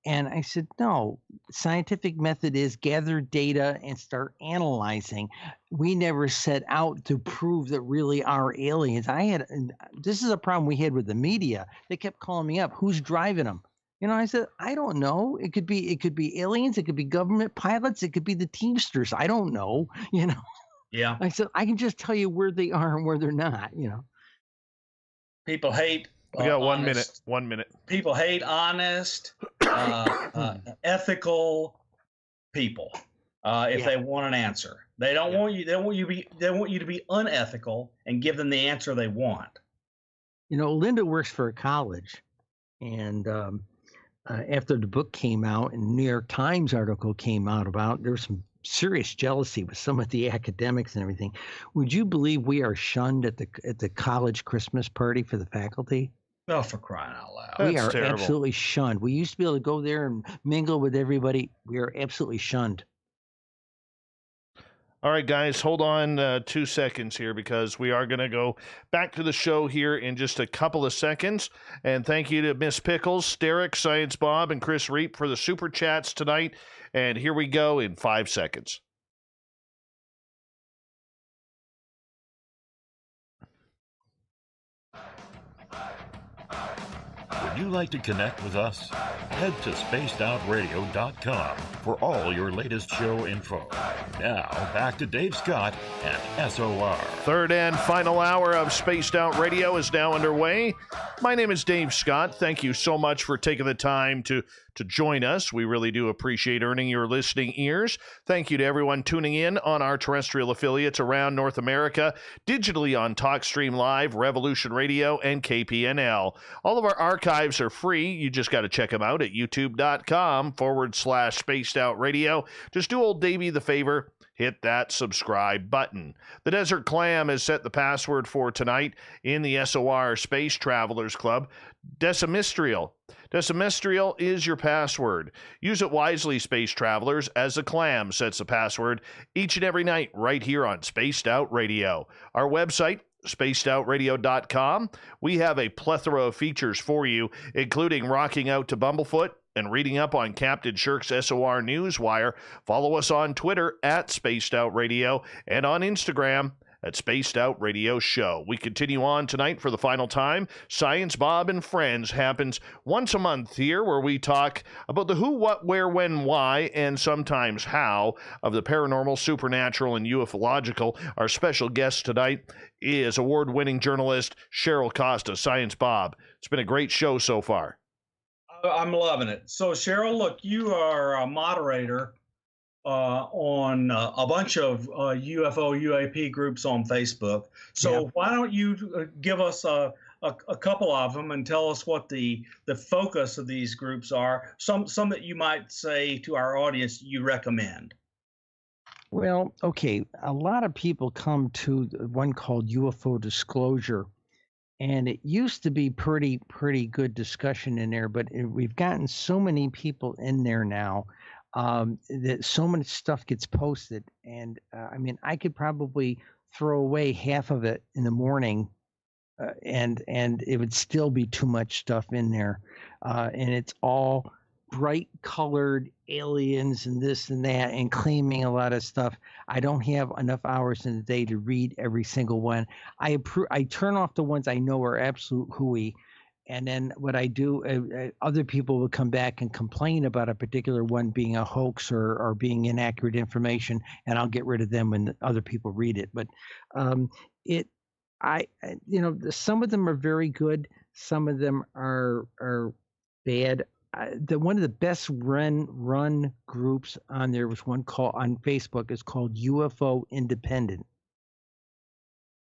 C: And I said, no, scientific method is gather data and start analyzing. We never set out to prove that really are aliens. This is a problem we had with the media. They kept calling me up. Who's driving them? I said, I don't know. It could be aliens. It could be government pilots. It could be the Teamsters. I don't know.
A: Yeah.
C: I said, I can just tell you where they are and where they're not.
A: People hate.
B: We got 1 minute. 1 minute.
A: People hate honest, ethical people. If they want an answer, they don't want you. They want you to be unethical and give them the answer they want.
C: Linda works for a college, and after the book came out and the New York Times article came out about, there was some serious jealousy with some of the academics and everything. Would you believe we are shunned at the college Christmas party for the faculty?
A: Oh, for crying out loud.
C: We are terrible. Absolutely shunned. We used to be able to go there and mingle with everybody. We are absolutely shunned.
B: All right, guys, hold on 2 seconds here because we are going to go back to the show here in just a couple of seconds. And thank you to Miss Pickles, Derek, Science Bob, and Chris Reap for the super chats tonight. And here we go in 5 seconds.
D: Would you like to connect with us? Head to spacedoutradio.com for all your latest show info. Now, back to Dave Scott and SOR.
B: Third and final hour of Spaced Out Radio is now underway. My name is Dave Scott. Thank you so much for taking the time to join us. We really do appreciate earning your listening ears. Thank you to everyone tuning in on our terrestrial affiliates around North America, digitally on TalkStream Live, Revolution Radio, and KPNL. All of our archives are free. You just got to check them out at youtube.com/Spaced Out Radio. Just do old Davey the favor. Hit that subscribe button. The Desert Clam has set the password for tonight in the SOR Space Travelers Club. Decimestrial. Decimestrial is your password. Use it wisely, space travelers, as the Clam sets the password each and every night right here on Spaced Out Radio. Our website, spacedoutradio.com. We have a plethora of features for you, including rocking out to Bumblefoot and reading up on Captain Shirk's SOR Newswire. Follow us on Twitter at Spaced Out Radio and on Instagram at Spaced Out Radio Show. We continue on tonight for the final time. Science Bob and Friends happens once a month here, where we talk about the who, what, where, when, why, and sometimes how of the paranormal, supernatural, and ufological. Our special guest tonight is award-winning journalist Cheryl Costa. Science Bob, it's been a great show so far.
A: I'm loving it. So, Cheryl, look, you are a moderator on a bunch of UFO UAP groups on Facebook. So why don't you give us a couple of them and tell us what the focus of these groups are? Some that you might say to our audience you recommend.
C: Well, okay. A lot of people come to one called UFO Disclosure, and it used to be pretty good discussion in there, but we've gotten so many people in there now that so much stuff gets posted, and I mean, I could probably throw away half of it in the morning, and it would still be too much stuff in there, and it's all bright colored aliens and this and that and claiming a lot of stuff. I don't have enough hours in the day to read every single one. I turn off the ones I know are absolute hooey. And then what I do, other people will come back and complain about a particular one being a hoax or being inaccurate information, and I'll get rid of them when other people read it. But some of them are very good. Some of them are bad. One of the best run groups on there was one called on Facebook. It's called UFO Independent,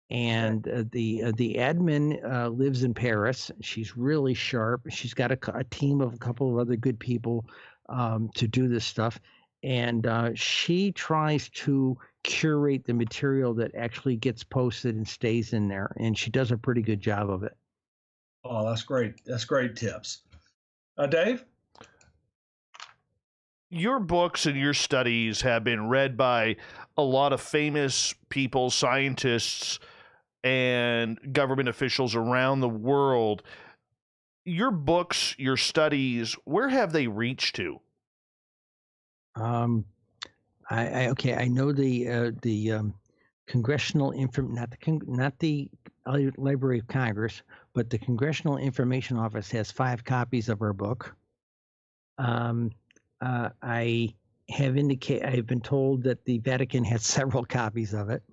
C: and the admin lives in Paris. She's really sharp. She's got a team of a couple of other good people to do this stuff, and she tries to curate the material that actually gets posted and stays in there, and she does a pretty good job of it.
A: Oh, that's great. That's great tips. Dave?
B: Your books and your studies have been read by a lot of famous people, scientists, and government officials around the world. Your books, your studies, where have they reached to?
C: I know the Congressional not the Library of Congress, but the Congressional Information Office has 5 copies of our book. I have been told that the Vatican has several copies of it.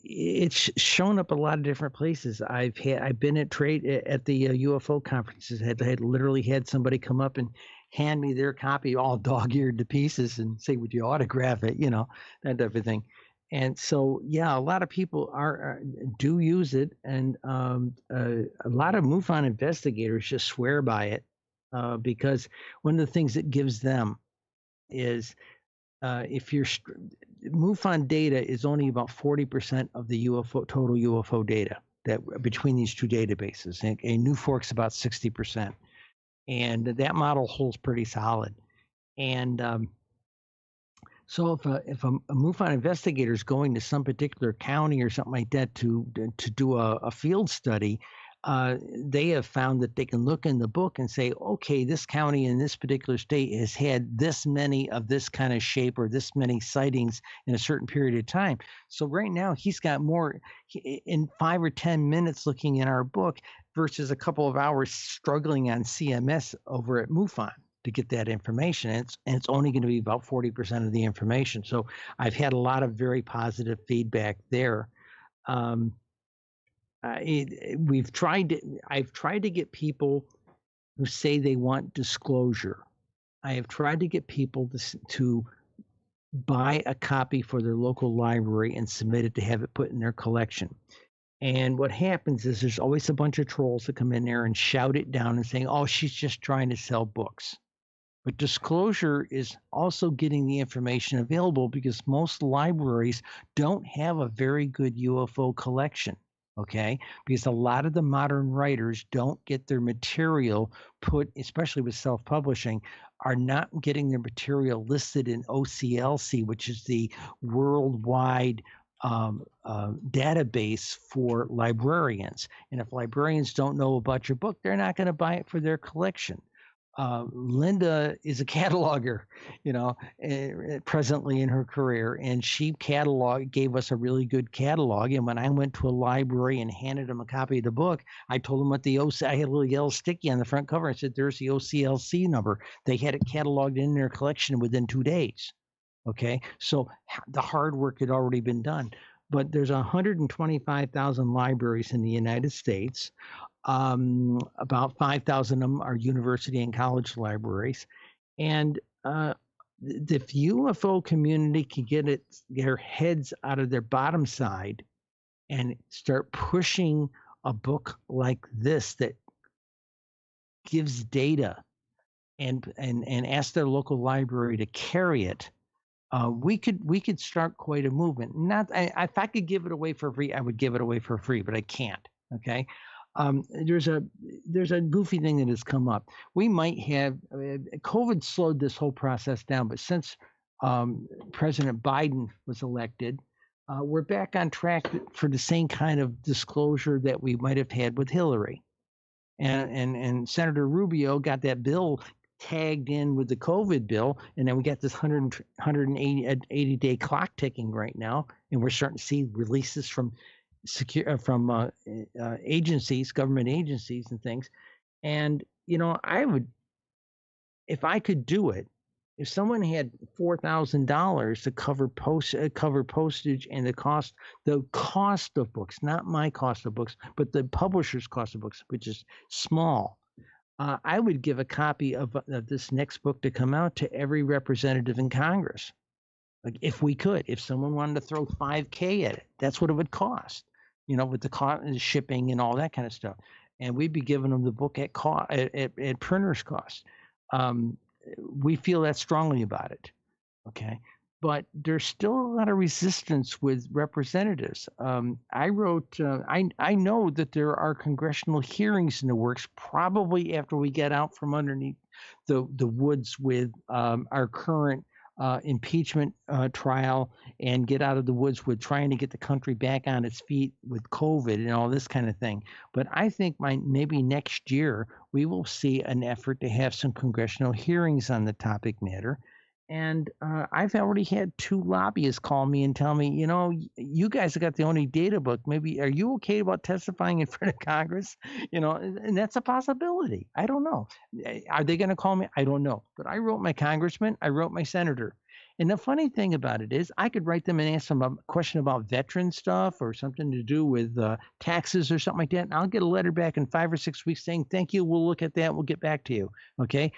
C: It's shown up a lot of different places. I've been at the UFO conferences. Had literally had somebody come up and hand me their copy all dog-eared to pieces and say, "Would you autograph it?" That type of thing. And so, yeah, a lot of people do use it, and a lot of MUFON investigators just swear by it because one of the things it gives them is MUFON data is only about 40% of the total UFO data that between these two databases, and NUFORC's about 60%, and that model holds pretty solid. And so if a MUFON investigator is going to some particular county or something like that to do a field study, they have found that they can look in the book and say, okay, this county in this particular state has had this many of this kind of shape or this many sightings in a certain period of time. So right now he's got more in 5 or 10 minutes looking in our book versus a couple of hours struggling on CMS over at MUFON to get that information. And it's only going to be about 40% of the information. So I've had a lot of very positive feedback there. I've tried to get people who say they want disclosure. I have tried to get people to buy a copy for their local library and submit it to have it put in their collection. And what happens is there's always a bunch of trolls that come in there and shout it down and saying, "Oh, she's just trying to sell books." But disclosure is also getting the information available because most libraries don't have a very good UFO collection. Okay, because a lot of the modern writers don't get their material put, especially with self-publishing, are not getting their material listed in OCLC, which is the worldwide database for librarians. And if librarians don't know about your book, they're not going to buy it for their collection. Linda is a cataloger, presently in her career, and she gave us a really good catalog. And when I went to a library and handed them a copy of the book, I told them what I had a little yellow sticky on the front cover and said, "There's the OCLC number." They had it cataloged in their collection within 2 days. Okay, so the hard work had already been done. But there's 125,000 libraries in the United States. About 5,000 of them are university and college libraries. And if UFO community can get their heads out of their bottom side and start pushing a book like this that gives data and ask their local library to carry it, we could start quite a movement. If I could give it away for free, I would give it away for free, but I can't. Okay. There's a goofy thing that has come up. We might have COVID slowed this whole process down, but since President Biden was elected, we're back on track for the same kind of disclosure that we might have had with Hillary, and Senator Rubio got that bill tagged in with the COVID bill, and then we got this 180 day clock ticking right now, and we're starting to see releases from agencies, government agencies and things. And I would, if I could do it, if someone had $4,000 to cover postage and the cost of books, not my cost of books, but the publisher's cost of books, which is small, I would give a copy of this next book to come out to every representative in Congress. Like, if we could, if someone wanted to throw $5,000 at it, that's what it would cost, with the cost and shipping and all that kind of stuff. And we'd be giving them the book at printer's cost. We feel that strongly about it. Okay. But there's still a lot of resistance with representatives. I wrote, I know that there are congressional hearings in the works, probably after we get out from underneath the woods with our current impeachment trial and get out of the woods with trying to get the country back on its feet with COVID and all this kind of thing. But I think maybe next year we will see an effort to have some congressional hearings on the topic matter. And I've already had 2 lobbyists call me and tell me, you guys have got the only data book. Maybe, are you okay about testifying in front of Congress? And that's a possibility. I don't know. Are they going to call me? I don't know. But I wrote my congressman. I wrote my senator. And the funny thing about it is I could write them and ask them a question about veteran stuff or something to do with taxes or something like that. And I'll get a letter back in 5 or 6 weeks saying, thank you. We'll look at that. We'll get back to you. Okay.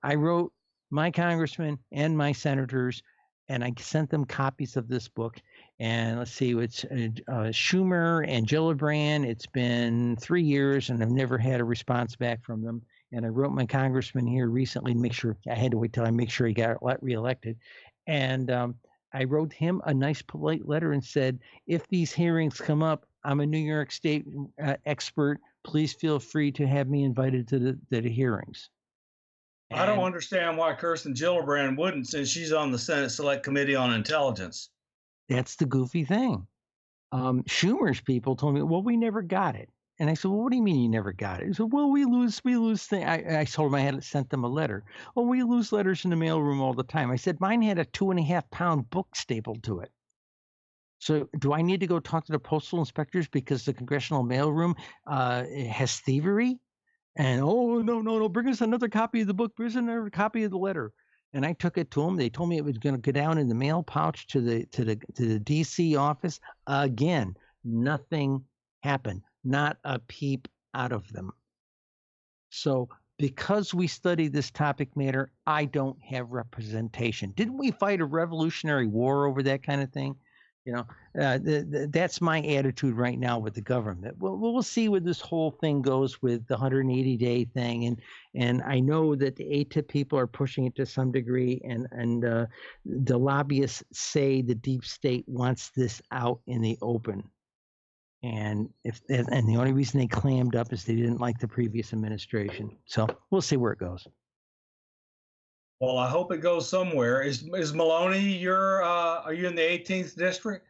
C: I wrote my congressman and my senators, and I sent them copies of this book. And let's see, it's Schumer and Gillibrand. It's been 3 years, and I've never had a response back from them. And I wrote my congressman here recently to make sure, I had to wait till I make sure he got reelected. And I wrote him a nice, polite letter and said, if these hearings come up, I'm a New York State expert. Please feel free to have me invited to the hearings.
A: I don't understand why Kirsten Gillibrand wouldn't, since she's on the Senate Select Committee on Intelligence. That's
C: the goofy thing. Schumer's people told me, well, we never got it. And I said, well, what do you mean you never got it? He said, well, we lose things. I told him I had sent them a letter. Well, we lose letters in the mailroom all the time. I said, mine had a 2.5-pound book stapled to it. So do I need to go talk to the postal inspectors because the congressional mailroom has thievery? And no, bring us another copy of the book. Bring us another copy of the letter. And I took it to them. They told me it was going to go down in the mail pouch to the DC office. Again, nothing happened. Not a peep out of them. So because we study this topic matter, I don't have representation. Didn't we fight a revolutionary war over that kind of thing? That's my attitude right now with the government. We'll see where this whole thing goes with the 180-day thing, and I know that the ATIP people are pushing it to some degree, and the lobbyists say the deep state wants this out in the open, and the only reason they clammed up is they didn't like the previous administration. So we'll see where it goes.
A: Well, I hope it goes somewhere. Is Maloney are you in the 18th district?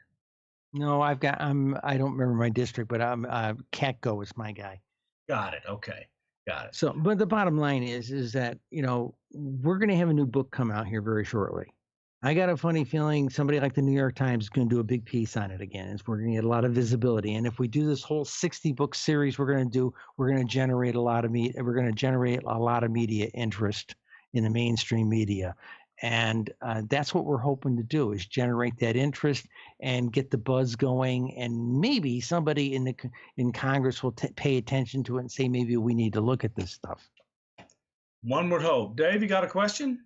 C: No, I don't remember my district, but I'm Catco is my guy.
A: Got it. Okay. Got it.
C: So, but the bottom line is that, we're going to have a new book come out here very shortly. I got a funny feeling somebody like the New York Times is going to do a big piece on it again. We're going to get a lot of visibility. And if we do this whole 60-book series we're going to generate a lot of media interest in the mainstream media. And that's what we're hoping to do, is generate that interest and get the buzz going. And maybe somebody in Congress will pay attention to it and say, maybe we need to look at this stuff.
A: One would hope. Dave, you got a question?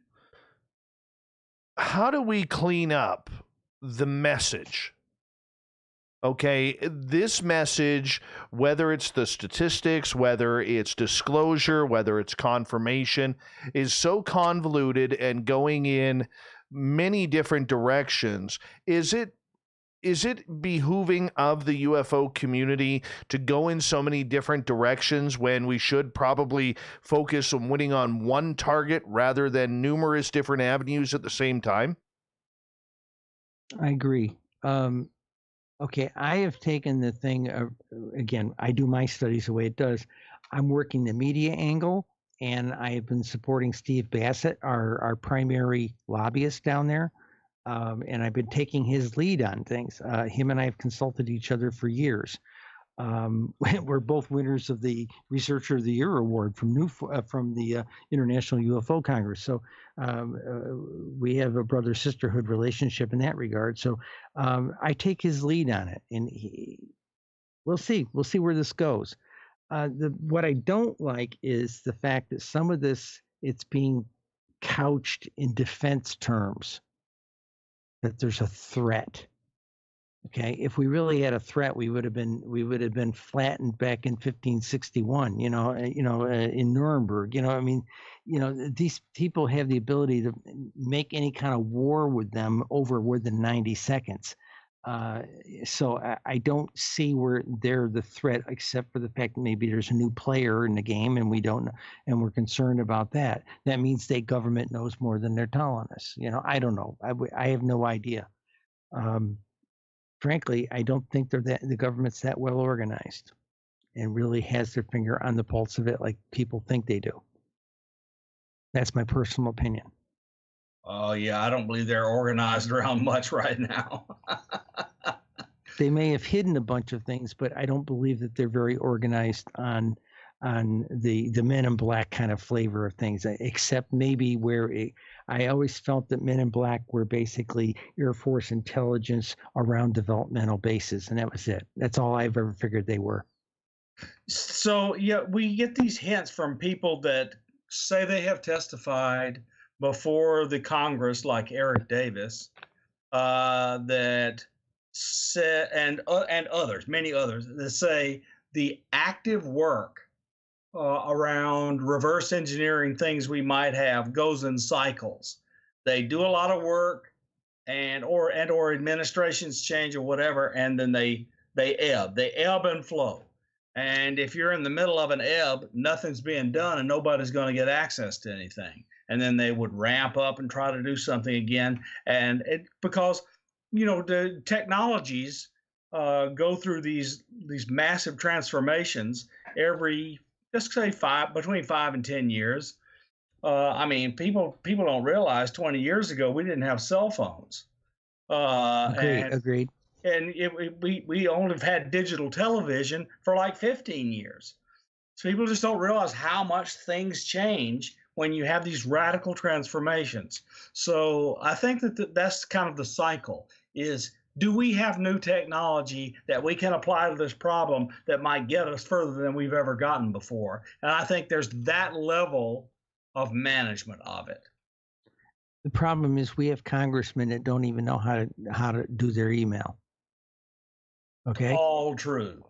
B: how do we clean up the message? Okay, this message, whether it's the statistics, whether it's disclosure, whether it's confirmation, is so convoluted and going in many different directions. Is it behooving of the UFO community to go in so many different directions when we should probably focus on winning on one target rather than numerous different avenues at the same time?
C: I agree. Okay, I have taken the thing, again, I do my studies the way it does. I'm working the media angle, and I have been supporting Steve Bassett, our primary lobbyist down there. And I've been taking his lead on things. Him and I have consulted each other for years. We're both winners of the Researcher of the Year award from the International UFO Congress. So we have a brother-sisterhood relationship in that regard. So I take his lead on it, and we'll see. We'll see where this goes. What I don't like is the fact that some of this, it's being couched in defense terms, that there's a threat. Okay, if we really had a threat, we would have been flattened back in 1561. In Nuremberg. These people have the ability to make any kind of war with them over within 90 seconds. So I don't see where they're the threat, except for the fact that maybe there's a new player in the game and we don't know, and we're concerned about that. That means state government knows more than they're telling us. I don't know. I have no idea. Frankly, I don't think the government's that well organized and really has their finger on the pulse of it like people think they do. That's my personal opinion.
A: Oh, yeah, I don't believe they're organized around much right now.
C: They may have hidden a bunch of things, but I don't believe that they're very organized on the Men in Black kind of flavor of things, except maybe where I always felt that Men in Black were basically Air Force intelligence around developmental bases, and that was it. That's all I've ever figured they were.
A: So, yeah, we get these hints from people that say they have testified before the Congress, like Eric Davis, that said, and others, many others, that say the active work around reverse engineering things we might have goes in cycles. They do a lot of work, or administrations change or whatever, and then they ebb and flow. And if you're in the middle of an ebb, nothing's being done and nobody's going to get access to anything. And then they would ramp up and try to do something again. And because the technologies go through these massive transformations every, let's say, between 5 and 10 years. People don't realize 20 years ago we didn't have cell phones.
C: Agreed.
A: And we only have had digital television for like 15 years. So people just don't realize how much things change when you have these radical transformations. So I think that's kind of the cycle is, do we have new technology that we can apply to this problem that might get us further than we've ever gotten before? And I think there's that level of management of it.
C: The problem is we have congressmen that don't even know how to do their email. Okay.
A: All true.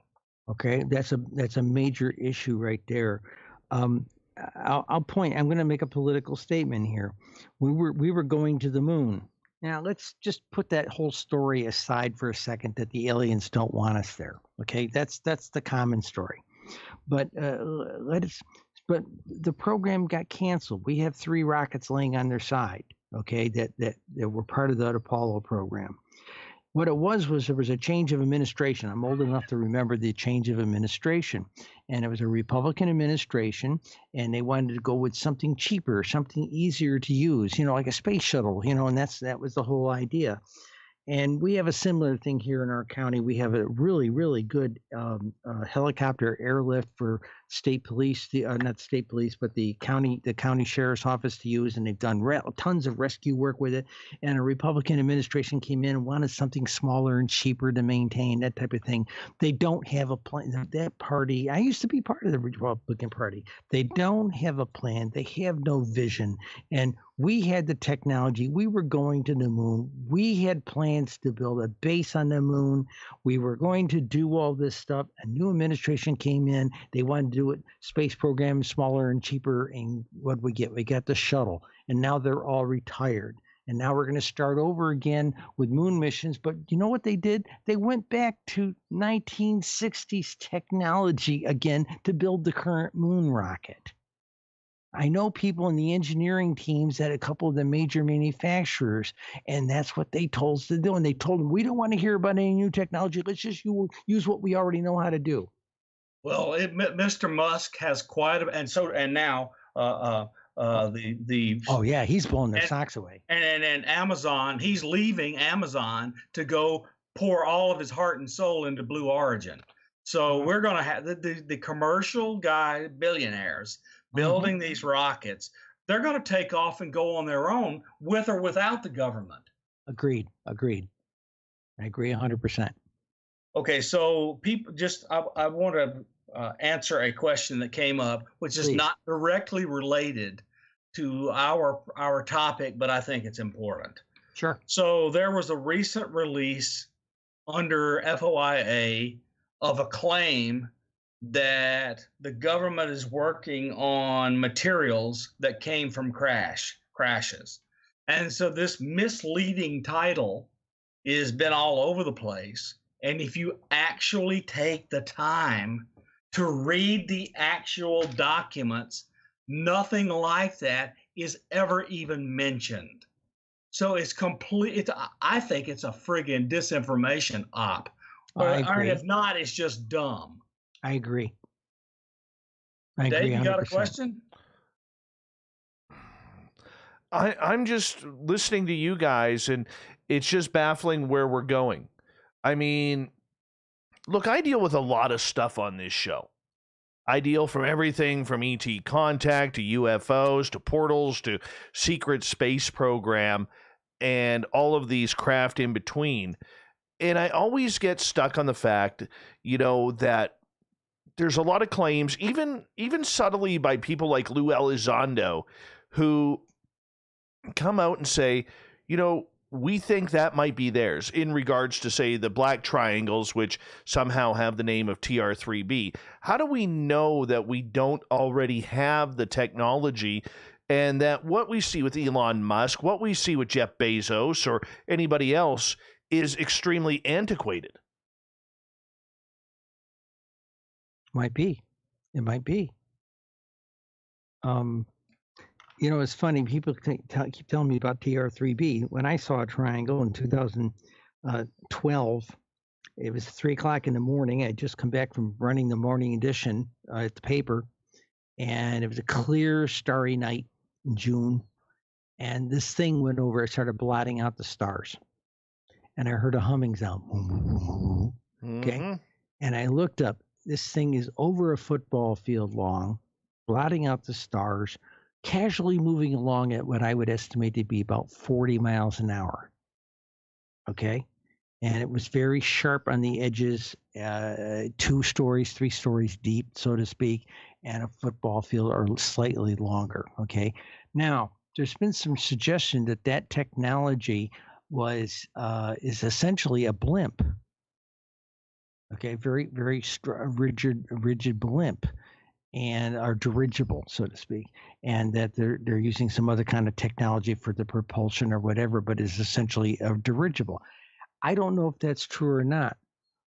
C: Okay, that's a major issue right there. I'll point. I'm going to make a political statement here. We were going to the moon. Now let's just put that whole story aside for a second. That the aliens don't want us there. Okay, that's the common story. But But the program got canceled. We have 3 rockets laying on their side. Okay, that were part of that Apollo program. What it was there was a change of administration. I'm old enough to remember the change of administration. And it was a Republican administration, and they wanted to go with something cheaper, something easier to use, like a space shuttle, and that was the whole idea. And we have a similar thing here in our county. We have a really, really good helicopter airlift for state police, not state police, but the county sheriff's office to use, and they've done tons of rescue work with it. And a Republican administration came in and wanted something smaller and cheaper to maintain, that type of thing. They don't have a plan. That party, I used to be part of the Republican Party. They don't have a plan. They have no vision. And we had the technology. We were going to the moon. We had plans to build a base on the moon. We were going to do all this stuff. A new administration came in. They wanted to do it, space program, smaller and cheaper. And what we get? We got the shuttle. And now they're all retired. And now we're going to start over again with moon missions. But you know what they did? They went back to 1960s technology again to build the current moon rocket. I know people in the engineering teams at a couple of the major manufacturers, and that's what they told us to do. And they told them, we don't want to hear about any new technology. Let's just use what we already know how to do.
A: Well, Mr. Musk has quite a, and now the
C: oh yeah, he's blowing their socks away.
A: And Amazon, he's leaving Amazon to go pour all of his heart and soul into Blue Origin. So we're going to have the commercial guy billionaires building these rockets. They're going to take off and go on their own, with or without the government.
C: Agreed. I agree 100%.
A: Okay, so people I want to answer a question that came up, which is not directly related to our topic, but I think it's important.
C: Sure.
A: So there was a recent release under FOIA of a claim that the government is working on materials that came from crashes. And so this misleading title has been all over the place. And if you actually take the time to read the actual documents, nothing like that is ever even mentioned. So it's complete. I think it's a friggin' disinformation op. Or if not, it's just dumb.
C: I agree.
A: Dave, you got a question?
B: I'm just listening to you guys, and it's just baffling where we're going. I mean, look, I deal with a lot of stuff on this show. I deal from everything from ET contact to UFOs to portals to secret space program and all of these craft in between. And I always get stuck on the fact, that there's a lot of claims, even subtly by people like Lou Elizondo, who come out and say, we think that might be theirs in regards to, say, the black triangles, which somehow have the name of TR3B. How do we know that we don't already have the technology, and that what we see with Elon Musk, what we see with Jeff Bezos or anybody else is extremely antiquated?
C: Might be. It might be. It's funny. People keep telling me about TR3B. When I saw a triangle in 2012, it was 3:00 in the morning. I had just come back from running the morning edition at the paper, and it was a clear, starry night in June. And this thing went over. It started blotting out the stars, and I heard a humming sound. Okay, and I looked up. This thing is over a football field long, blotting out the stars, casually moving along at what I would estimate to be about 40 miles an hour. Okay. And it was very sharp on the edges, 2 stories, 3 stories deep, so to speak, and a football field or slightly longer. Okay. Now, there's been some suggestion that technology is essentially a blimp. Okay, very, very rigid blimp, and are dirigible, so to speak, and that they're using some other kind of technology for the propulsion or whatever, but is essentially a dirigible. I don't know if that's true or not,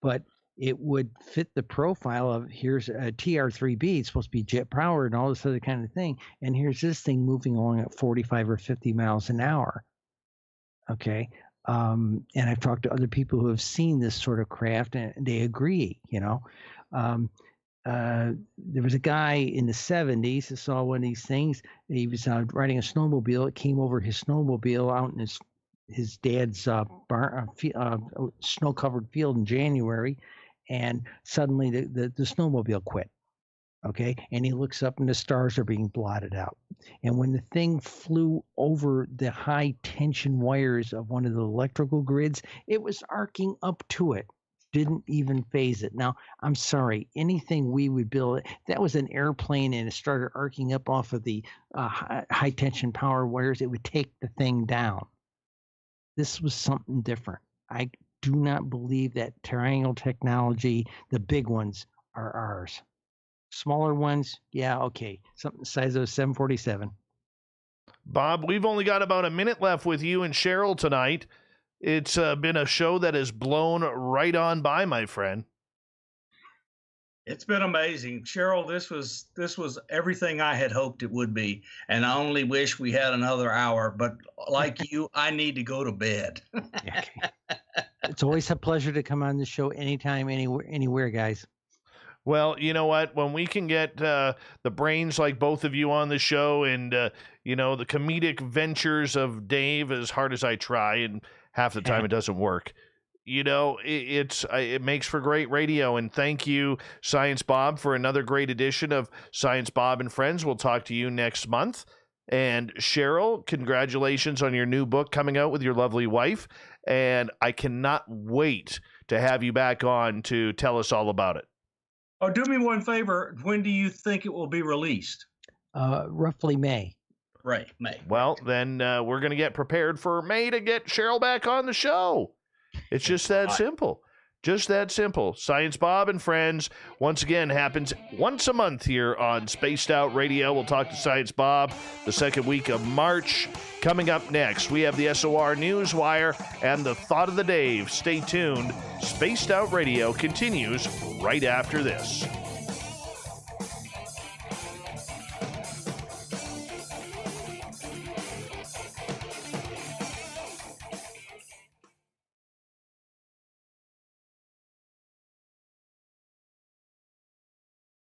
C: but it would fit the profile of, here's a TR3B, it's supposed to be jet powered and all this other kind of thing, and here's this thing moving along at 45 or 50 miles an hour. Okay. And I've talked to other people who have seen this sort of craft, and they agree. There was a guy in the 70s who saw one of these things. He was riding a snowmobile. It came over his snowmobile out in his dad's snow-covered field in January, and suddenly the snowmobile quit. Okay, and he looks up and the stars are being blotted out. And when the thing flew over the high tension wires of one of the electrical grids, it was arcing up to it. Didn't even phase it. Now, I'm sorry, anything we would build, that was an airplane and it started arcing up off of the high tension power wires, it would take the thing down. This was something different. I do not believe that triangle technology, the big ones, are ours. Smaller ones, yeah, okay. Something the size of a 747.
B: Bob, we've only got about a minute left with you and Cheryl tonight. It's been a show that has blown right on by, my friend.
A: It's been amazing, Cheryl. This was everything I had hoped it would be, and I only wish we had another hour. But like you, I need to go to bed.
C: Okay. It's always a pleasure to come on the show anytime, anywhere, guys.
B: Well, you know what? When we can get the brains like both of you on the show and, the comedic ventures of Dave, as hard as I try, and half the time it doesn't work, it makes for great radio. And thank you, Science Bob, for another great edition of Science Bob and Friends. We'll talk to you next month. And Cheryl, congratulations on your new book coming out with your lovely wife. And I cannot wait to have you back on to tell us all about it.
A: Oh, do me one favor. When do you think it will be released?
C: Roughly May.
A: Right, May.
B: Well, then we're going to get prepared for May to get Cheryl back on the show. It's just that simple. Just that simple. Science Bob and Friends, once again, happens once a month here on Spaced Out Radio. We'll talk to Science Bob the second week of March. Coming up next, we have the SOR Newswire and the Thought of the Day. Stay tuned. Spaced Out Radio continues right after this.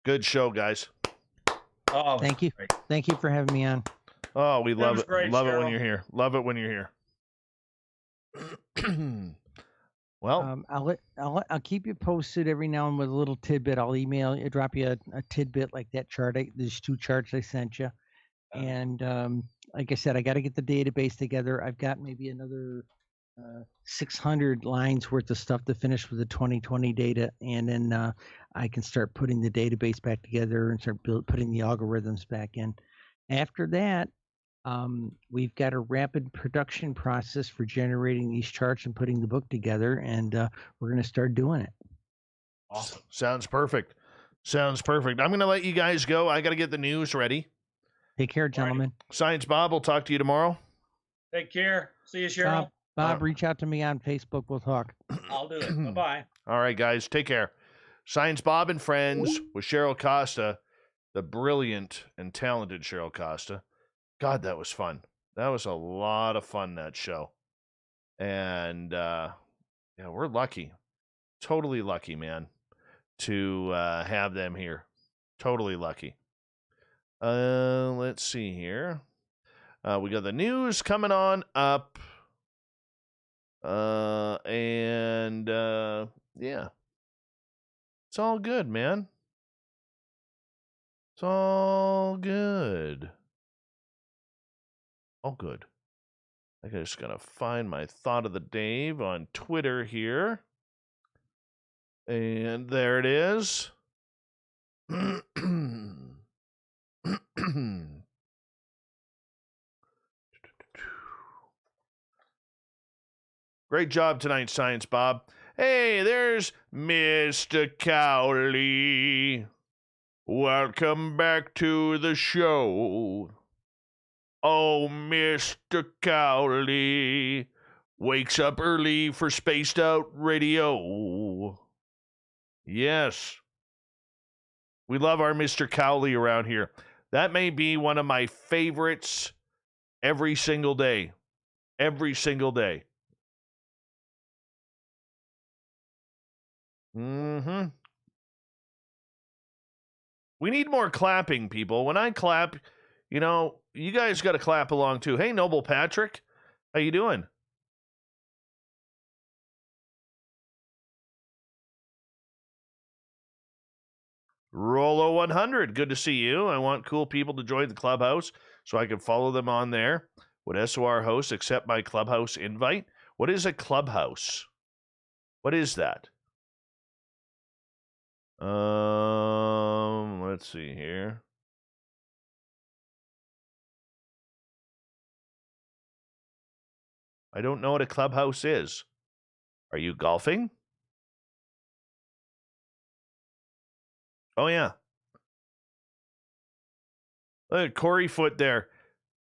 B: Good show, guys.
A: Oh,
C: thank you.
A: Great.
C: Thank you for having me on.
B: Oh, we love it.
A: Great,
B: love
A: Cheryl.
B: it when you're here. Love it when you're here. Well,
C: I'll keep you posted every now and with a little tidbit. I'll drop you a tidbit like that chart. There's 2 charts I sent you, and like I said, I got to get the database together. I've got maybe another 600 lines worth of stuff to finish with the 2020 data, and then I can start putting the database back together and start putting the algorithms back in. After that, we've got a rapid production process for generating these charts and putting the book together, and we're going to start doing it.
B: Awesome. Sounds perfect. I'm going to let you guys go. I got to get the news ready.
C: Take care, gentlemen.
B: Right. Science Bob, we'll talk to you tomorrow.
A: Take care. See you, Cheryl.
C: Bob, reach out to me on Facebook. We'll talk.
A: I'll do it. Bye-bye.
B: All right, guys. Take care. Science Bob and Friends with Cheryl Costa, the brilliant and talented Cheryl Costa. God, that was fun. That was a lot of fun, that show. And, we're lucky. Totally lucky, man, to have them here. Totally lucky. Let's see here. We got the news coming on up. Yeah. It's all good, man. It's all good. All good. I just gotta find my thought of the day on Twitter here. And there it is. Great job tonight, Science Bob. Hey, there's Mr. Cowley. Welcome back to the show. Oh, Mr. Cowley wakes up early for Spaced Out Radio. Yes. We love our Mr. Cowley around here. That may be one of my favorites every single day. Every single day. We need more clapping, people. When I clap, you guys got to clap along too. Hey, Noble Patrick, how you doing? Rollo 100, good to see you. I want cool people to join the clubhouse so I can follow them on there. Would SOR hosts accept my clubhouse invite? What is a clubhouse? What is that? Let's see here. I don't know what a clubhouse is. Are you golfing? Oh, yeah. Look at Corey Foot there.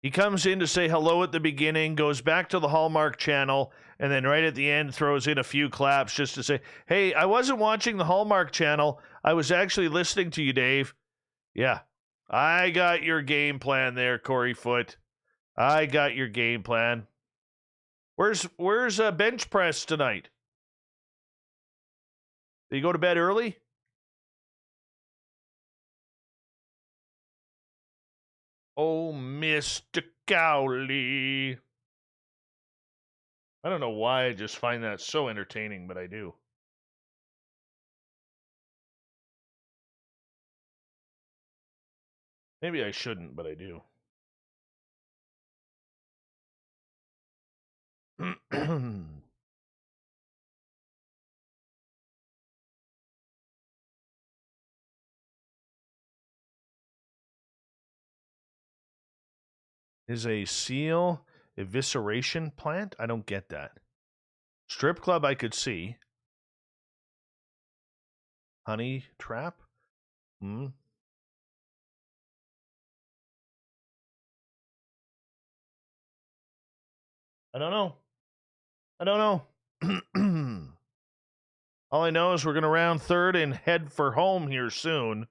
B: He comes in to say hello at the beginning, goes back to the Hallmark channel, and then right at the end throws in a few claps just to say, hey, I wasn't watching the Hallmark channel. I was actually listening to you, Dave. Yeah, I got your game plan there, Corey Foot. I got your game plan. Where's bench press tonight? Did you go to bed early? Oh, Mr. Cowley. I don't know why I just find that so entertaining, but I do. Maybe I shouldn't, but I do. Is a seal evisceration plant? I don't get that. Strip club I could see. Honey trap? I don't know. All I know is we're going to round third and head for home here soon.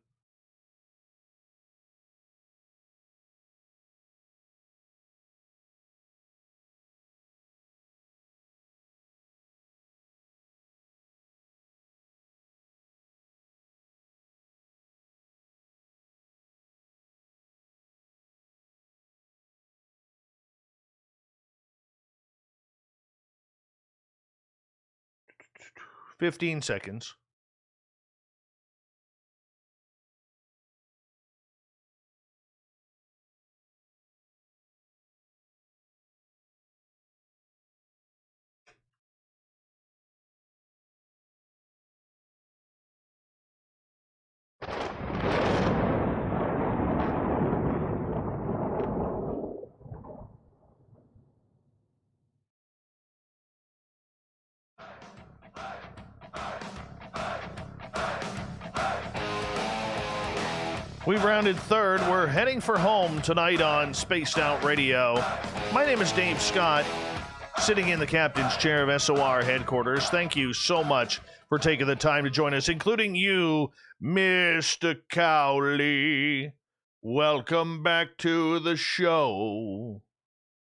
B: $15 seconds. We've rounded third. We're heading for home tonight on Spaced Out Radio. My name is Dave Scott, sitting in the captain's chair of SOR headquarters. Thank you so much for taking the time to join us, including you, Mr. Cowley. Welcome back to the show.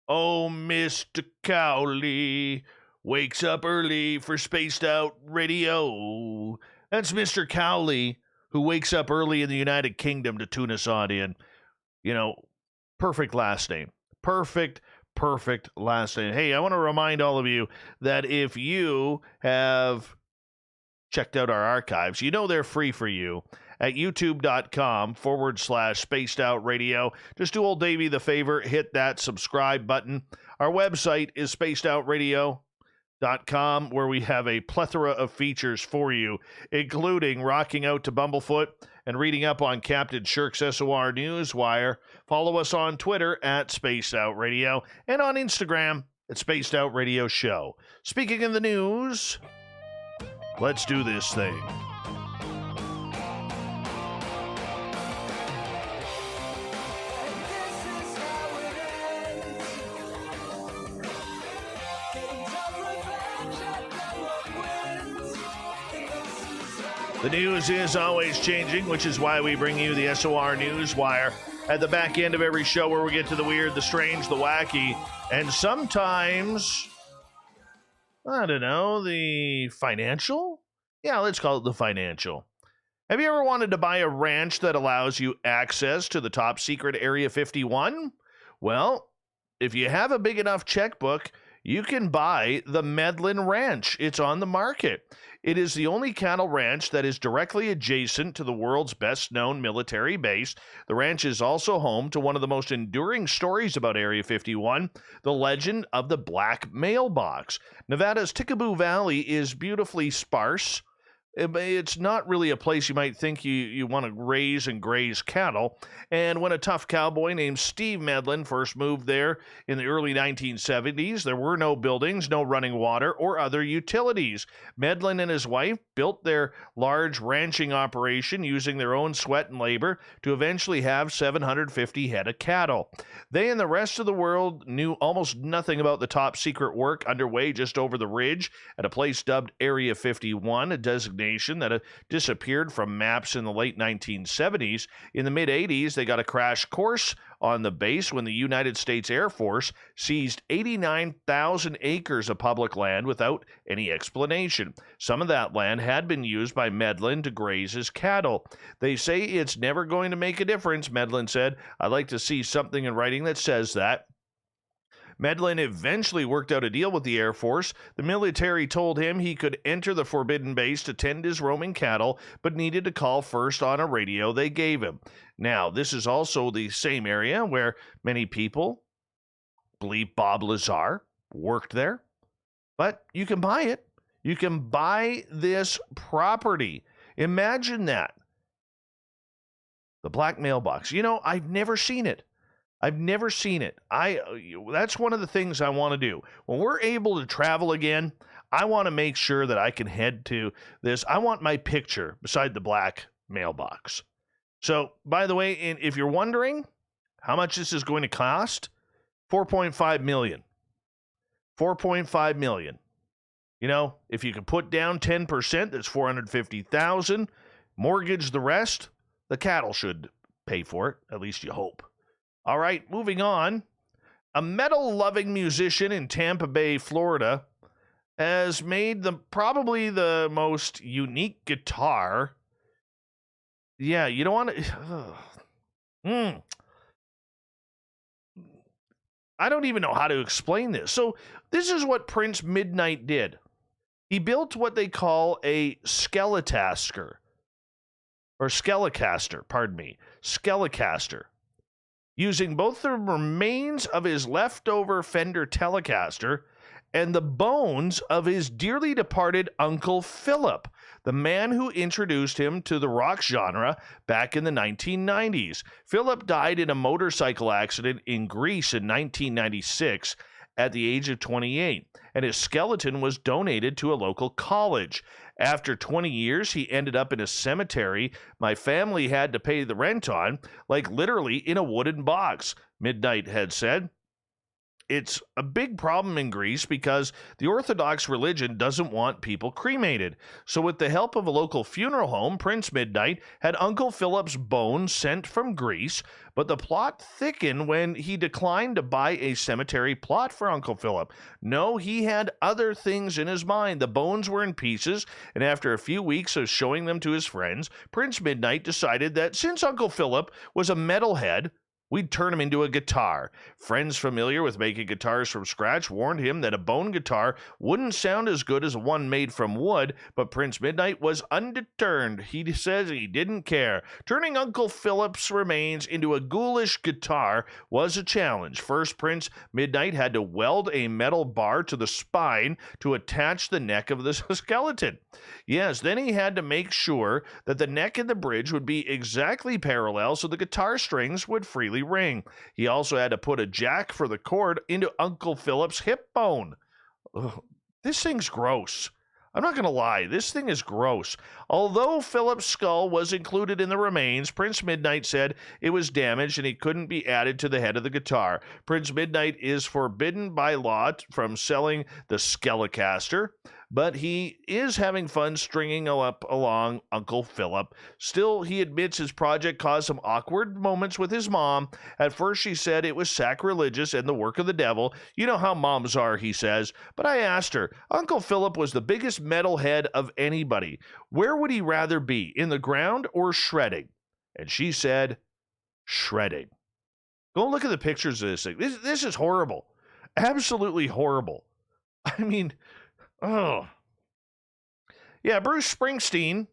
B: Oh, Mr. Cowley wakes up early for Spaced Out Radio. That's Mr. Cowley, who wakes up early in the United Kingdom to tune us on in. You know, perfect last name. Perfect last name. Hey, I want to remind all of you that if you have checked out our archives, you know they're free for you at youtube.com/spaced out radio. Just do old Davey the favor, hit that subscribe button. Our website is spacedoutradio.com, where we have a plethora of features for you, including rocking out to Bumblefoot and reading up on Captain Shirk's SOR Newswire. Follow us on Twitter at Spaced Out Radio and on Instagram at Spaced Out Radio Show. Speaking of the news, let's do this thing. The news is always changing, which is why we bring you the SOR Newswire at the back end of every show, where we get to the weird, the strange, the wacky, and sometimes, I don't know, the financial? Yeah, let's call it the financial. Have you ever wanted to buy a ranch that allows you access to the top secret Area 51? Well, if you have a big enough checkbook, you can buy the Medlin Ranch. It's on the market. It is the only cattle ranch that is directly adjacent to the world's best-known military base. The ranch is also home to one of the most enduring stories about Area 51, the legend of the Black Mailbox. Nevada's Tickaboo Valley is beautifully sparse. It's not really a place you might think you want to raise and graze cattle. And when a tough cowboy named Steve Medlin first moved there in the early 1970s, there were no buildings, no running water, or other utilities. Medlin and his wife built their large ranching operation using their own sweat and labor to eventually have 750 head of cattle. They and the rest of the world knew almost nothing about the top secret work underway just over the ridge at a place dubbed Area 51, a designation that had disappeared from maps in the late 1970s. In the mid-80s, they got a crash course on the base when the United States Air Force seized 89,000 acres of public land without any explanation. Some of that land had been used by Medlin to graze his cattle. They say it's never going to make a difference, Medlin said. I'd like to see something in writing that says that. Medlin eventually worked out a deal with the Air Force. The military told him he could enter the forbidden base to tend his roaming cattle, but needed to call first on a radio they gave him. Now, this is also the same area where many people believe Bob Lazar worked there, but you can buy it. You can buy this property. Imagine that. The Black Mailbox. You know, I've never seen it. I've never seen it. That's one of the things I want to do. When we're able to travel again, I want to make sure that I can head to this. I want my picture beside the Black Mailbox. So, by the way, if you're wondering how much this is going to cost, $4.5 million. $4.5 million. You know, if you can put down 10%, that's $450,000. Mortgage the rest, the cattle should pay for it. At least you hope. All right, moving on. A metal-loving musician in Tampa Bay, Florida, has made probably the most unique guitar. Yeah, you don't want to... I don't even know how to explain this. So this is what Prince Midnight did. He built what they call a Skelecaster. Skelecaster. Using both the remains of his leftover Fender Telecaster and the bones of his dearly departed Uncle Philip, the man who introduced him to the rock genre back in the 1990s. Philip died in a motorcycle accident in Greece in 1996 at the age of 28, and his skeleton was donated to a local college. After 20 years, he ended up in a cemetery my family had to pay the rent on, like literally in a wooden box, Midnight had said. It's a big problem in Greece because the Orthodox religion doesn't want people cremated. So with the help of a local funeral home, Prince Midnight had Uncle Philip's bones sent from Greece, but the plot thickened when he declined to buy a cemetery plot for Uncle Philip. No, he had other things in his mind. The bones were in pieces, and after a few weeks of showing them to his friends, Prince Midnight decided that since Uncle Philip was a metalhead, we'd turn him into a guitar. Friends familiar with making guitars from scratch warned him that a bone guitar wouldn't sound as good as one made from wood, but Prince Midnight was undeterred. He says he didn't care. Turning Uncle Philip's remains into a ghoulish guitar was a challenge. First, Prince Midnight had to weld a metal bar to the spine to attach the neck of the skeleton. Yes, then he had to make sure that the neck and the bridge would be exactly parallel so the guitar strings would freely ring. He also had to put a jack for the cord into Uncle Philip's hip bone. Ugh, this thing's gross. I'm not going to lie, this thing is gross. Although Philip's skull was included in the remains, Prince Midnight said it was damaged and he couldn't be added to the head of the guitar. Prince Midnight is forbidden by law from selling the Skelecaster, but he is having fun stringing up along Uncle Philip. Still, he admits his project caused some awkward moments with his mom. At first, she said it was sacrilegious and the work of the devil. You know how moms are, he says. But I asked her, Uncle Philip was the biggest metalhead of anybody. Where would he rather be, in the ground or shredding? And she said, shredding. Go look at the pictures of this thing. This is horrible. Absolutely horrible. I mean, oh. Yeah, Bruce Springsteen,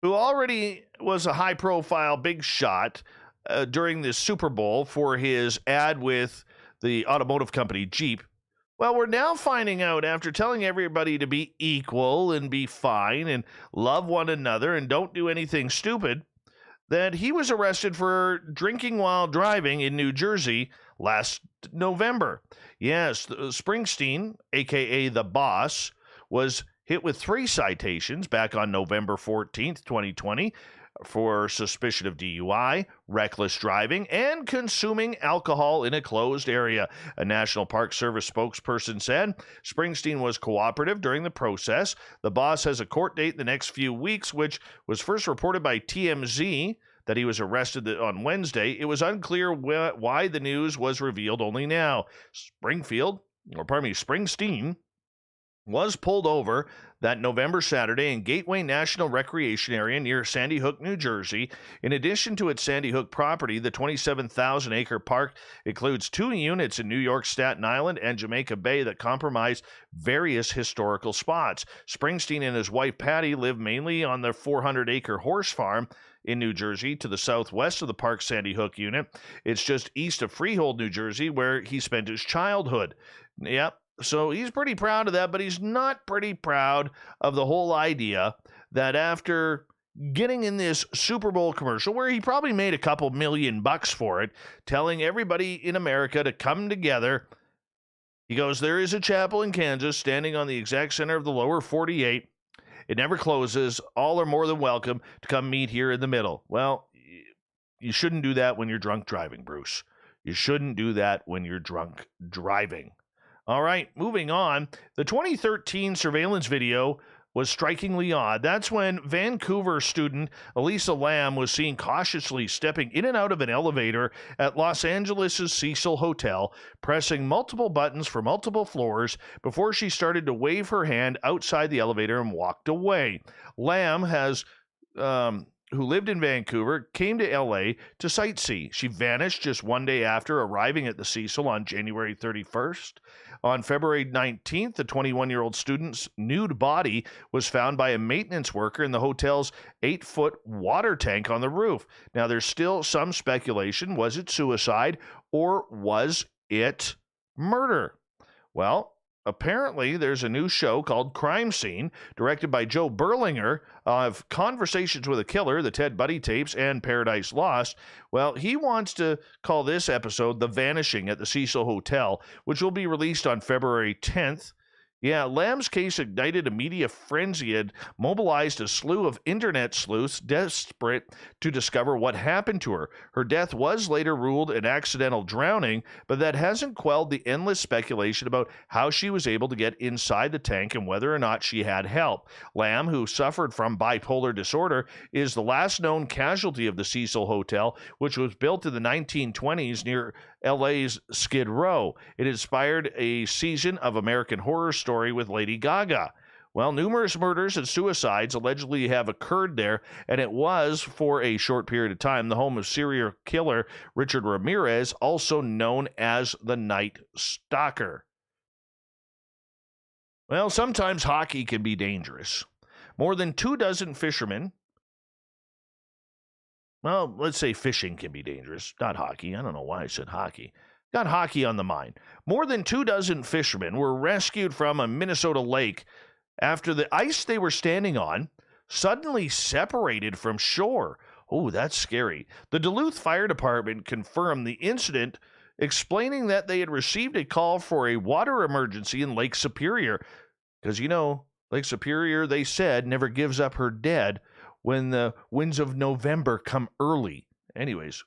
B: who already was a high-profile big shot during the Super Bowl for his ad with the automotive company Jeep. Well, we're now finding out, after telling everybody to be equal and be fine and love one another and don't do anything stupid, that he was arrested for drinking while driving in New Jersey last November. Yes, Springsteen, a.k.a. The Boss, was hit with 3 citations back on November 14th, 2020, for suspicion of DUI, reckless driving, and consuming alcohol in a closed area. A National Park Service spokesperson said Springsteen was cooperative during the process. The Boss has a court date in the next few weeks, which was first reported by TMZ that he was arrested on Wednesday. It was unclear why the news was revealed only now. Springsteen was pulled over that November Saturday in Gateway National Recreation Area near Sandy Hook, New Jersey. In addition to its Sandy Hook property, the 27,000-acre park includes 2 units in New York, Staten Island, and Jamaica Bay that comprise various historical spots. Springsteen and his wife Patty live mainly on the 400-acre horse farm in New Jersey to the southwest of the park's Sandy Hook unit. It's just east of Freehold, New Jersey, where he spent his childhood. Yep. So he's pretty proud of that, but he's not pretty proud of the whole idea that after getting in this Super Bowl commercial, where he probably made a couple $1,000,000 for it, telling everybody in America to come together, he goes, there is a chapel in Kansas standing on the exact center of the lower 48. It never closes. All are more than welcome to come meet here in the middle. Well, you shouldn't do that when you're drunk driving, Bruce. You shouldn't do that when you're drunk driving. All right, moving on. The 2013 surveillance video was strikingly odd. That's when Vancouver student Elisa Lam was seen cautiously stepping in and out of an elevator at Los Angeles' Cecil Hotel, pressing multiple buttons for multiple floors before she started to wave her hand outside the elevator and walked away. Lam who lived in Vancouver, came to LA to sightsee. She vanished just one day after arriving at the Cecil on January 31st. On February 19th, the 21-year-old student's nude body was found by a maintenance worker in the hotel's 8-foot water tank on the roof. Now, there's still some speculation. Was it suicide or was it murder? Well, apparently, there's a new show called Crime Scene, directed by Joe Berlinger, of Conversations with a Killer, the Ted Bundy tapes, and Paradise Lost. Well, he wants to call this episode The Vanishing at the Cecil Hotel, which will be released on February 10th. Yeah, Lamb's case ignited a media frenzy and mobilized a slew of internet sleuths desperate to discover what happened to her. Her death was later ruled an accidental drowning, but that hasn't quelled the endless speculation about how she was able to get inside the tank and whether or not she had help. Lamb, who suffered from bipolar disorder, is the last known casualty of the Cecil Hotel, which was built in the 1920s near LA's Skid Row. It inspired a season of American Horror Story with Lady Gaga. Well, numerous murders and suicides allegedly have occurred there, and it was, for a short period of time, the home of serial killer Richard Ramirez, also known as the Night Stalker. Well, sometimes hockey can be dangerous. More than 24 fishermen, well, let's say fishing can be dangerous, not hockey. I don't know why I said hockey. Got hockey on the mind. More than 24 fishermen were rescued from a Minnesota lake after the ice they were standing on suddenly separated from shore. Oh, that's scary. The Duluth Fire Department confirmed the incident, explaining that they had received a call for a water emergency in Lake Superior. Because, Lake Superior, they said, never gives up her dead when the winds of November come early. Anyways,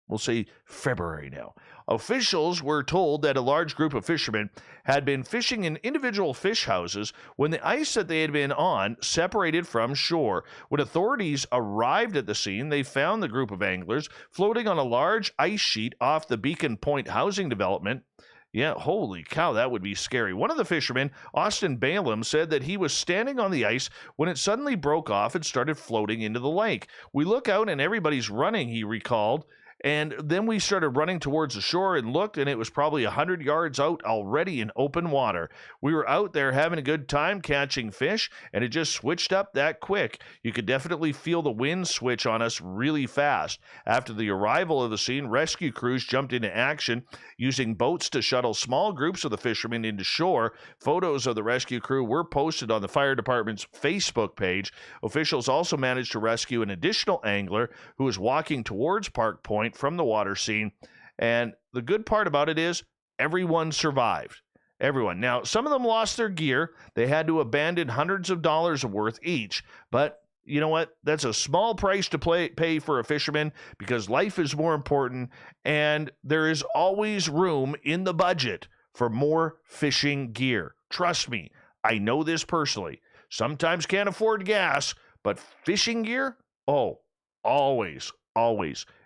B: we'll say February now. Officials were told that a large group of fishermen had been fishing in individual fish houses when the ice that they had been on separated from shore. When authorities arrived at the scene, they found the group of anglers floating on a large ice sheet off the Beacon Point housing development. Yeah, holy cow, that would be scary. One of the fishermen, Austin Balaam, said that he was standing on the ice when it suddenly broke off and started floating into the lake. We look out and everybody's running, he recalled, And then we started running towards the shore and looked, and it was probably 100 yards out already in open water. We were out there having a good time catching fish, and it just switched up that quick. You could definitely feel the wind switch on us really fast. After the arrival of the scene, rescue crews jumped into action, using boats to shuttle small groups of the fishermen into shore. Photos of the rescue crew were posted on the fire department's Facebook page. Officials also managed to rescue an additional angler who was walking towards Park Point from the water scene. And the good part about it is everyone survived. Everyone. Now, some of them lost their gear. They had to abandon hundreds of dollars worth each. But you know what? That's a small price to pay for a fisherman, because life is more important, and there is always room in the budget for more fishing gear. Trust me, I know this personally. Sometimes can't afford gas, but fishing gear? Oh, always.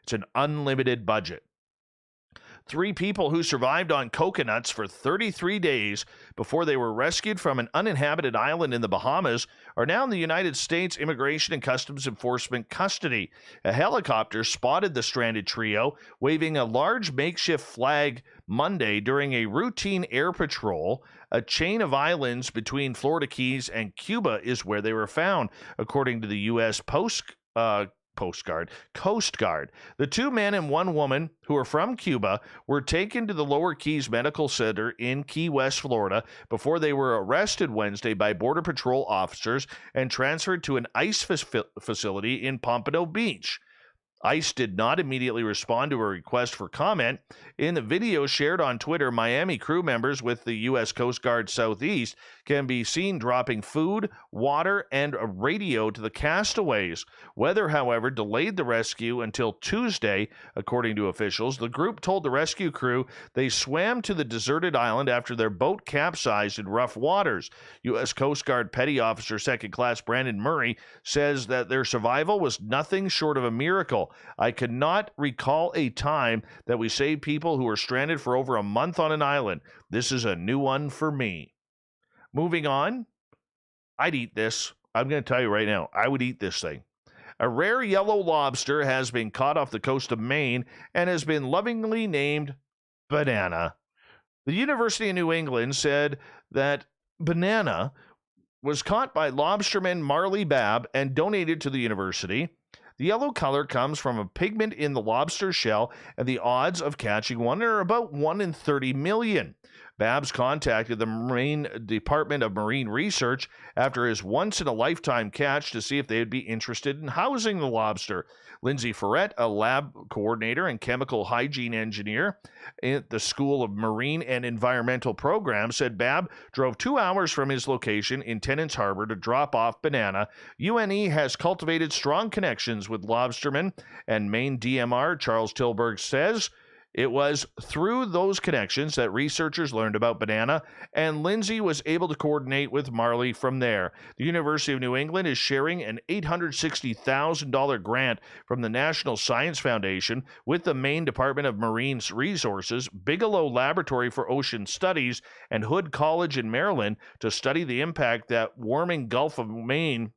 B: It's an unlimited budget. 3 people who survived on coconuts for 33 days before they were rescued from an uninhabited island in the Bahamas are now in the United States Immigration and Customs Enforcement custody. A helicopter spotted the stranded trio waving a large makeshift flag Monday during a routine air patrol. A chain of islands between Florida Keys and Cuba is where they were found, according to the U.S. Coast Guard. The 2 men and 1 woman who are from Cuba were taken to the Lower Keys Medical Center in Key West, Florida, before they were arrested Wednesday by Border Patrol officers and transferred to an ICE facility in Pompano Beach. ICE did not immediately respond to a request for comment. In the video shared on Twitter, Miami crew members with the U.S. Coast Guard Southeast can be seen dropping food, water, and a radio to the castaways. Weather, however, delayed the rescue until Tuesday, according to officials. The group told the rescue crew they swam to the deserted island after their boat capsized in rough waters. U.S. Coast Guard Petty Officer Second Class Brandon Murray says that their survival was nothing short of a miracle. I could not recall a time that we saved people who were stranded for over a month on an island. This is a new one for me. Moving on, I'd eat this. I'm going to tell you right now, I would eat this thing. A rare yellow lobster has been caught off the coast of Maine and has been lovingly named Banana. The University of New England said that Banana was caught by lobsterman Marley Babb and donated to the university. The yellow color comes from a pigment in the lobster shell, and the odds of catching one are about 1 in 30 million. Babs contacted the Maine Department of Marine Research after his once-in-a-lifetime catch to see if they would be interested in housing the lobster. Lindsay Ferret, a lab coordinator and chemical hygiene engineer at the School of Marine and Environmental Programs, said Babb drove 2 hours from his location in Tennant's Harbor to drop off Banana. UNE has cultivated strong connections with lobstermen, and Maine DMR Charles Tilburg says it was through those connections that researchers learned about Banana, and Lindsay was able to coordinate with Marley from there. The University of New England is sharing an $860,000 grant from the National Science Foundation with the Maine Department of Marine Resources, Bigelow Laboratory for Ocean Studies, and Hood College in Maryland to study the impact that a warming Gulf of Maine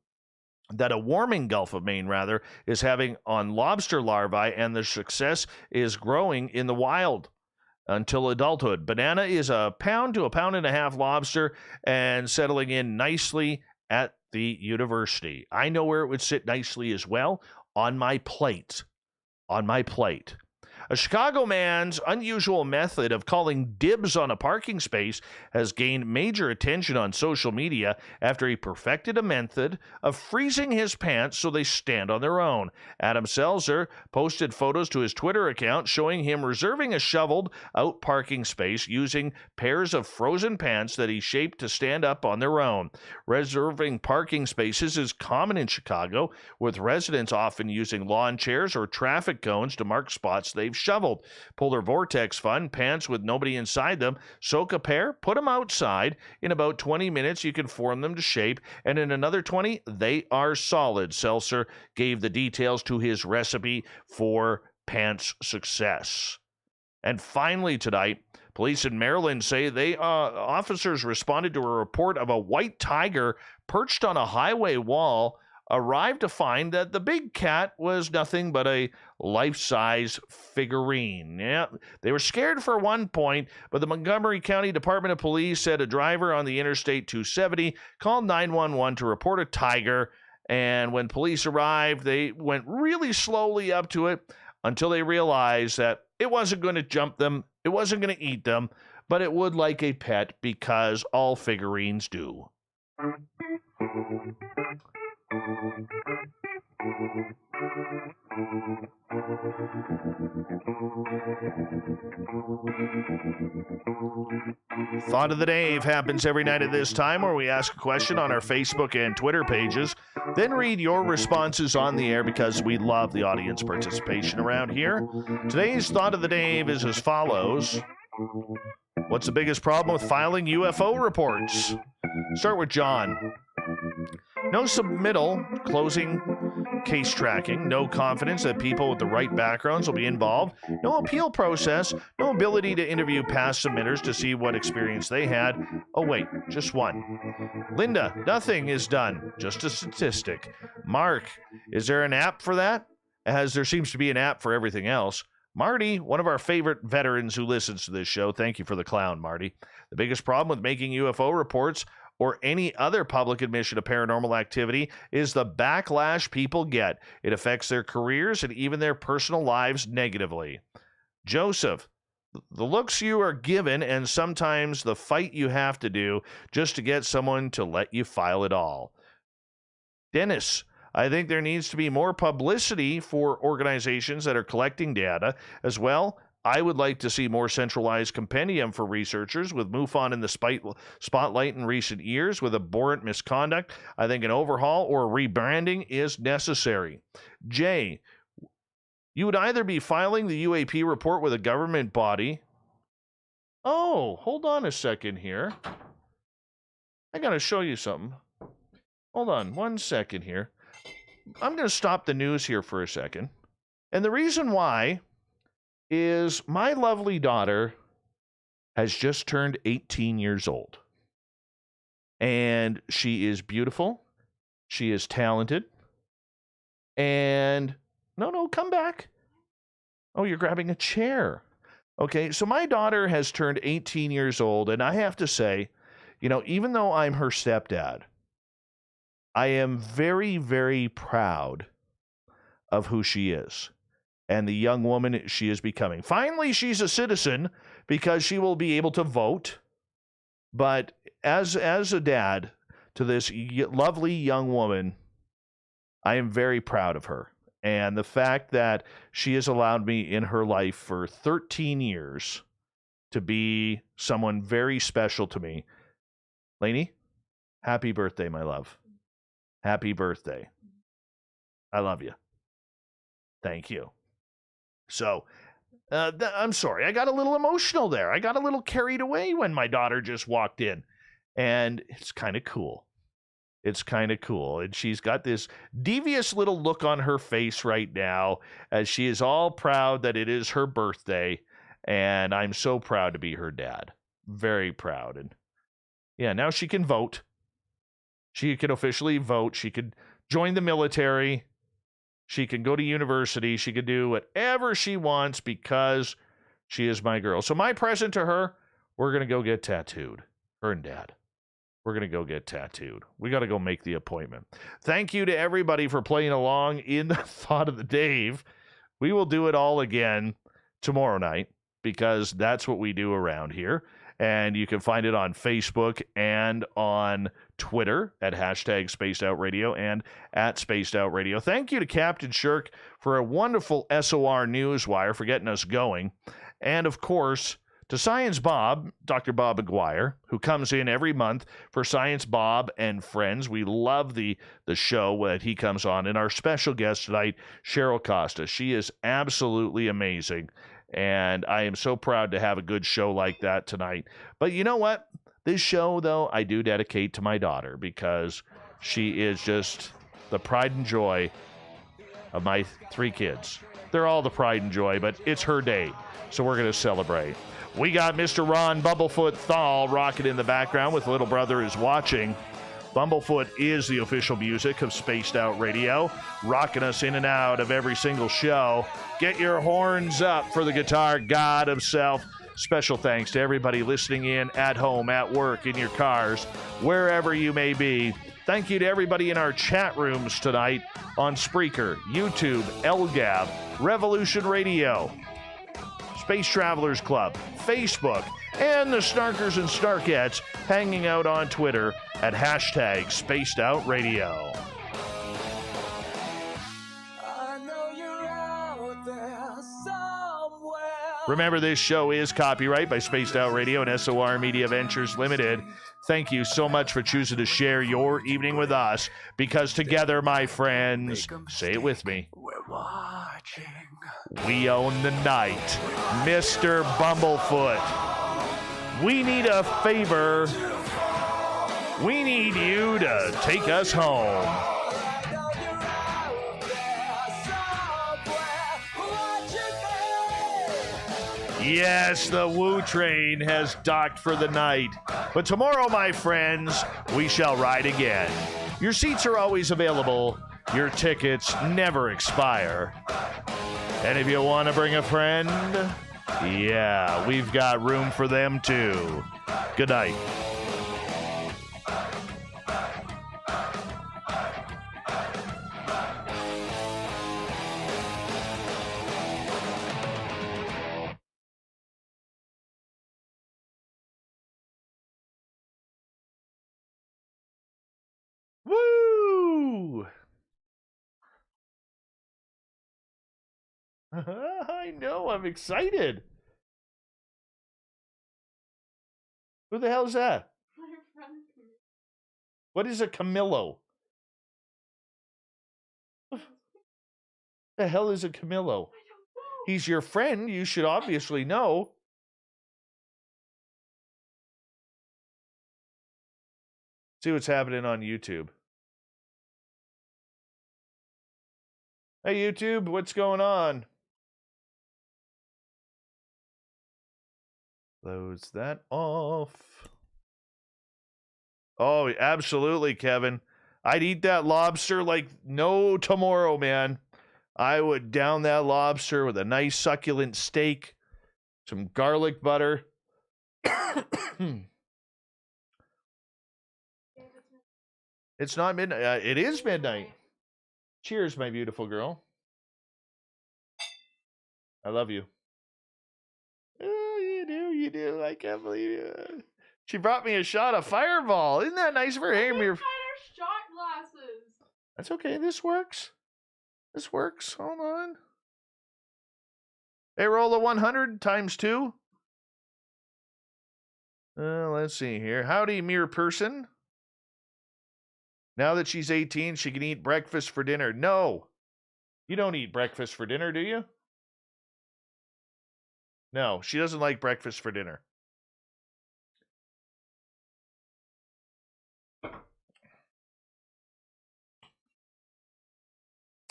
B: is having on lobster larvae, and the success is growing in the wild until adulthood. Banana is a pound to a pound and a half lobster and settling in nicely at the university. I know where it would sit nicely as well, on my plate. A Chicago man's unusual method of calling dibs on a parking space has gained major attention on social media after he perfected a method of freezing his pants so they stand on their own. Adam Selzer posted photos to his Twitter account showing him reserving a shoveled-out parking space using pairs of frozen pants that he shaped to stand up on their own. Reserving parking spaces is common in Chicago, with residents often using lawn chairs or traffic cones to mark spots they've shoveled. Polar Vortex Fun, pants with nobody inside them. Soak a pair, put them outside. In about 20 minutes, you can form them to shape, and in another 20, they are solid. Seltzer gave the details to his recipe for pants success. And finally tonight, police in Maryland say officers responded to a report of a white tiger perched on a highway wall arrived to find that the big cat was nothing but a life-size figurine. Yeah, they were scared for one point, but the Montgomery County Department of Police said a driver on the Interstate 270 called 911 to report a tiger, and when police arrived, they went really slowly up to it until they realized that it wasn't going to jump them, it wasn't going to eat them, but it would like a pet, because all figurines do. Thought of the Dave happens every night at this time, where we ask a question on our Facebook and Twitter pages, then read your responses on the air, because we love the audience participation around here. Today's Thought of the Dave is as follows. What's the biggest problem with filing UFO reports? Start with John. No submittal, closing case tracking, no confidence that people with the right backgrounds will be involved, no appeal process, no ability to interview past submitters to see what experience they had. Oh, wait, just one. Linda, nothing is done, just a statistic. Mark, is there an app for that? As there seems to be an app for everything else. Marty, one of our favorite veterans who listens to this show. Thank you for the clown, Marty. The biggest problem with making UFO reports or any other public admission of paranormal activity is the backlash people get. It affects their careers and even their personal lives negatively. Joseph, the looks you are given and sometimes the fight you have to do just to get someone to let you file it all. Dennis, I think there needs to be more publicity for organizations that are collecting data. As well, I would like to see more centralized compendium for researchers. With MUFON in the spotlight in recent years with abhorrent misconduct, I think an overhaul or rebranding is necessary. Jay, you would either be filing the UAP report with a government body. Oh, hold on a second here. I got to show you something. Hold on 1 second here. I'm going to stop the news here for a second. And the reason why is my lovely daughter has just turned 18 years old. And she is beautiful. She is talented. And no, come back. Oh, you're grabbing a chair. Okay, so my daughter has turned 18 years old, and I have to say, even though I'm her stepdad, I am very, very proud of who she is and the young woman she is becoming. Finally, she's a citizen because she will be able to vote. But as a dad to this lovely young woman, I am very proud of her. And the fact that she has allowed me in her life for 13 years to be someone very special to me. Lainey, happy birthday, my love. Happy birthday. I love you. Thank you. So, I'm sorry. I got a little emotional there. I got a little carried away when my daughter just walked in. And it's kind of cool. It's kind of cool. And she's got this devious little look on her face right now as she is all proud that it is her birthday. And I'm so proud to be her dad. Very proud. And yeah, now she can vote. She can officially vote. She could join the military. She can go to university. She can do whatever she wants because she is my girl. So my present to her, we're going to go get tattooed. Her and Dad. We're going to go get tattooed. We got to go make the appointment. Thank you to everybody for playing along in the Thought of the Dave. We will do it all again tomorrow night because that's what we do around here. And you can find it on Facebook and on Twitter at #SpacedOutRadio and at Spaced Out Radio. Thank you to Captain Shirk for a wonderful SOR Newswire for getting us going. And, of course, to Science Bob, Dr. Bob McGwier, who comes in every month for Science Bob and Friends. We love the show that he comes on. And our special guest tonight, Cheryl Costa. She is absolutely amazing. And I am so proud to have a good show like that tonight. But you know what? This show, though, I do dedicate to my daughter because she is just the pride and joy of my 3 kids. They're all the pride and joy, but it's her day, so we're going to celebrate. We got Mr. Ron Bubblefoot Thal rocking in the background with Little Brother is Watching. Bumblefoot is the official music of Spaced Out Radio, rocking us in and out of every single show. Get your horns up for the guitar god himself. Special thanks to everybody listening in at home, at work, in your cars, wherever you may be. Thank you to everybody in our chat rooms tonight on Spreaker, YouTube, LGAB, Revolution Radio, Space Travelers Club, Facebook, and the Snarkers and Snarkettes hanging out on Twitter at hashtag Spaced Out Radio. Remember, this show is copyright by Spaced Out Radio and SOR Media Ventures Limited. Thank you so much for choosing to share your evening with us, because together, my friends, say it with me,
E: we're watching.
B: We own the night. Mr. Bumblefoot, we need a favor. We need you to take us home. Yes, the Woo train has docked for the night. But tomorrow, my friends, we shall ride again. Your seats are always available. Your tickets never expire. And if you want to bring a friend, yeah, we've got room for them too. Good night. Woo! I know, I'm excited. Who the hell is that?
F: My friend.
B: What is a Camillo? The hell is a Camillo?
F: I don't know.
B: He's your friend. You should obviously know. See what's happening on YouTube. Hey, YouTube, what's going on? Close that off. Oh, absolutely, Kevin. I'd eat that lobster like no tomorrow, man. I would down that lobster with a nice succulent steak, some garlic butter. It's not midnight. It is midnight. Cheers, my beautiful girl. I love you. Oh, you do. I can't believe it. She brought me a shot of Fireball. Isn't that nice of her? Hey,
F: Find our shot glasses.
B: That's okay. This works. This works. Hold on. Hey, roll the 100 times 2. Let's see here. Howdy, mere person. Now that she's 18, she can eat breakfast for dinner. No. You don't eat breakfast for dinner, do you? No, she doesn't like breakfast for dinner.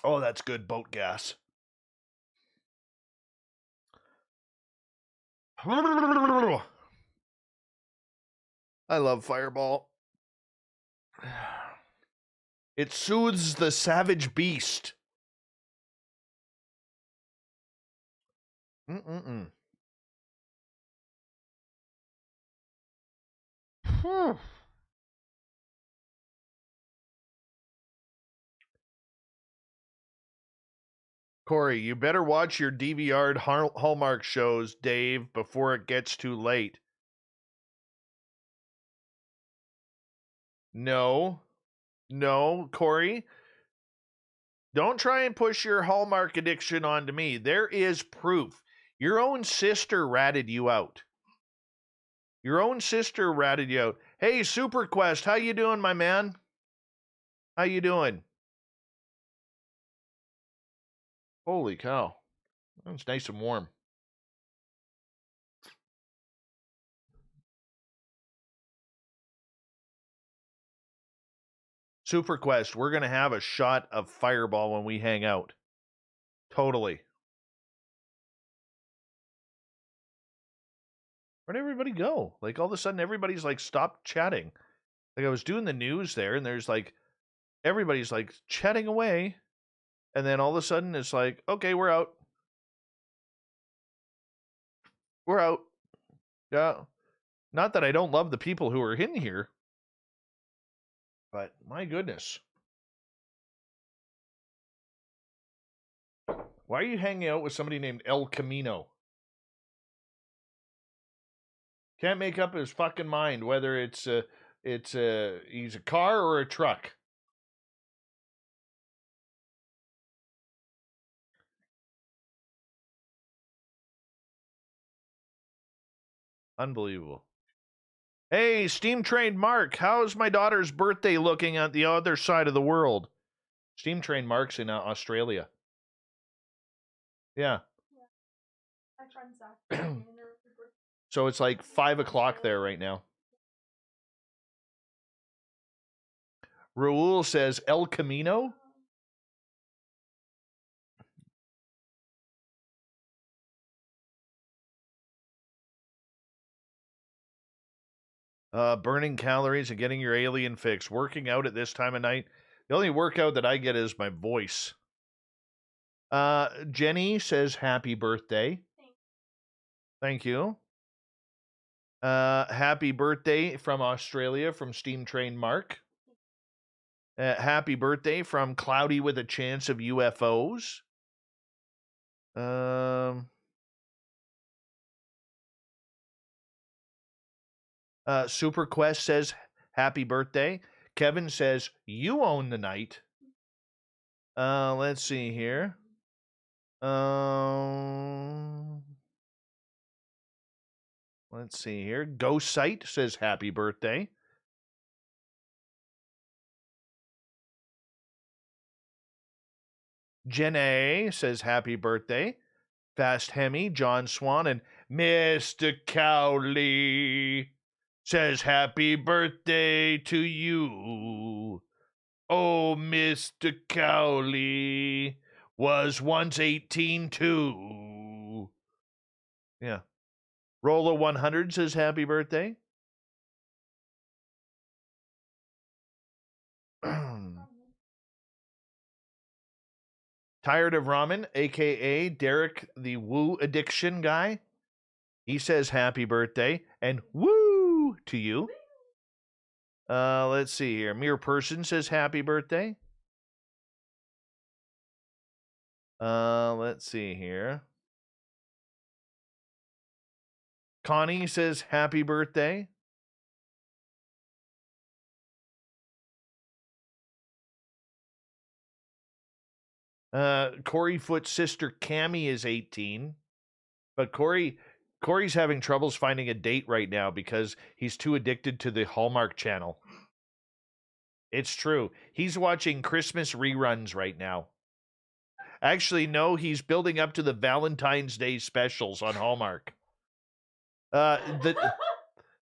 B: Oh, that's good boat gas. I love Fireball. It soothes the savage beast. Corey, you better watch your DVR'd Hallmark shows, Dave, before it gets too late. No, Corey. Don't try and push your Hallmark addiction onto me. There is proof. Your own sister ratted you out. Hey, Super Quest, how you doing, my man? How you doing? Holy cow. It's nice and warm. Super Quest, we're going to have a shot of Fireball when we hang out. Totally. Where'd everybody go? Like, all of a sudden, everybody's like, stopped chatting. Like I was doing the news there, and there's like everybody's like chatting away, and then all of a sudden it's like, okay, we're out. We're out. Yeah. Not that I don't love the people who are in here, but my goodness. Why are you hanging out with somebody named El Camino? Can't make up his fucking mind whether he's a car or a truck. Unbelievable. Hey, Steam Train Mark, how's my daughter's birthday looking at the other side of the world? Steam Train Mark's in Australia. Yeah.
F: My friend's actually
B: So it's like 5 o'clock there right now. Raul says El Camino. Burning calories and getting your alien fix. Working out at this time of night. The only workout that I get is my voice. Jenny says happy birthday. Thank you. Happy birthday from Australia from Steam Train Mark. Happy birthday from Cloudy with a Chance of UFOs. Super Quest says happy birthday. Kevin says you own the night. Let's see here. Let's see here. Ghost Sight says happy birthday. Jen A says happy birthday. Fast Hemi, John Swan, and Mr. Cowley says happy birthday to you. Oh, Mr. Cowley was once 18 too. Yeah. Rolla 100 says happy birthday. Tired of Ramen, a.k.a. Derek, the woo addiction guy. He says happy birthday and woo to you. Let's see here. Mere Person says happy birthday. Let's see here. Connie says happy birthday. Corey Foot's sister Cammie is 18. But Corey's having troubles finding a date right now because he's too addicted to the Hallmark Channel. It's true. He's watching Christmas reruns right now. Actually, no, he's building up to the Valentine's Day specials on Hallmark. The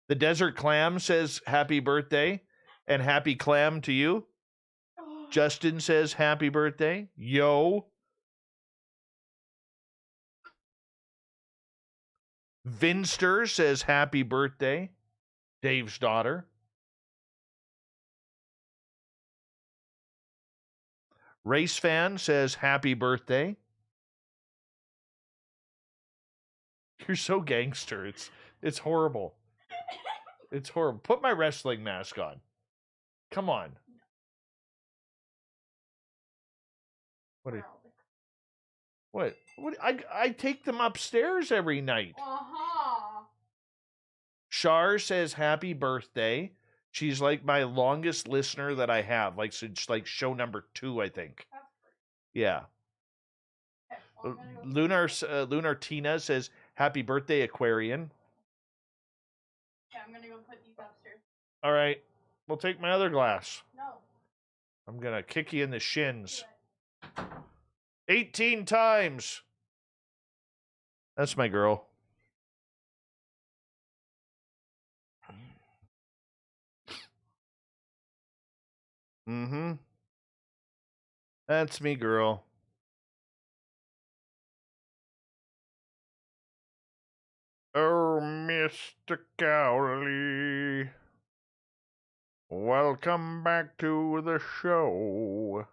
B: Desert Clam says happy birthday and happy clam to you. Justin says happy birthday. Yo. Vinster says happy birthday. Dave's daughter. Race Fan says happy birthday. You're so gangster. It's horrible. It's horrible. Put my wrestling mask on. Come on. What? I take them upstairs every night. Shar says happy birthday. She's like my longest listener that I have. Like since like show number 2, I think. Yeah. Lunar Tina says happy birthday, Aquarian.
F: Yeah, I'm gonna go put these upstairs.
B: All right. We'll take my other glass.
F: No.
B: I'm gonna kick you in the shins. 18 times. That's my girl. Mm-hmm. That's me, girl. Oh, Mr. Cowley. Welcome back to the show.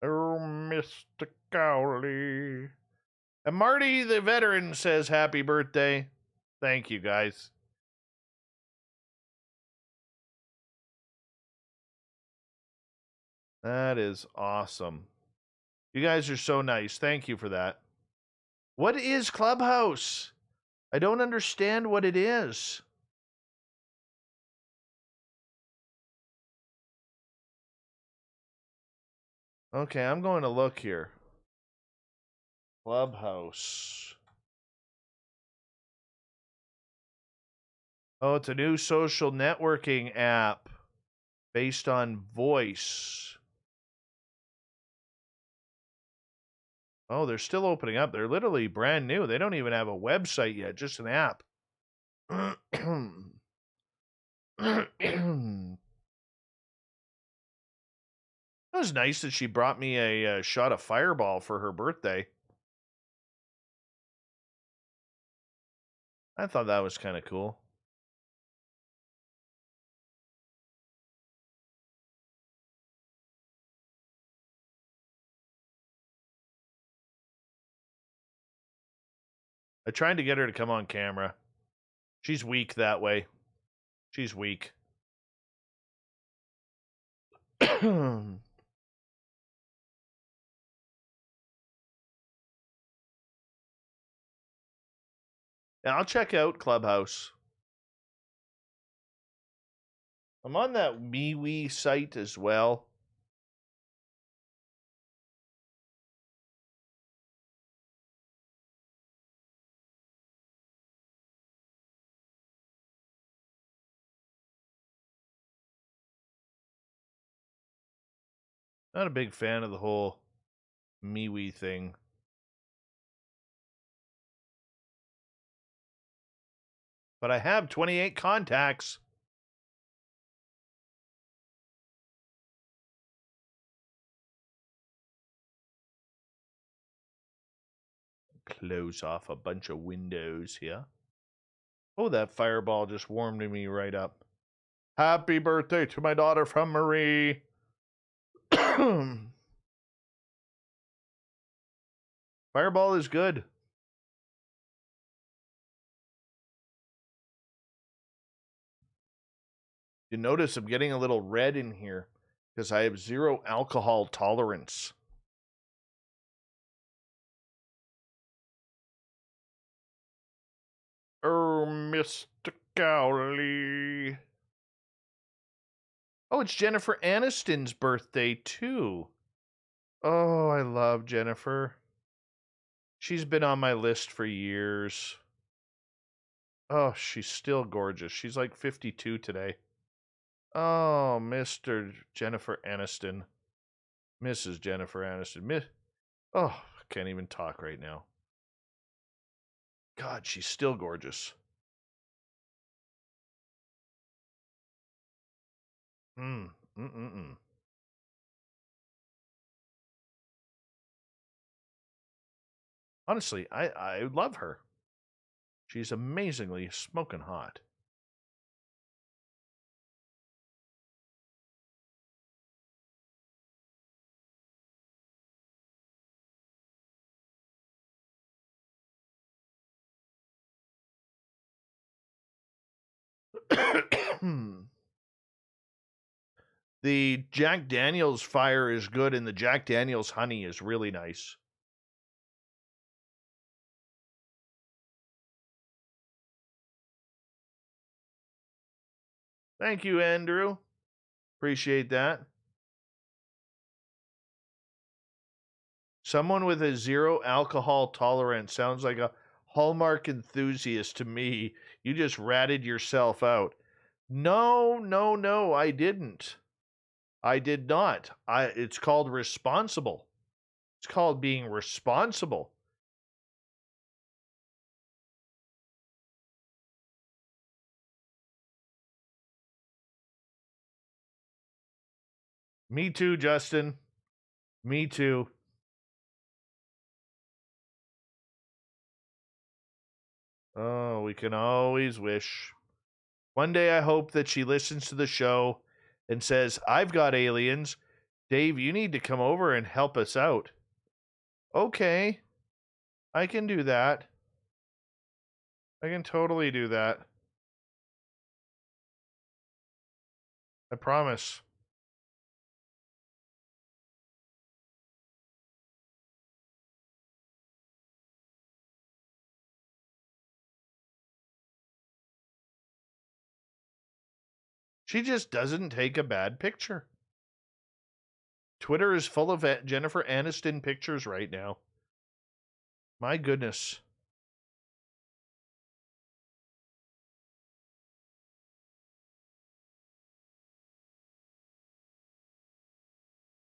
B: Oh, Mr. Cowley. And Marty the veteran says happy birthday. Thank you, guys. That is awesome. You guys are so nice. Thank you for that. What is Clubhouse? I don't understand what it is. Okay, I'm going to look here. Clubhouse. Oh, it's a new social networking app based on voice. Oh, they're still opening up. They're literally brand new. They don't even have a website yet, just an app. It was nice that she brought me a shot of Fireball for her birthday. I thought that was kind of cool. I tried to get her to come on camera. She's weak that way. She's weak. Yeah, I'll check out Clubhouse. I'm on that MeWe site as well. Not a big fan of the whole MeWe thing. But I have 28 contacts. Close off a bunch of windows here. Oh, that Fireball just warmed me right up. Happy birthday to my daughter from Marie. Fireball is good. You notice I'm getting a little red in here because I have 0 alcohol tolerance. Oh, Mr. Cowley. Oh, it's Jennifer Aniston's birthday, too. Oh, I love Jennifer. She's been on my list for years. Oh, she's still gorgeous. She's like 52 today. Oh, Mr. Jennifer Aniston. Mrs. Jennifer Aniston. Oh, I can't even talk right now. God, she's still gorgeous. Honestly, I love her. She's amazingly smoking hot. The Jack Daniels fire is good, and the Jack Daniels honey is really nice. Thank you, Andrew. Appreciate that. Someone with a 0 alcohol tolerance sounds like a Hallmark enthusiast to me. You just ratted yourself out. No, I didn't. I did not. It's called responsible. It's called being responsible. Me too, Justin. Me too. Oh, we can always wish. One day I hope that she listens to the show and says, I've got aliens. Dave, you need to come over and help us out. Okay, I can do that. I can totally do that. I promise. She just doesn't take a bad picture. Twitter is full of Jennifer Aniston pictures right now. My goodness.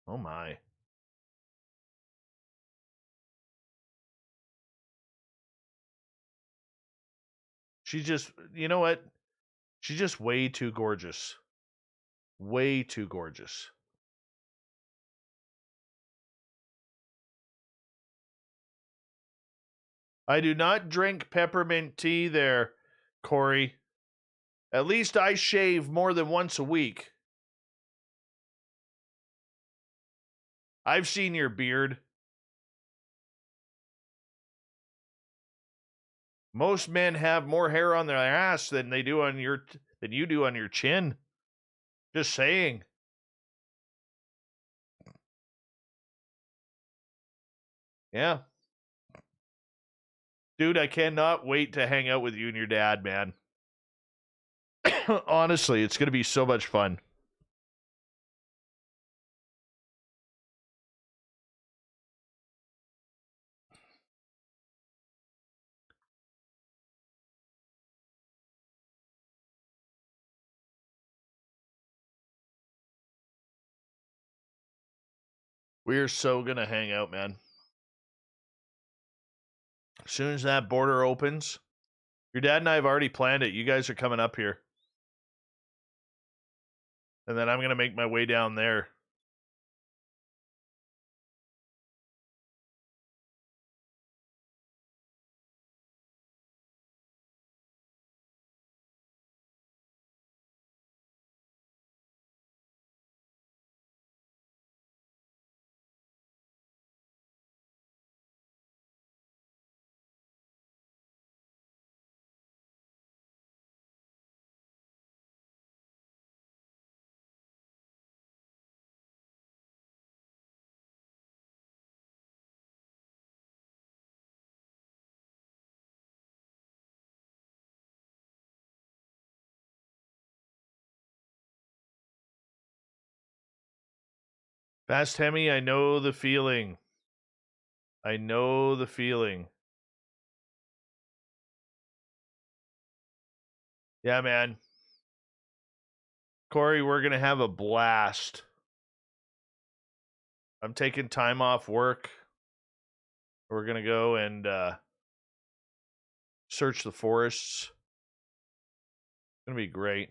B: Oh my. She just, you know what? She's just way too gorgeous. Way too gorgeous. I do not drink peppermint tea there, Corey. At least I shave more than once a week. I've seen your beard. Most men have more hair on their ass than you do on your chin. Just saying. Yeah. Dude, I cannot wait to hang out with you and your dad, man. Honestly, it's going to be so much fun. We're so going to hang out, man. As soon as that border opens, your dad and I have already planned it. You guys are coming up here. And then I'm going to make my way down there. Fast Hemi, I know the feeling. I know the feeling. Yeah, man. Corey, we're going to have a blast. I'm taking time off work. We're going to go and search the forests. It's going to be great.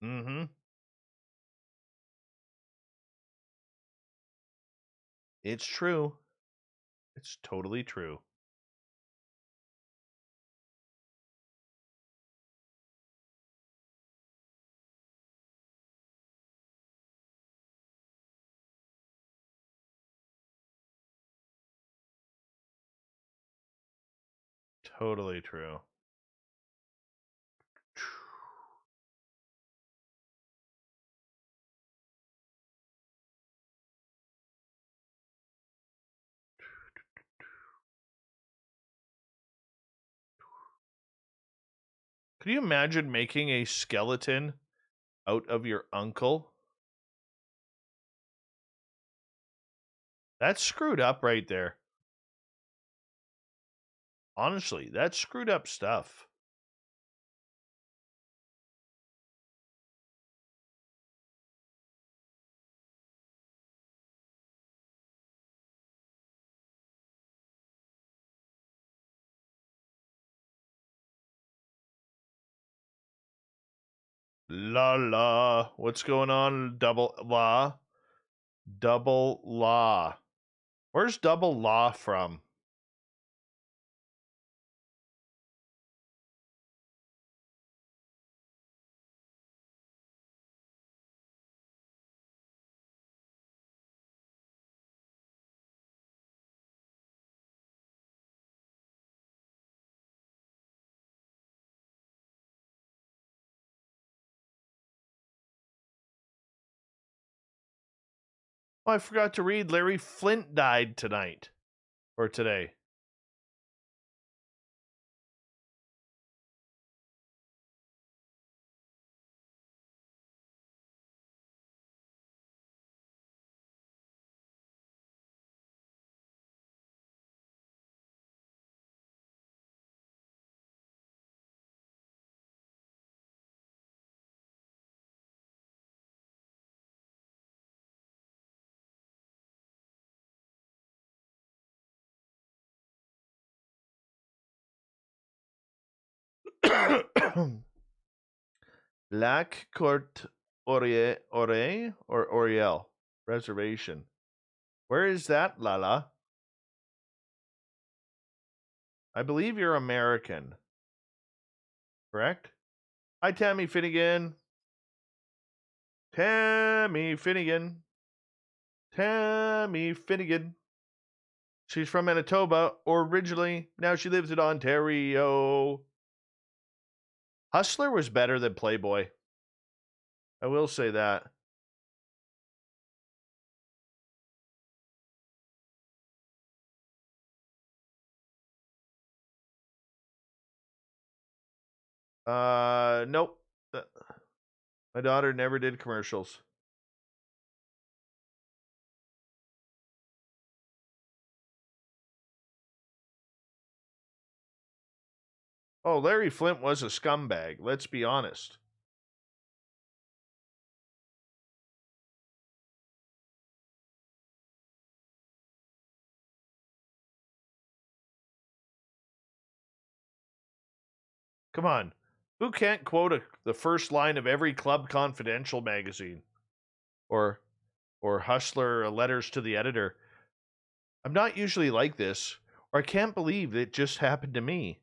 B: Mm-hmm. It's true. It's totally true. Totally true. Could you imagine making a skeleton out of your uncle? That's screwed up right there. Honestly, that's screwed up stuff. La la. What's going on, double law? Double law. Where's double law from? Oh, I forgot to read. Larry Flint died tonight. Or today. Lac Court Ore or Oriel Reservation. Where is that, Lala? I believe you're American. Correct? Hi, Tammy Finnegan. Tammy Finnegan. Tammy Finnegan. She's from Manitoba originally. Now she lives in Ontario. Hustler was better than Playboy. I will say that. Nope. My daughter never did commercials. Oh, Larry Flint was a scumbag. Let's be honest. Come on. Who can't quote the first line of every Club Confidential magazine? Or Hustler letters to the editor. I'm not usually like this, or I can't believe it just happened to me.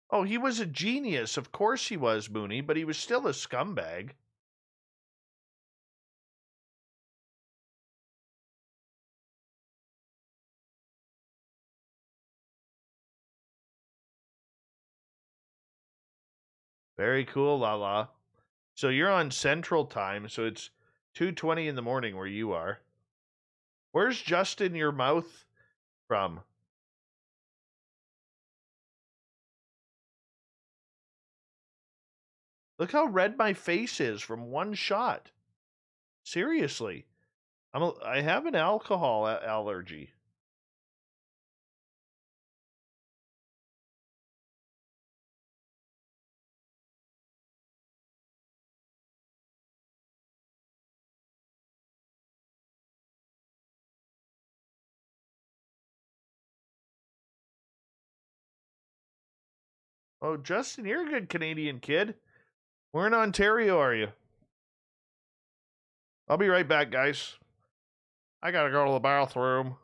B: Oh, he was a genius. Of course he was, Mooney, but he was still a scumbag. Very cool, Lala. So you're on Central Time, so it's 2:20 in the morning where you are. Where's Justin Your Mouth from? Look how red my face is from one shot. Seriously. I have an alcohol allergy. Oh, Justin, you're a good Canadian kid. Where in Ontario are you? I'll be right back, guys. I gotta go to the bathroom.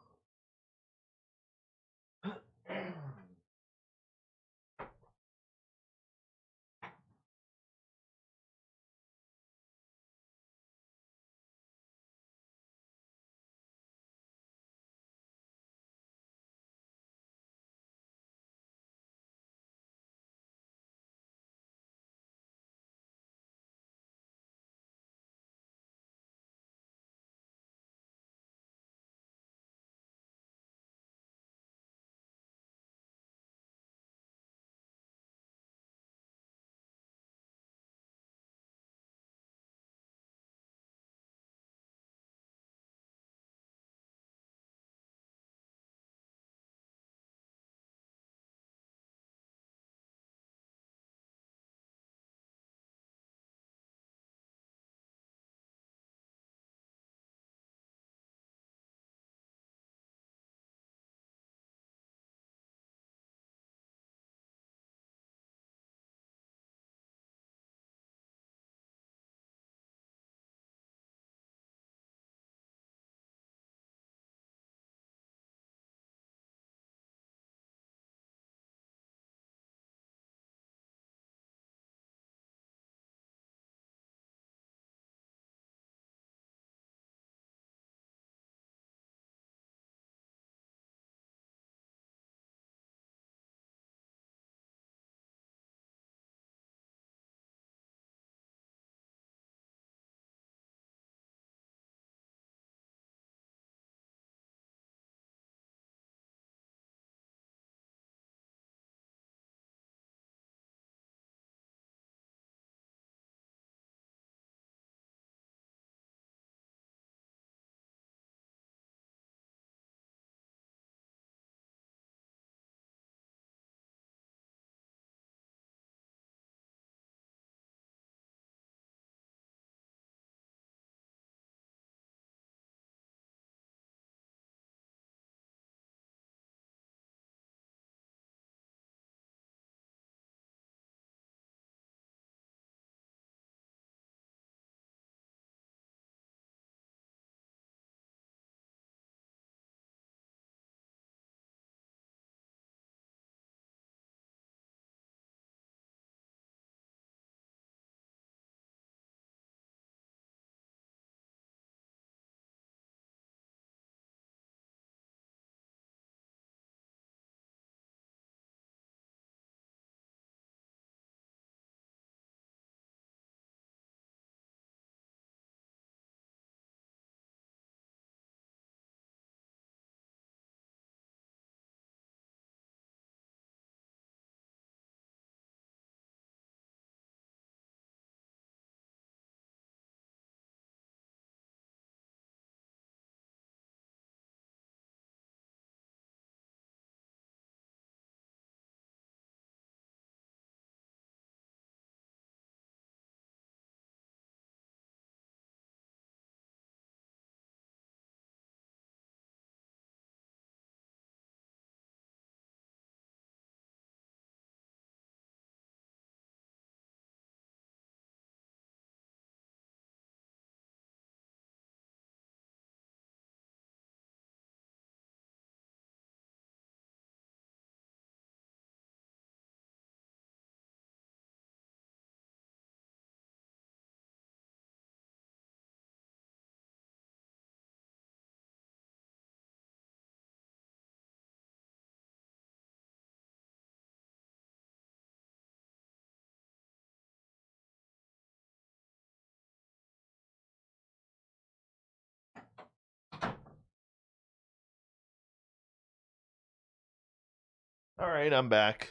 B: All right, I'm back.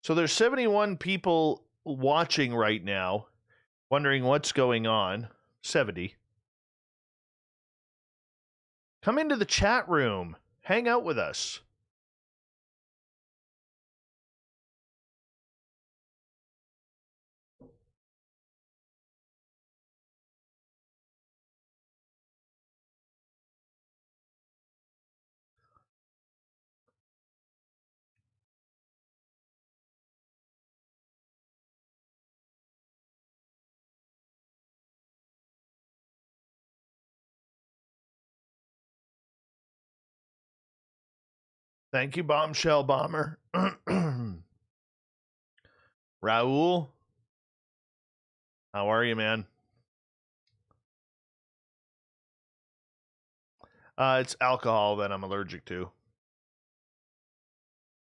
B: So there's 71 people watching right now, wondering what's going on. 70. Come into the chat room. Hang out with us. Thank you, Bombshell Bomber. Raul, how are you, man? It's alcohol that I'm allergic to.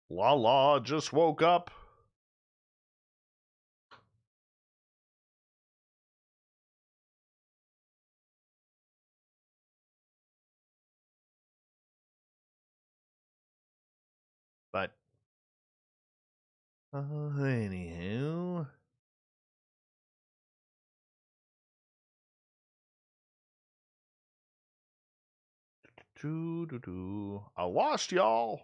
B: La just woke up. But anywho, I lost y'all.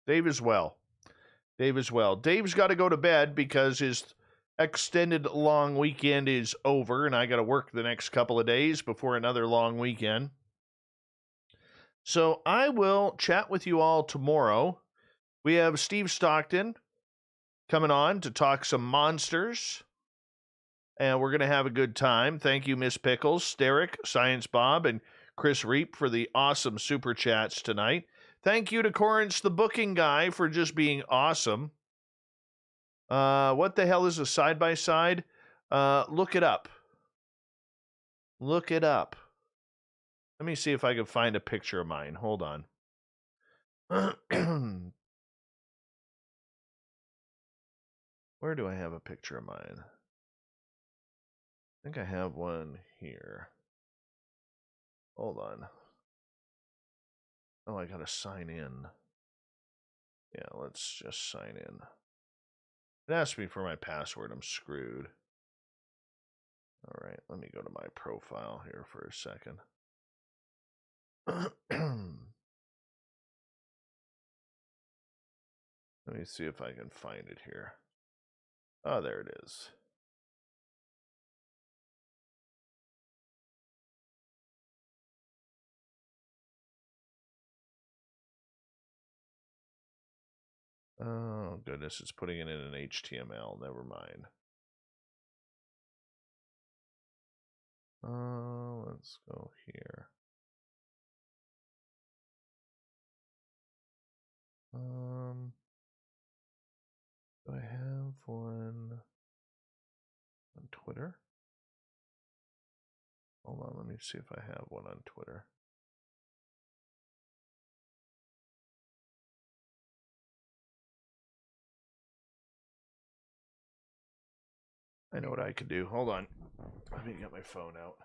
B: Dave as well. Dave's got to go to bed because his extended long weekend is over, and I got to work the next couple of days before another long weekend. So I will chat with you all tomorrow. We have Steve Stockton coming on to talk some monsters, and we're going to have a good time. Thank you, Miss Pickles, Derek, Science Bob, and Chris Reap for the awesome super chats tonight. Thank you to Corrence, the booking guy, for just being awesome. What the hell is a side-by-side? Look it up. Look it up. Let me see if I can find a picture of mine. Hold on. Where do I have a picture of mine? I think I have one here. Hold on. Oh, I gotta sign in. Yeah, let's just sign in. It asked me for my password. I'm screwed. All right, let me go to my profile here for a second. Let me see if I can find it here. Oh, there it is. Oh, goodness, it's putting it in an HTML. Never mind. Let's go here. Do I have one on Twitter? Hold on, let me see if I have one on Twitter. I know what I could do. Hold on. Let me get my phone out.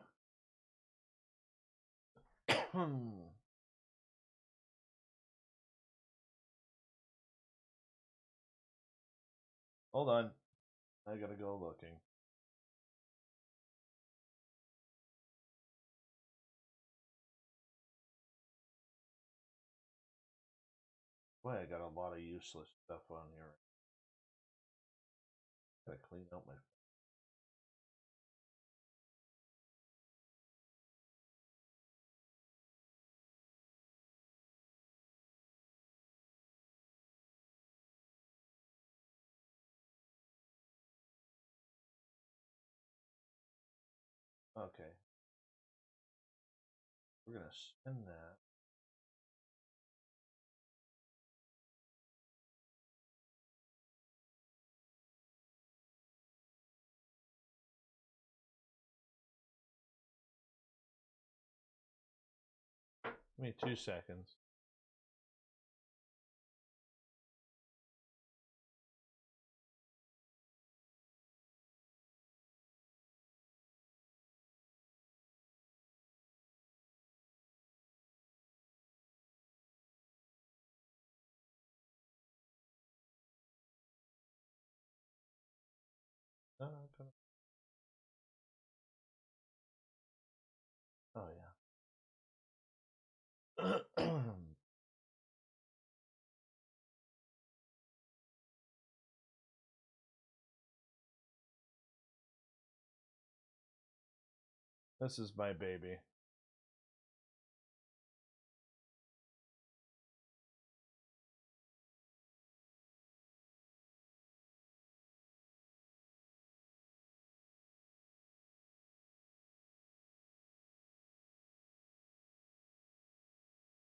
B: Hold on. I gotta go looking. Boy, I got a lot of useless stuff on here. Gotta clean out my... Okay. We're gonna spin that. Give me 2 seconds. Oh, yeah. This is my baby.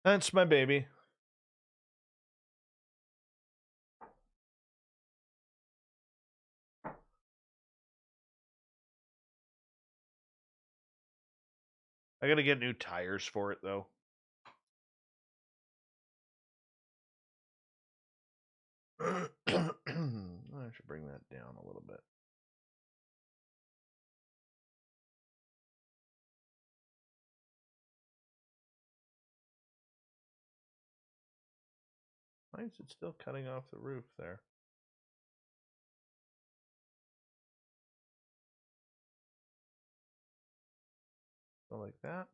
B: That's my baby. I gotta get new tires for it, though. I should bring that down a little bit. Why is it still cutting off the roof there? So like that.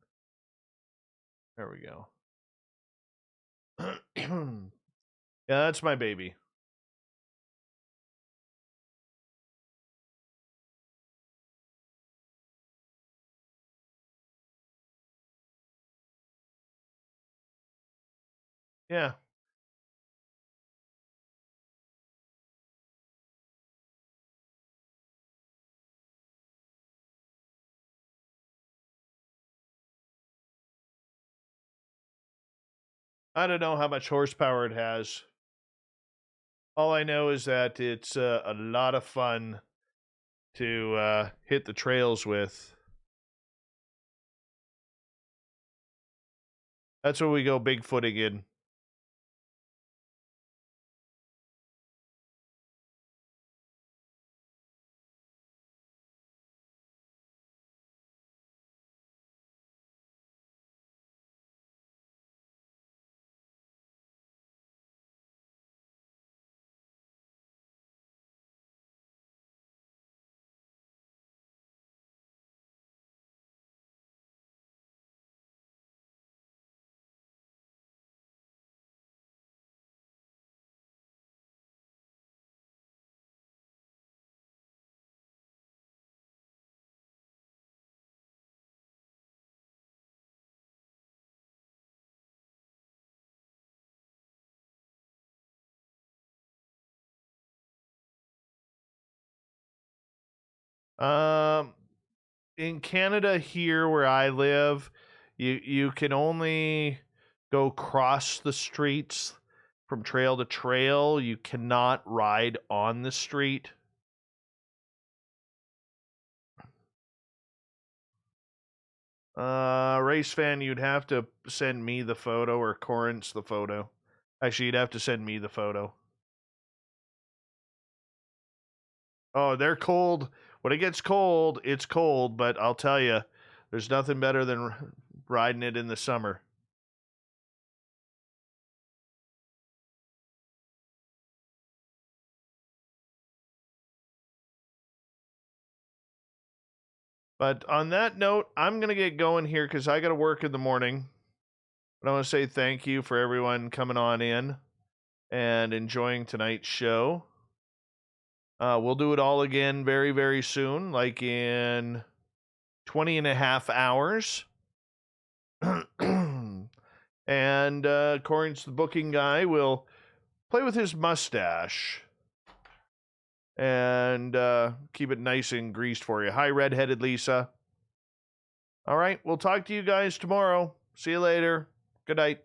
B: There we go. Yeah, that's my baby. Yeah. I don't know how much horsepower it has. All I know is that it's a lot of fun to hit the trails with. That's what we go bigfooting in. In Canada here where I live, you can only go cross the streets from trail to trail. You cannot ride on the street. Race fan, you'd have to send me the photo or Karyn's the photo. Actually, you'd have to send me the photo. Oh, they're cold. When it gets cold, it's cold, but I'll tell you, there's nothing better than riding it in the summer. But on that note, I'm going to get going here because I got to work in the morning. But I want to say thank you for everyone coming on in and enjoying tonight's show. We'll do it all again very, very soon, like in 20 and a half hours. And Karyn's the booking guy. Will play with his mustache and keep it nice and greased for you. Hi, redheaded Lisa. All right, we'll talk to you guys tomorrow. See you later. Good night.